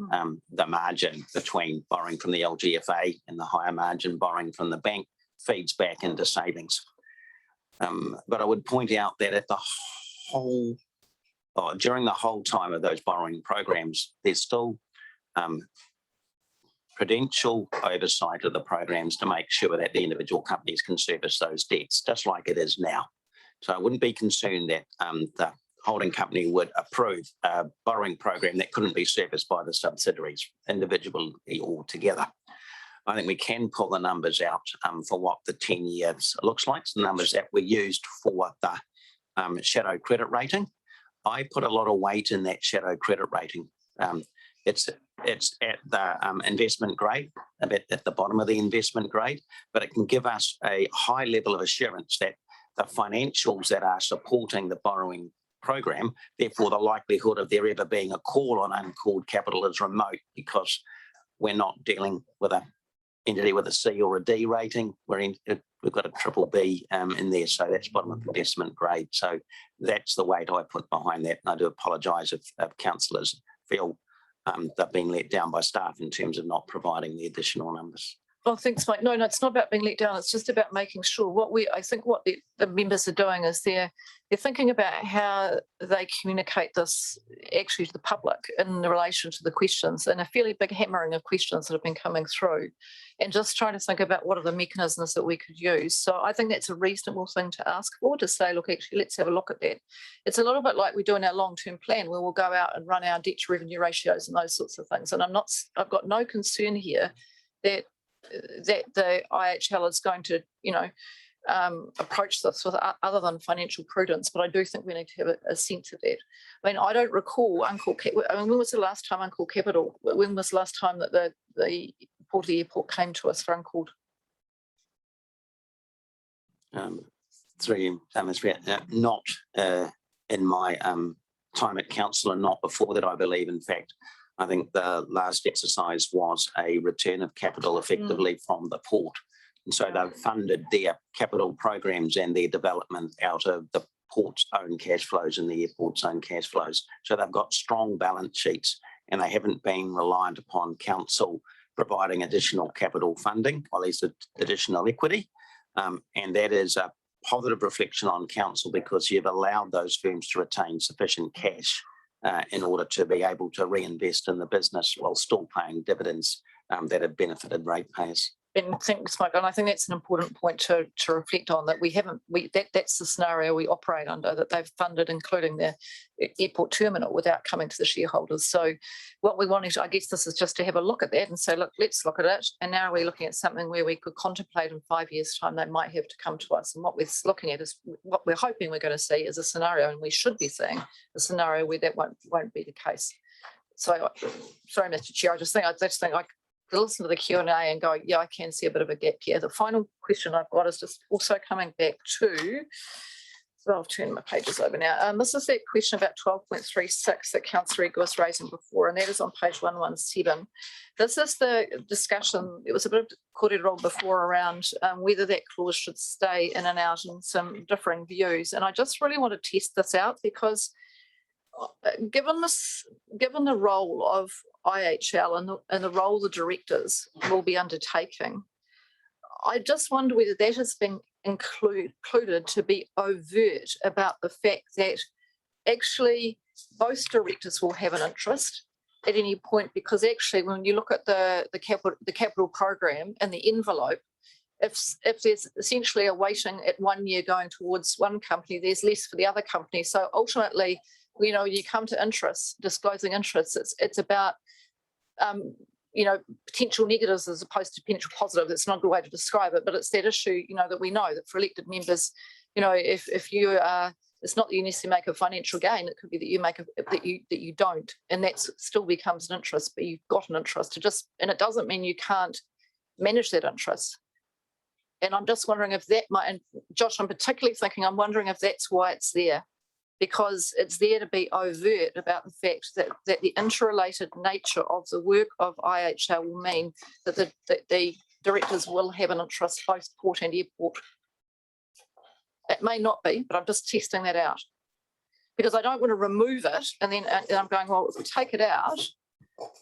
the margin between borrowing from the LGFA and the higher margin borrowing from the bank feeds back into savings. But I would point out that at the whole, during the whole time of those borrowing programs, there's still prudential oversight of the programs to make sure that the individual companies can service those debts, just like it is now. So I wouldn't be concerned that the holding company would approve a borrowing program that couldn't be serviced by the subsidiaries individually or together. I think we can pull the numbers out for what the 10 years looks like, the numbers that were used for the shadow credit rating. I put a lot of weight in that shadow credit rating. It's at the investment grade, a bit at the bottom of the investment grade, but it can give us a high level of assurance that the financials that are supporting the borrowing program, therefore the likelihood of there ever being a call on uncalled capital is remote, because we're not dealing with an entity with a C or a D rating. We've got a triple B in there, so that's bottom of investment grade. So that's the weight I put behind that. And I do apologise if councillors feel they're being let down by staff in terms of not providing the additional numbers. Oh, thanks, Mike. No, it's not about being let down. It's just about making sure I think what the members are doing is they're thinking about how they communicate this actually to the public in relation to the questions, and a fairly big hammering of questions that have been coming through, and just trying to think about what are the mechanisms that we could use. So I think that's a reasonable thing to ask for, to say, look, actually, let's have a look at that. It's a little bit like we do in our long-term plan, where we'll go out and run our debt to revenue ratios and those sorts of things. And I've got no concern here that the IHL is going to, approach this with other than financial prudence, but I do think we need to have a sense of that. I mean, I don't recall uncalled capital. I mean, when was the last time uncalled capital? When was the last time that the Portland Airport came to us for uncalled? Not in my time at council, and not before that, I believe. In fact, I think the last exercise was a return of capital effectively from the port. And so they've funded their capital programs and their development out of the port's own cash flows and the airport's own cash flows. So they've got strong balance sheets, and they haven't been reliant upon council providing additional capital funding, or at least additional equity. And that is a positive reflection on council, because you've allowed those firms to retain sufficient cash in order to be able to reinvest in the business while still paying dividends that have benefited ratepayers. and thanks, Mike. And I think that's an important point to reflect on, that that's the scenario we operate under, that they've funded, including the airport terminal, without coming to the shareholders. So what we wanted, I guess this is just to have a look at that and say, look, let's look at it. And now we're looking at something where we could contemplate in 5 years' time, they might have to come to us. And what we're looking at is what we're hoping we're going to see is a scenario, and we should be seeing a scenario where that won't be the case. So, sorry, Mr. Chair, I just think I listen to the Q&A and go, yeah, I can see a bit of a gap here. The final question I've got is just also coming back to, so I'll turn my pages over now. This is that question about 12.36 that Councillor Egg was raising before, and that is on page 117. This is the discussion, it was a bit of kōrero before around whether that clause should stay in and out, and some differing views. And I just really want to test this out, because given the role of IHL and the role the directors will be undertaking, I just wonder whether that has been included to be overt about the fact that actually both directors will have an interest at any point, because actually when you look at the capital program and the envelope, if there's essentially a weighting at 1 year going towards one company, there's less for the other company. So ultimately, you know, you come to interests, disclosing interests, it's about potential negatives as opposed to potential positives. It's not a good way to describe it, but it's that issue, that we know that for elected members, if you are, it's not that you necessarily make a financial gain, it could be that you make that you don't, and that still becomes an interest, but you've got an interest and it doesn't mean you can't manage that interest. And I'm just wondering if that might, and Josh, I'm particularly thinking, I'm wondering if that's why it's there, because it's there to be overt about the fact that the interrelated nature of the work of IHL will mean that the directors will have an interest both port and airport. It may not be, but I'm just testing that out, because I don't want to remove it and then I'm going, well, if we take it out,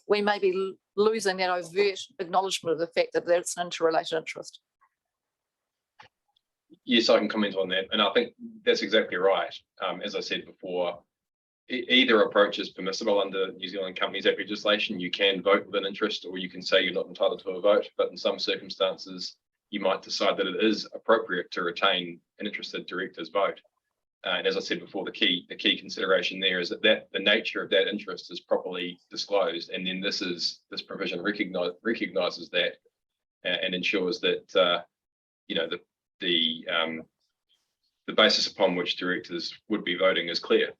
we may be losing that overt acknowledgement of the fact that there's an interrelated interest. Yes, I can comment on that. And I think that's exactly right. As I said before, either approach is permissible under New Zealand Companies Act legislation. You can vote with an interest, or you can say you're not entitled to a vote. But in some circumstances, you might decide that it is appropriate to retain an interested director's vote. And as I said before, the key consideration there is that the nature of that interest is properly disclosed. And then this provision recognises that and ensures that the basis upon which directors would be voting is clear.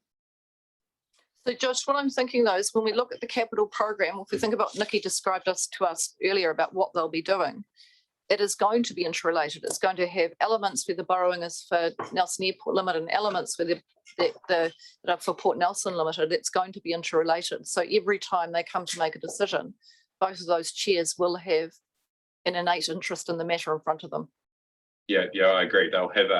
So Josh, what I'm thinking though is when we look at the capital program, if we think about what Nikki described to us earlier about what they'll be doing, it is going to be interrelated. It's going to have elements where the borrowing is for Nelson Airport Limited and elements where that are for Port Nelson Limited. It's going to be interrelated. So every time they come to make a decision, both of those chairs will have an innate interest in the matter in front of them. Yeah, I agree. They'll have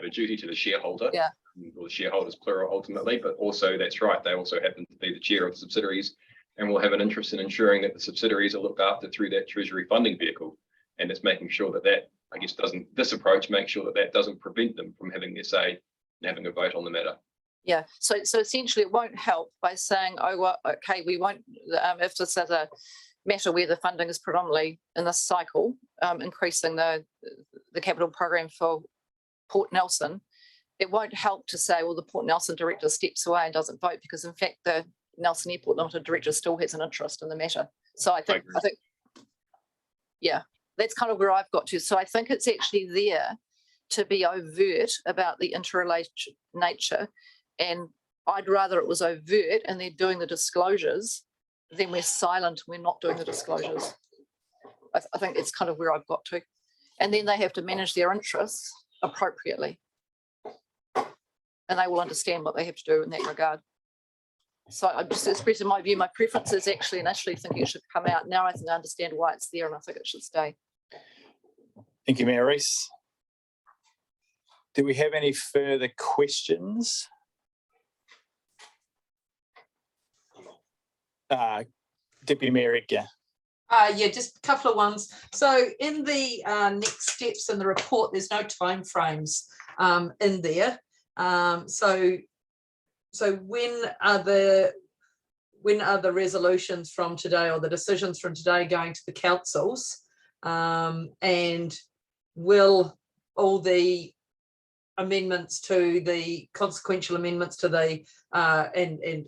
a duty to the shareholder, yeah, or the shareholders plural ultimately, but also that's right. They also happen to be the chair of the subsidiaries, and will have an interest in ensuring that the subsidiaries are looked after through that Treasury funding vehicle. And it's making sure that I guess this approach makes sure that doesn't prevent them from having their say and having a vote on the matter. Yeah. So essentially, it won't help by saying, oh well, okay, we won't. If this is a matter where the funding is predominantly in this cycle, increasing the capital program for Port Nelson, it won't help to say, well, the Port Nelson director steps away and doesn't vote, because in fact the Nelson Airport Limited director still has an interest in the matter. So I think yeah, that's kind of where I've got to. So I think it's actually there to be overt about the interrelated nature, and I'd rather it was overt and they're doing the disclosures than we're silent and we're not doing the disclosures. I think it's kind of where I've got to. And then they have to manage their interests appropriately. And they will understand what they have to do in that regard. So I'm just expressing my view. My preference is actually initially thinking it should come out. Now I think I understand why it's there, and I think it should stay. Thank you, Mayor Rees. Do we have any further questions? Deputy Mayor Edgar. Yeah, just a couple of ones. So in the next steps in the report, there's no timeframes in there. So when are the resolutions from today, or the decisions from today, going to the councils? And will all the amendments to the consequential amendments to the and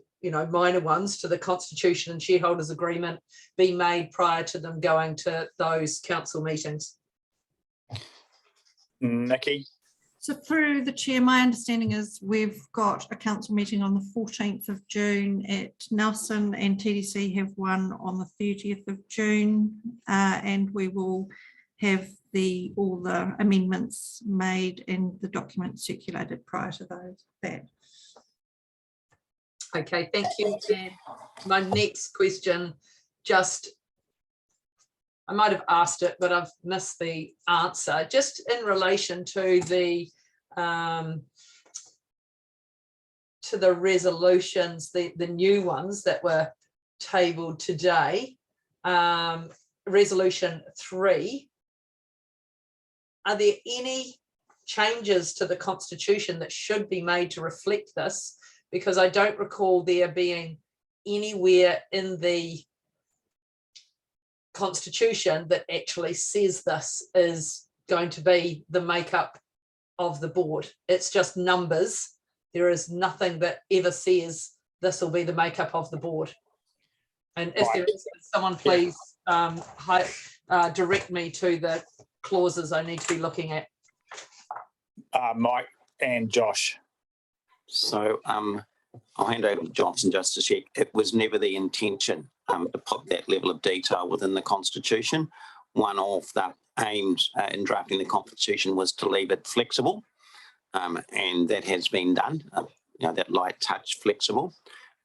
minor ones to the Constitution and Shareholders Agreement be made prior to them going to those council meetings? Nikki? So through the chair, my understanding is we've got a council meeting on the 14th of June at Nelson, and TDC have one on the 30th of June, and we will have all the amendments made and the documents circulated prior to that. Okay, thank you. And my next question, I might have asked it, but I've missed the answer. Just in relation to the resolutions, the new ones that were tabled today, resolution 3. Are there any changes to the Constitution that should be made to reflect this? Because I don't recall there being anywhere in the Constitution that actually says this is going to be the makeup of the board. It's just numbers. There is nothing that ever says this will be the makeup of the board. And if there is, someone please direct me to the clauses I need to be looking at. Mike and Josh. So I'll hand over to Johnson just to check. It was never the intention to put that level of detail within the Constitution. One of the aims in drafting the Constitution was to leave it flexible, and that has been done, that light touch flexible.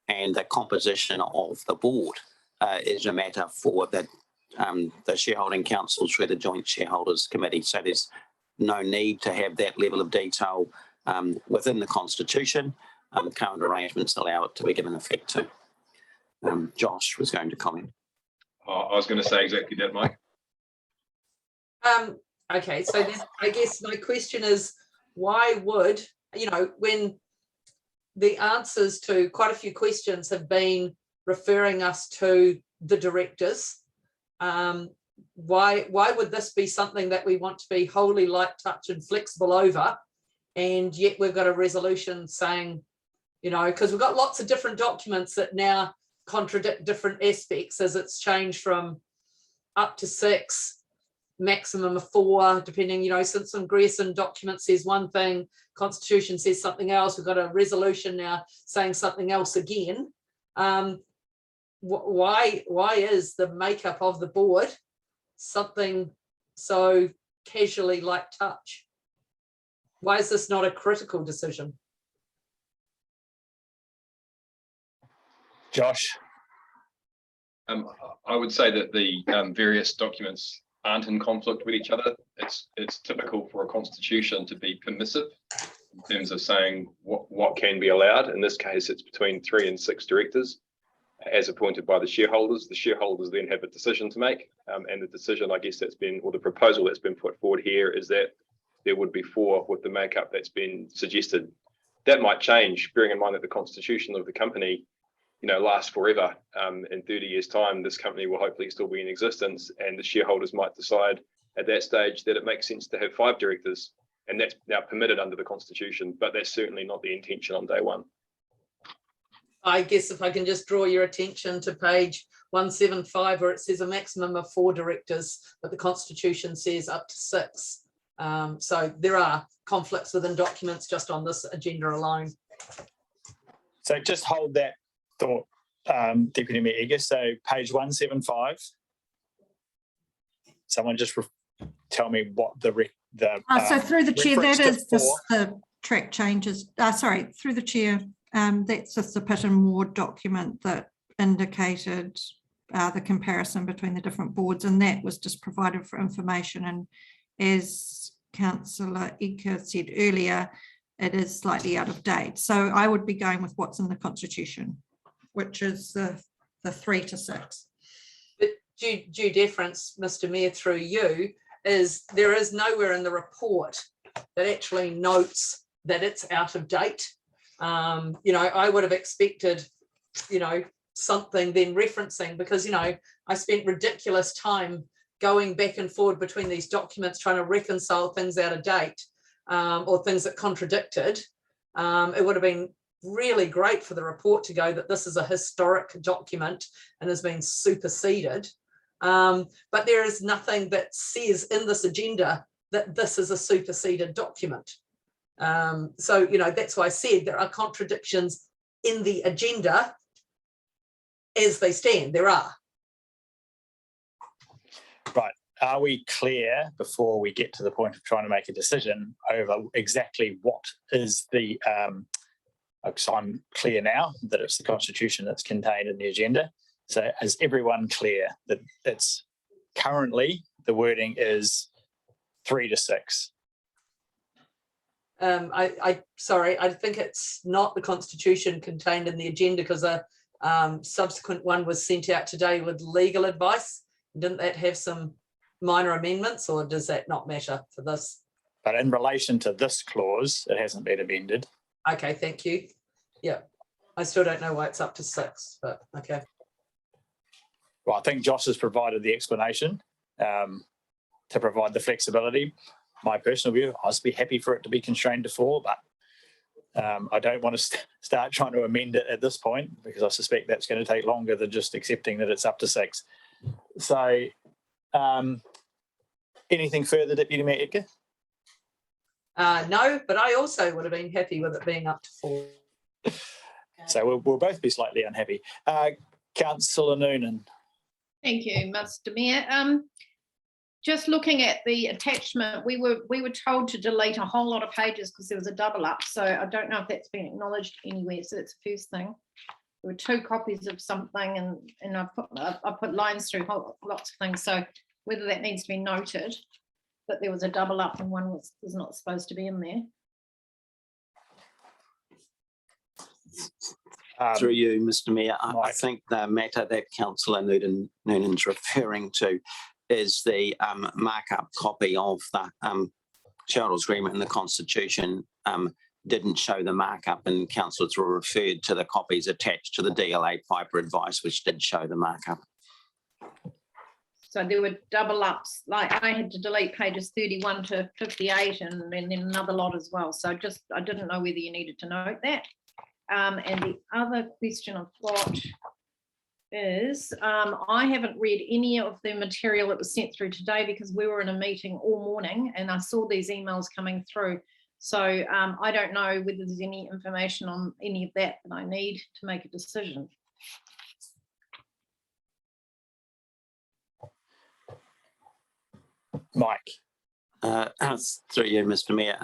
And the composition of the board is a matter for the shareholding councils through the Joint Shareholders Committee. So there's no need to have that level of detail within the Constitution. Current arrangements allow it to be given effect to. Josh was going to comment. I was going to say exactly that, Mike. Okay, so then I guess my question is, why would, when the answers to quite a few questions have been referring us to the directors, why would this be something that we want to be wholly light touch and flexible over, and yet we've got a resolution saying, because we've got lots of different documents that now contradict different aspects, as it's changed from up to 6, maximum of 4, depending, since some Grierson document says one thing, Constitution says something else. We've got a resolution now saying something else again. Why is the makeup of the board something so casually light touch? Why is this not a critical decision? Josh? I would say that the various documents aren't in conflict with each other. It's typical for a constitution to be permissive in terms of saying what can be allowed. In this case, it's between 3 and 6 directors as appointed by the shareholders. The shareholders then have a decision to make, and the decision, I guess, the proposal that's been put forward here is that there would be 4 with the makeup that's been suggested. That might change, bearing in mind that the constitution of the company lasts forever. In 30 years' time, this company will hopefully still be in existence, and the shareholders might decide at that stage that it makes sense to have 5 directors, and that's now permitted under the Constitution, but that's certainly not the intention on day one. I guess if I can just draw your attention to page 175, where it says a maximum of 4 directors, but the Constitution says up to 6. So there are conflicts within documents just on this agenda alone. So just hold that thought, Deputy Mayor Eger. So page 175. Someone just tell me what the so through the chair, that is just the track changes. Sorry, through the chair, that's just the Pitt and Ward document that indicated the comparison between the different boards, and that was just provided for information. And as Councillor Eger said earlier, it is slightly out of date. So I would be going with what's in the Constitution, which is the 3 to 6. But due deference, Mr. Mayor, through you, is there is nowhere in the report that actually notes that it's out of date. I would have expected, something then referencing, because, I spent ridiculous time going back and forward between these documents, trying to reconcile things out of date or things that contradicted. It would have been really great for the report to go that this is a historic document and has been superseded. But there is nothing that says in this agenda that this is a superseded document. So, you know, that's why I said there are contradictions in the agenda as they stand. There are. Right. Are we clear before we get to the point of trying to make a decision over exactly what is the, so I'm clear now that it's the Constitution that's contained in the agenda. So is everyone clear that it's currently the wording is 3 to 6? Sorry, I think it's not the Constitution contained in the agenda because a subsequent one was sent out today with legal advice. Didn't that have some minor amendments, or does that not matter for this? But in relation to this clause, it hasn't been amended. Okay, thank you. Yeah, I still don't know why it's up to 6, but okay. Well, I think Josh has provided the explanation to provide the flexibility. My personal view, I'd be happy for it to be constrained to 4, but I don't want to start trying to amend it at this point because I suspect that's going to take longer than just accepting that it's up to 6. So anything further, Deputy Mayor Edgar? No, but I also would have been happy with it being up to 4. So we'll both be slightly unhappy. Councillor Noonan. Thank you, Mr. Mayor. Just looking at the attachment, we were told to delete a whole lot of pages because there was a double up. So I don't know if that's been acknowledged anywhere. So that's the first thing. There were 2 copies of something, and I put lines through lots of things. So whether that needs to be noted, that there was a double up and one was not supposed to be in there. Through you, Mr. Mayor, I think the matter that Councillor Noonan's referring to is the markup copy of the shareholders agreement and the Constitution didn't show the markup, and councillors were referred to the copies attached to the DLA Piper advice, which did show the markup. So there were double ups, like I had to delete pages 31 to 58 and then another lot as well. So I didn't know whether you needed to note that. And the other question I've got is I haven't read any of the material that was sent through today because we were in a meeting all morning and I saw these emails coming through. So I don't know whether there's any information on any of that I need to make a decision. Mike. Through you, Mr. Mayor.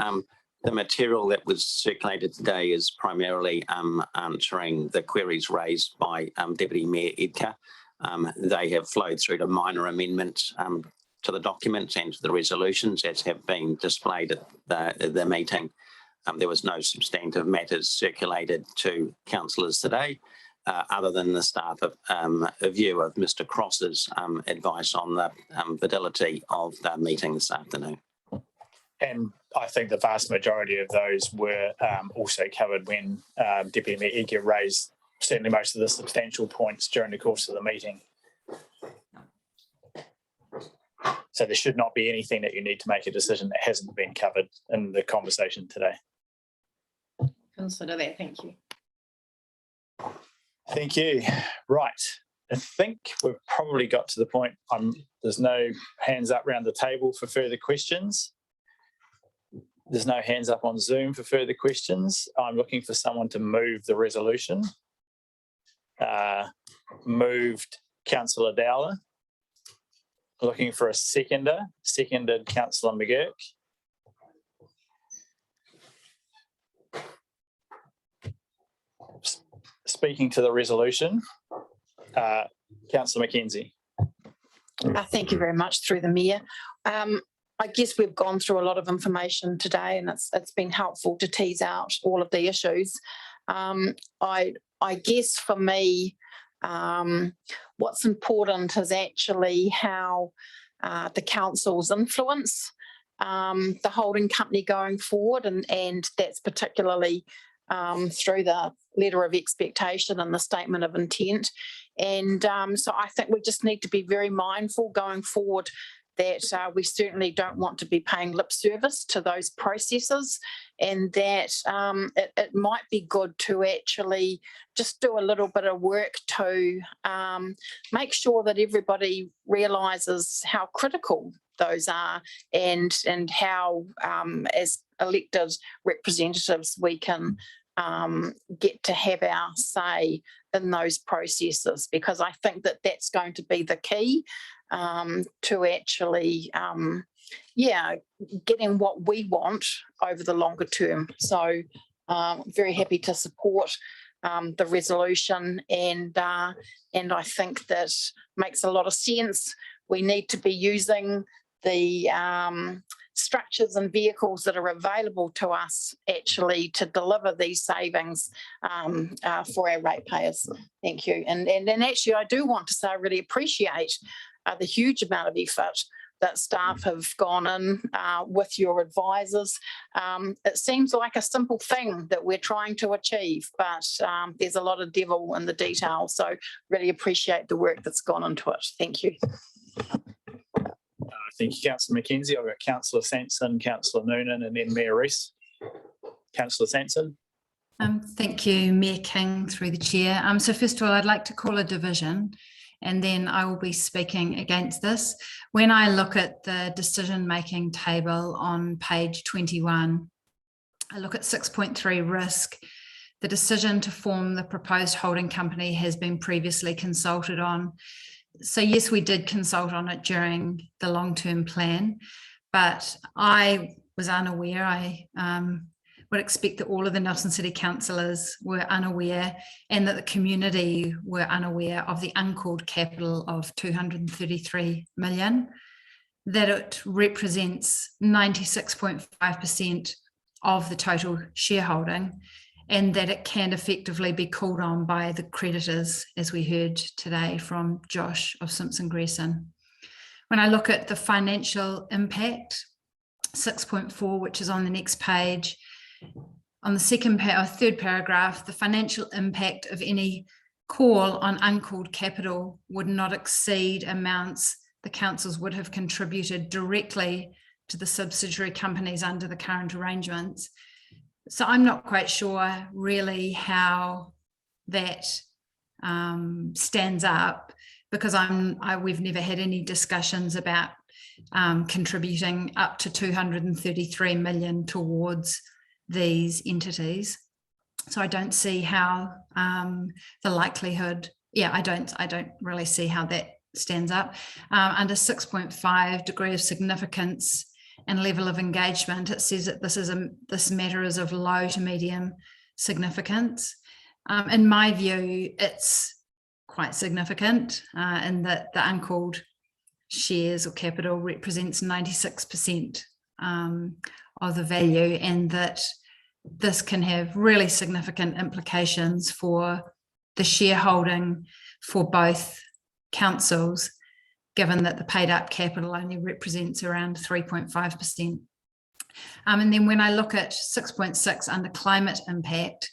The material that was circulated today is primarily answering the queries raised by Deputy Mayor Edgar. They have flowed through to minor amendments to the documents and to the resolutions as have been displayed at the meeting. There was no substantive matters circulated to councillors today, other than the staff of a view of Mr. Cross's advice on the validity of the meeting this afternoon. And I think the vast majority of those were also covered when Deputy Mayor Edgar raised certainly most of the substantial points during the course of the meeting. So there should not be anything that you need to make a decision that hasn't been covered in the conversation today. Consider that, thank you. Thank you. Right. I think we've probably got to the point. There's no hands up around the table for further questions. There's no hands up on Zoom for further questions. I'm looking for someone to move the resolution. Moved Councillor Dowler. Looking for a seconder. Seconded Councillor McGurk. Speaking to the resolution, Councillor Mackenzie. Thank you very much, through the Mayor. I guess we've gone through a lot of information today and it's been helpful to tease out all of the issues. I guess for me, what's important is actually how the council's influence the holding company going forward, and that's particularly through the letter of expectation and the statement of intent. And so I think we just need to be very mindful going forward that we certainly don't want to be paying lip service to those processes, and that it might be good to actually just do a little bit of work to make sure that everybody realises how critical those are, and how as elected representatives we can get to have our say in those processes, because I think that that's going to be the key to actually getting what we want over the longer term. So very happy to support the resolution, and I think that makes a lot of sense. We need to be using the structures and vehicles that are available to us actually to deliver these savings for our ratepayers. Thank you. And actually I do want to say I really appreciate the huge amount of effort that staff have gone in with your advisors. It seems like a simple thing that we're trying to achieve, but there's a lot of devil in the detail. So really appreciate the work that's gone into it. Thank you. Thank you, Councillor Mackenzie. I've got Councillor Sanson, Councillor Noonan, and then Mayor Rees. Councillor Sanson. Thank you, Mayor King, through the chair. So first of all, I'd like to call a division, and then I will be speaking against this. When I look at the decision-making table on page 21, I look at 6.3 risk. The decision to form the proposed holding company has been previously consulted on. So yes, we did consult on it during the long-term plan, but I was unaware. I would expect that all of the Nelson City councillors were unaware, and that the community were unaware of the uncalled capital of 233 million, that it represents 96.5% of the total shareholding, and that it can effectively be called on by the creditors, as we heard today from Josh of Simpson Grierson. When I look at the financial impact, 6.4, which is on the next page, on the third paragraph, the financial impact of any call on uncalled capital would not exceed amounts the councils would have contributed directly to the subsidiary companies under the current arrangements. So I'm not quite sure really how that stands up, because we've never had any discussions about contributing up to 233 million towards these entities. So I don't see how the likelihood, I don't really see how that stands up. Under 6.5, degree of significance and level of engagement, it says that this matter is of low to medium significance. In my view, it's quite significant in that the uncalled shares or capital represents 96% of the value, and that this can have really significant implications for the shareholding for both councils, given that the paid up capital only represents around 3.5%. And then when I look at 6.6 under climate impact,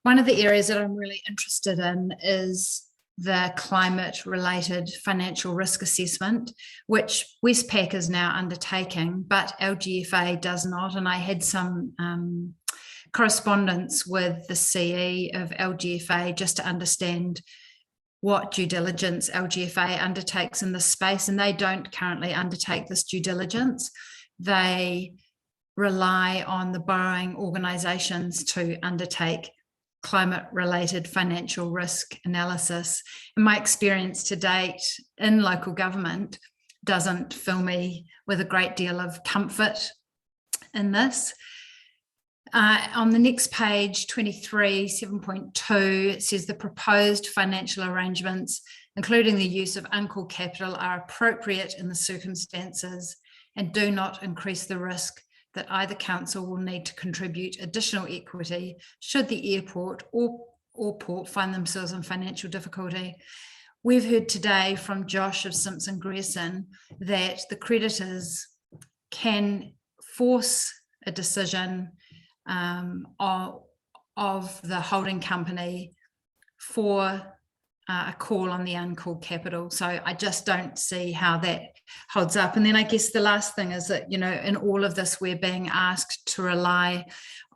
one of the areas that I'm really interested in is the climate related financial risk assessment, which Westpac is now undertaking, but LGFA does not. And I had some correspondence with the CE of LGFA just to understand what due diligence LGFA undertakes in this space, and they don't currently undertake this due diligence. They rely on the borrowing organisations to undertake climate-related financial risk analysis. And my experience to date in local government doesn't fill me with a great deal of comfort in this. On the next page, 23, 7.2, it says the proposed financial arrangements, including the use of uncalled capital, are appropriate in the circumstances and do not increase the risk that either council will need to contribute additional equity should the airport or port find themselves in financial difficulty. We've heard today from Josh of Simpson Grierson that the creditors can force a decision of the holding company for a call on the uncalled capital. So I just don't see how that holds up. And then I guess the last thing is that, you know, in all of this, we're being asked to rely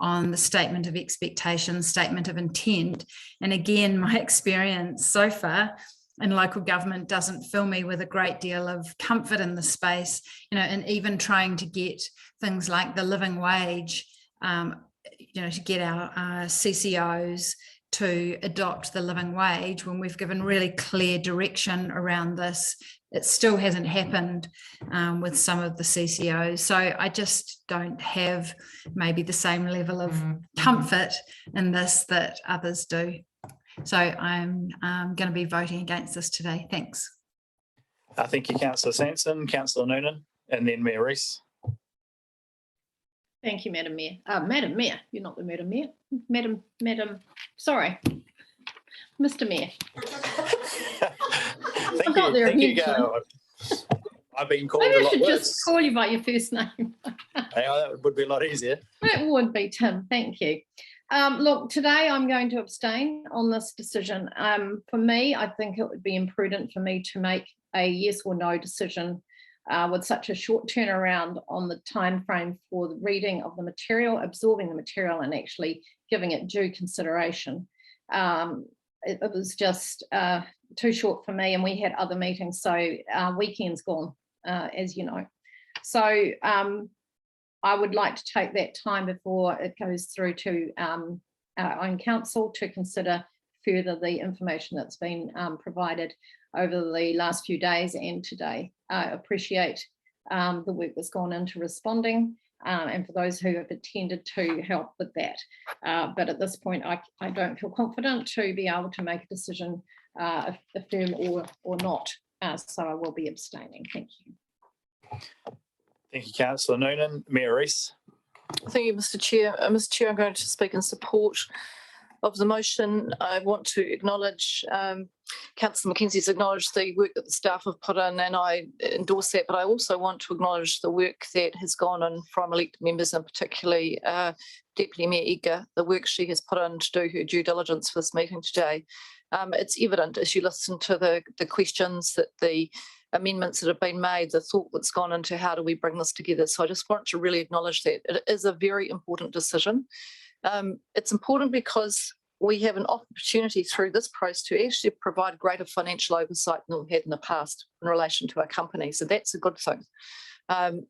on the statement of expectations, statement of intent. And again, my experience so far in local government doesn't fill me with a great deal of comfort in the space, you know, and even trying to get things like the living wage, you know, to get our CCOs to adopt the living wage when we've given really clear direction around this. It still hasn't happened with some of the CCOs. So I just don't have maybe the same level of comfort in this that others do. So I'm going to be voting against this today. Thanks. Thank you, Councillor Sanson, Councillor Noonan, and then Mayor Rees. Thank you, Madam Mayor. Madam Mayor, you're not the Madam Mayor. Madam, sorry, Mr. Mayor. Thank you, Gail. I've been called Maybe a lot I should worse. just call you by your first name. That would be a lot easier. It would be, Tim. Thank you. Look, today I'm going to abstain on this decision. For me, I think it would be imprudent for me to make a yes or no decision with such a short turnaround on the time frame for the reading of the material, absorbing the material, and actually giving it due consideration. It was just too short for me, and we had other meetings, so our weekend's gone, as you know. So I would like to take that time before it goes through to our own council to consider further the information that's been provided over the last few days and today. I appreciate the work that's gone into responding and for those who have attended to help with that. But at this point, I don't feel confident to be able to make a decision, affirm or not. So I will be abstaining. Thank you. Thank you, Councillor Noonan. Mayor Rees. Thank you, Mr. Chair. Mr. Chair, I'm going to speak in support of the motion. I want to acknowledge Councillor Mackenzie's acknowledged the work that the staff have put in, and I endorse that, but I also want to acknowledge the work that has gone in from elected members, and particularly Deputy Mayor Edgar, the work she has put in to do her due diligence for this meeting today. It's evident as you listen to the questions, that the amendments that have been made, the thought that's gone into how do we bring this together. So I just want to really acknowledge that. It is a very important decision. It's important because we have an opportunity through this process to actually provide greater financial oversight than we've had in the past in relation to our company. So that's a good thing.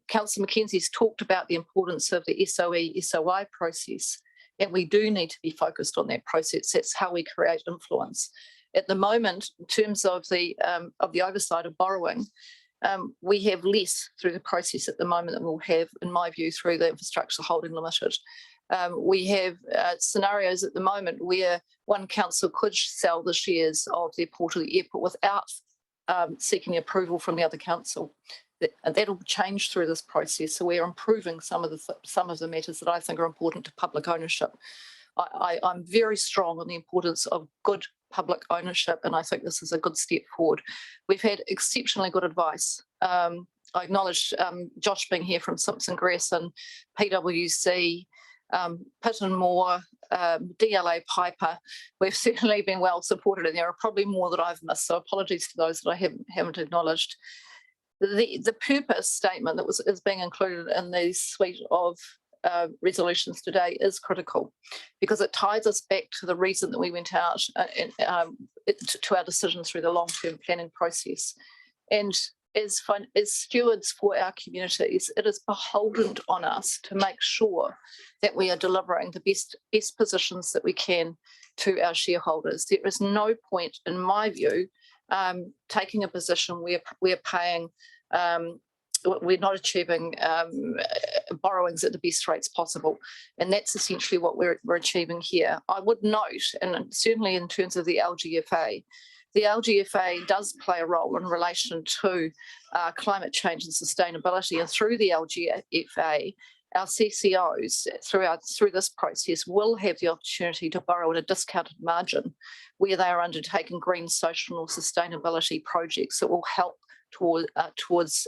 Councillor Mackenzie's talked about the importance of the SOE-SOI process, and we do need to be focused on that process. That's how we create influence. At the moment, in terms of the oversight of borrowing, we have less through the process at the moment than we'll have, in my view, through the Infrastructure Holding Limited. We have scenarios at the moment where one council could sell the shares of their Port of the Airport without seeking approval from the other council. That'll change through this process. So we're improving some of the matters that I think are important to public ownership. I'm very strong on the importance of good public ownership, and I think this is a good step forward. We've had exceptionally good advice. I acknowledge Josh being here from Simpson Grayson, PwC, Pitt and Moore, DLA Piper. We've certainly been well supported, and there are probably more that I've missed, so apologies to those that I haven't acknowledged. The purpose statement that is being included in the suite of resolutions today is critical, because it ties us back to the reason that we went out to our decisions through the long-term planning process. And as stewards for our communities, it is beholden on us to make sure that we are delivering the best positions that we can to our shareholders. There is no point, in my view, taking a position where we're paying we're not achieving borrowings at the best rates possible. And that's essentially what we're achieving here. I would note, and certainly in terms of the LGFA does play a role in relation to climate change and sustainability. And through the LGFA, our CCOs, through this process, will have the opportunity to borrow at a discounted margin where they are undertaking green, social, or sustainability projects that will help towards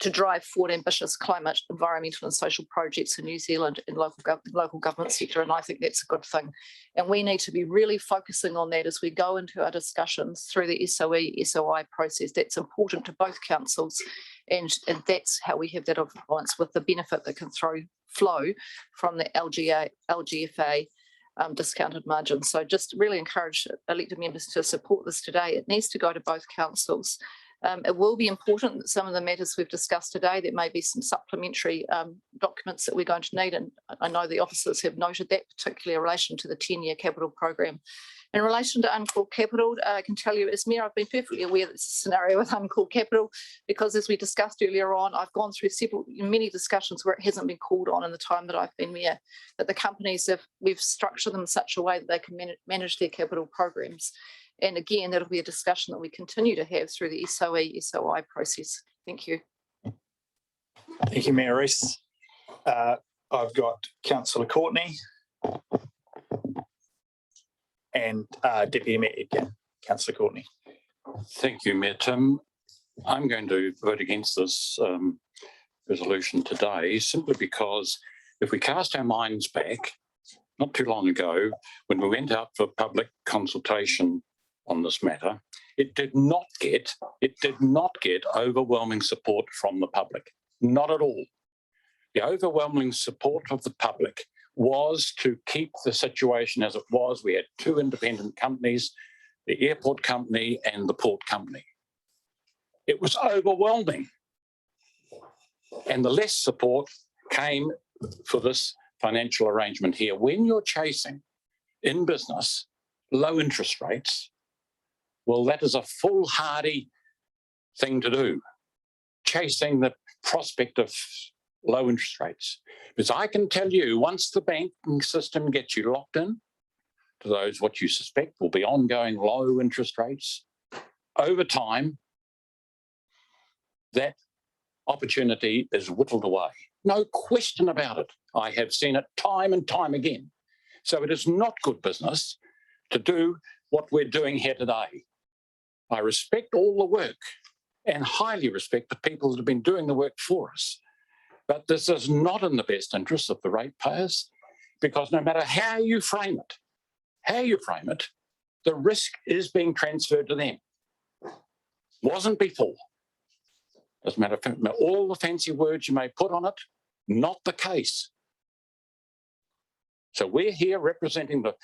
to drive forward ambitious climate, environmental and social projects in New Zealand and local government sector. And I think that's a good thing. And we need to be really focusing on that as we go into our discussions through the SOE-SOI process. That's important to both councils. And that's how we have that influence with the benefit that can flow from the LGFA discounted margin. So just really encourage elected members to support this today. It needs to go to both councils. It will be important that some of the matters we've discussed today, there may be some supplementary documents that we're going to need. And I know the officers have noted that, particularly in relation to the 10-year capital program. In relation to uncalled capital, I can tell you as Mayor, I've been perfectly aware that it's a scenario with uncalled capital, because as we discussed earlier on, I've gone through many discussions where it hasn't been called on in the time that I've been Mayor, that the companies we've structured them in such a way that they can manage their capital programs. And again, that'll be a discussion that we continue to have through the SOE-SOI process. Thank you. Thank you, Mayor Rees. I've got Councillor Courtney and Deputy Mayor Edgar. Councillor Courtney. Thank you, Mayor Tim. I'm going to vote against this resolution today simply because if we cast our minds back, not too long ago, when we went out for public consultation on this matter, it did not get overwhelming support from the public. Not at all. The overwhelming support of the public was to keep the situation as it was. We had two independent companies, the airport company and the port company. It was overwhelming. And the less support came for this financial arrangement here. When you're chasing in business low interest rates, well, that is a foolhardy thing to do, chasing the prospect of low interest rates. Because I can tell you, once the banking system gets you locked in to those what you suspect will be ongoing low interest rates, over time, that opportunity is whittled away. No question about it. I have seen it time and time again. So it is not good business to do what we're doing here today. I respect all the work and highly respect the people that have been doing the work for us. But this is not in the best interest of the ratepayers, because no matter how you frame it, the risk is being transferred to them. Wasn't before. Doesn't matter, all the fancy words you may put on it, not the case. So we're here representing the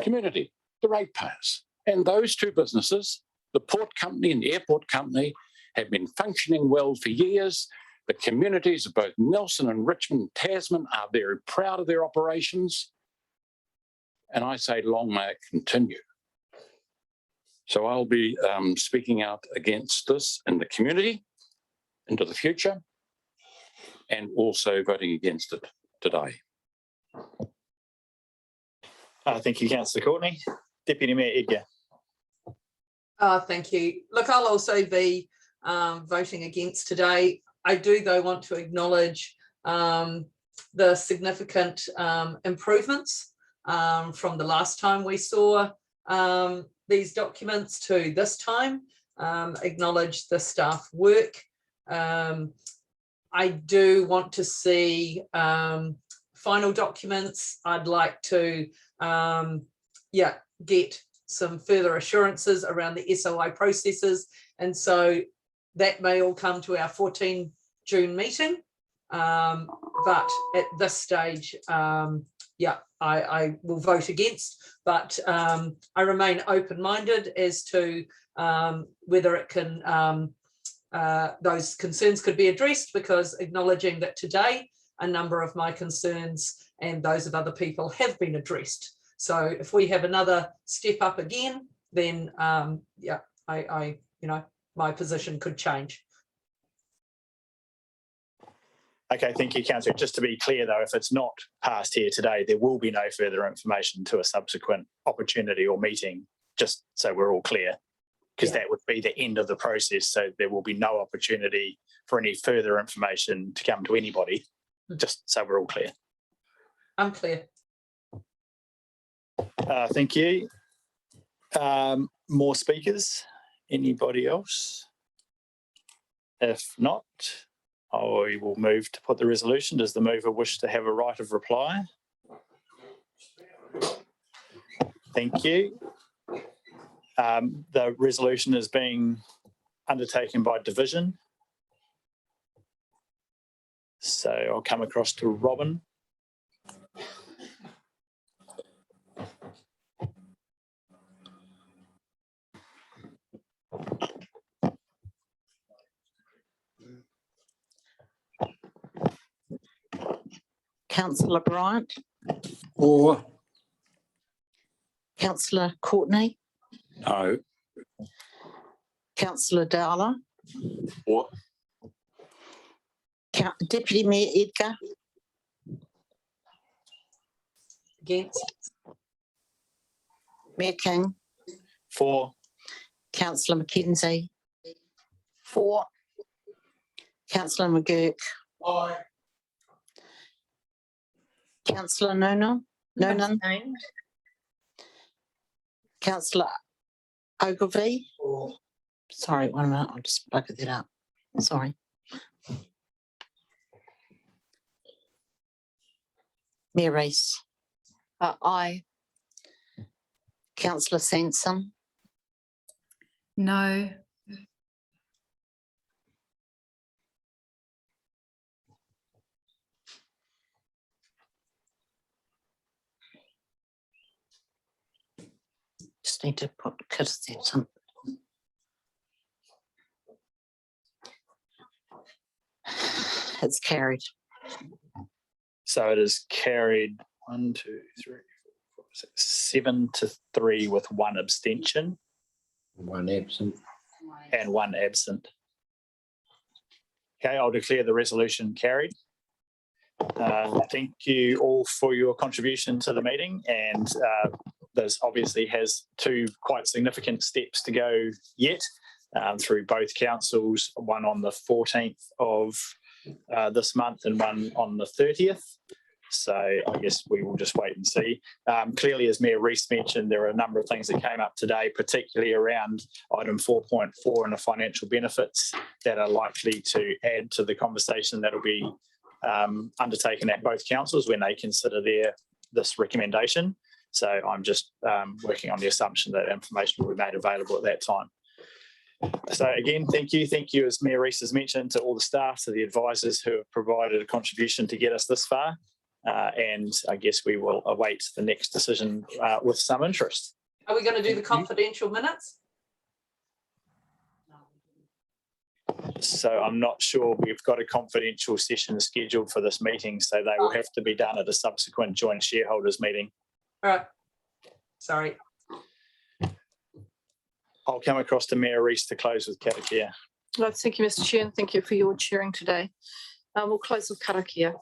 community, the ratepayers. And those two businesses, the port company and the airport company, have been functioning well for years. The communities of both Nelson and Richmond, Tasman are very proud of their operations. And I say long may it continue. So I'll be speaking out against this in the community into the future, and also voting against it today. Thank you, Councillor Courtney. Deputy Mayor Edgar. Thank you. Look, I'll also be voting against today. I do, though, want to acknowledge the significant improvements from the last time we saw these documents to this time, acknowledge the staff work. I do want to see final documents. I'd like to get some further assurances around the SOI processes. And so that may all come to our 14 June meeting. But at this stage, I will vote against, but I remain open-minded as to whether it can, those concerns could be addressed, because acknowledging that today a number of my concerns and those of other people have been addressed. So if we have another step up again, then my position could change. Okay, thank you, Councillor. Just to be clear, though, if it's not passed here today, there will be no further information to a subsequent opportunity or meeting, just so we're all clear, because that would be the end of the process. So there will be no opportunity for any further information to come to anybody, just so we're all clear. I'm clear. Thank you. More speakers? Anybody else? If not, I will move to put the resolution. Does the mover wish to have a right of reply? Thank you. The resolution is being undertaken by division. So I'll come across to Robin. Councillor Bryant, Or Councillor Courtney, No. Councillor Dowler, Or Deputy Mayor Edgar, Against? Mayor King, For. Councillor McKenzie, For. Councillor McGurk, Aye. Councillor Noonan, Councillor Ogilvie. Sorry, 1 minute, I'll just plug that up. Sorry. Mayor Rees, Aye. Councillor Sansom, No. just need to put Kit Sansom. It's carried. So it is carried 1, 2, 3, 4, 5, 6, 7-3 with 1 abstention. 1 absent. And 1 absent. Okay, I'll declare the resolution carried. Thank you all for your contribution to the meeting, and this obviously has 2 quite significant steps to go yet through both councils, one on the 14th of this month and one on the 30th. So I guess we will just wait and see. Clearly, as Mayor Rees mentioned, there are a number of things that came up today, particularly around item 4.4 and the financial benefits that are likely to add to the conversation that will be undertaken at both councils when they consider this recommendation. So I'm just working on the assumption that information will be made available at that time. So again, thank you. Thank you, as Mayor Rees has mentioned, to all the staff, to the advisors who have provided a contribution to get us this far. And I guess we will await the next decision with some interest. Are we going to do the confidential minutes? So I'm not sure we've got a confidential session scheduled for this meeting, so they will have to be done at a subsequent joint shareholders meeting. All right. Sorry. I'll come across to Mayor Rees to close with karakia. Well, thank you, Mr. Chair, and thank you for your chairing today. We'll close with karakia.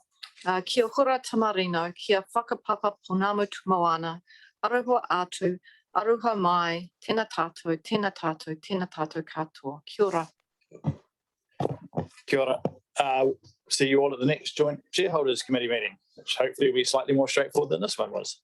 Kia hura tamarino, kia whakapapa ponamu tumoana, aroha atu, aroha mai, tēnā tātou, tēnā tātou, tēnā tātou katoa. Kia ora. Kia ora. See you all at the next joint shareholders committee meeting, which hopefully will be slightly more straightforward than this one was.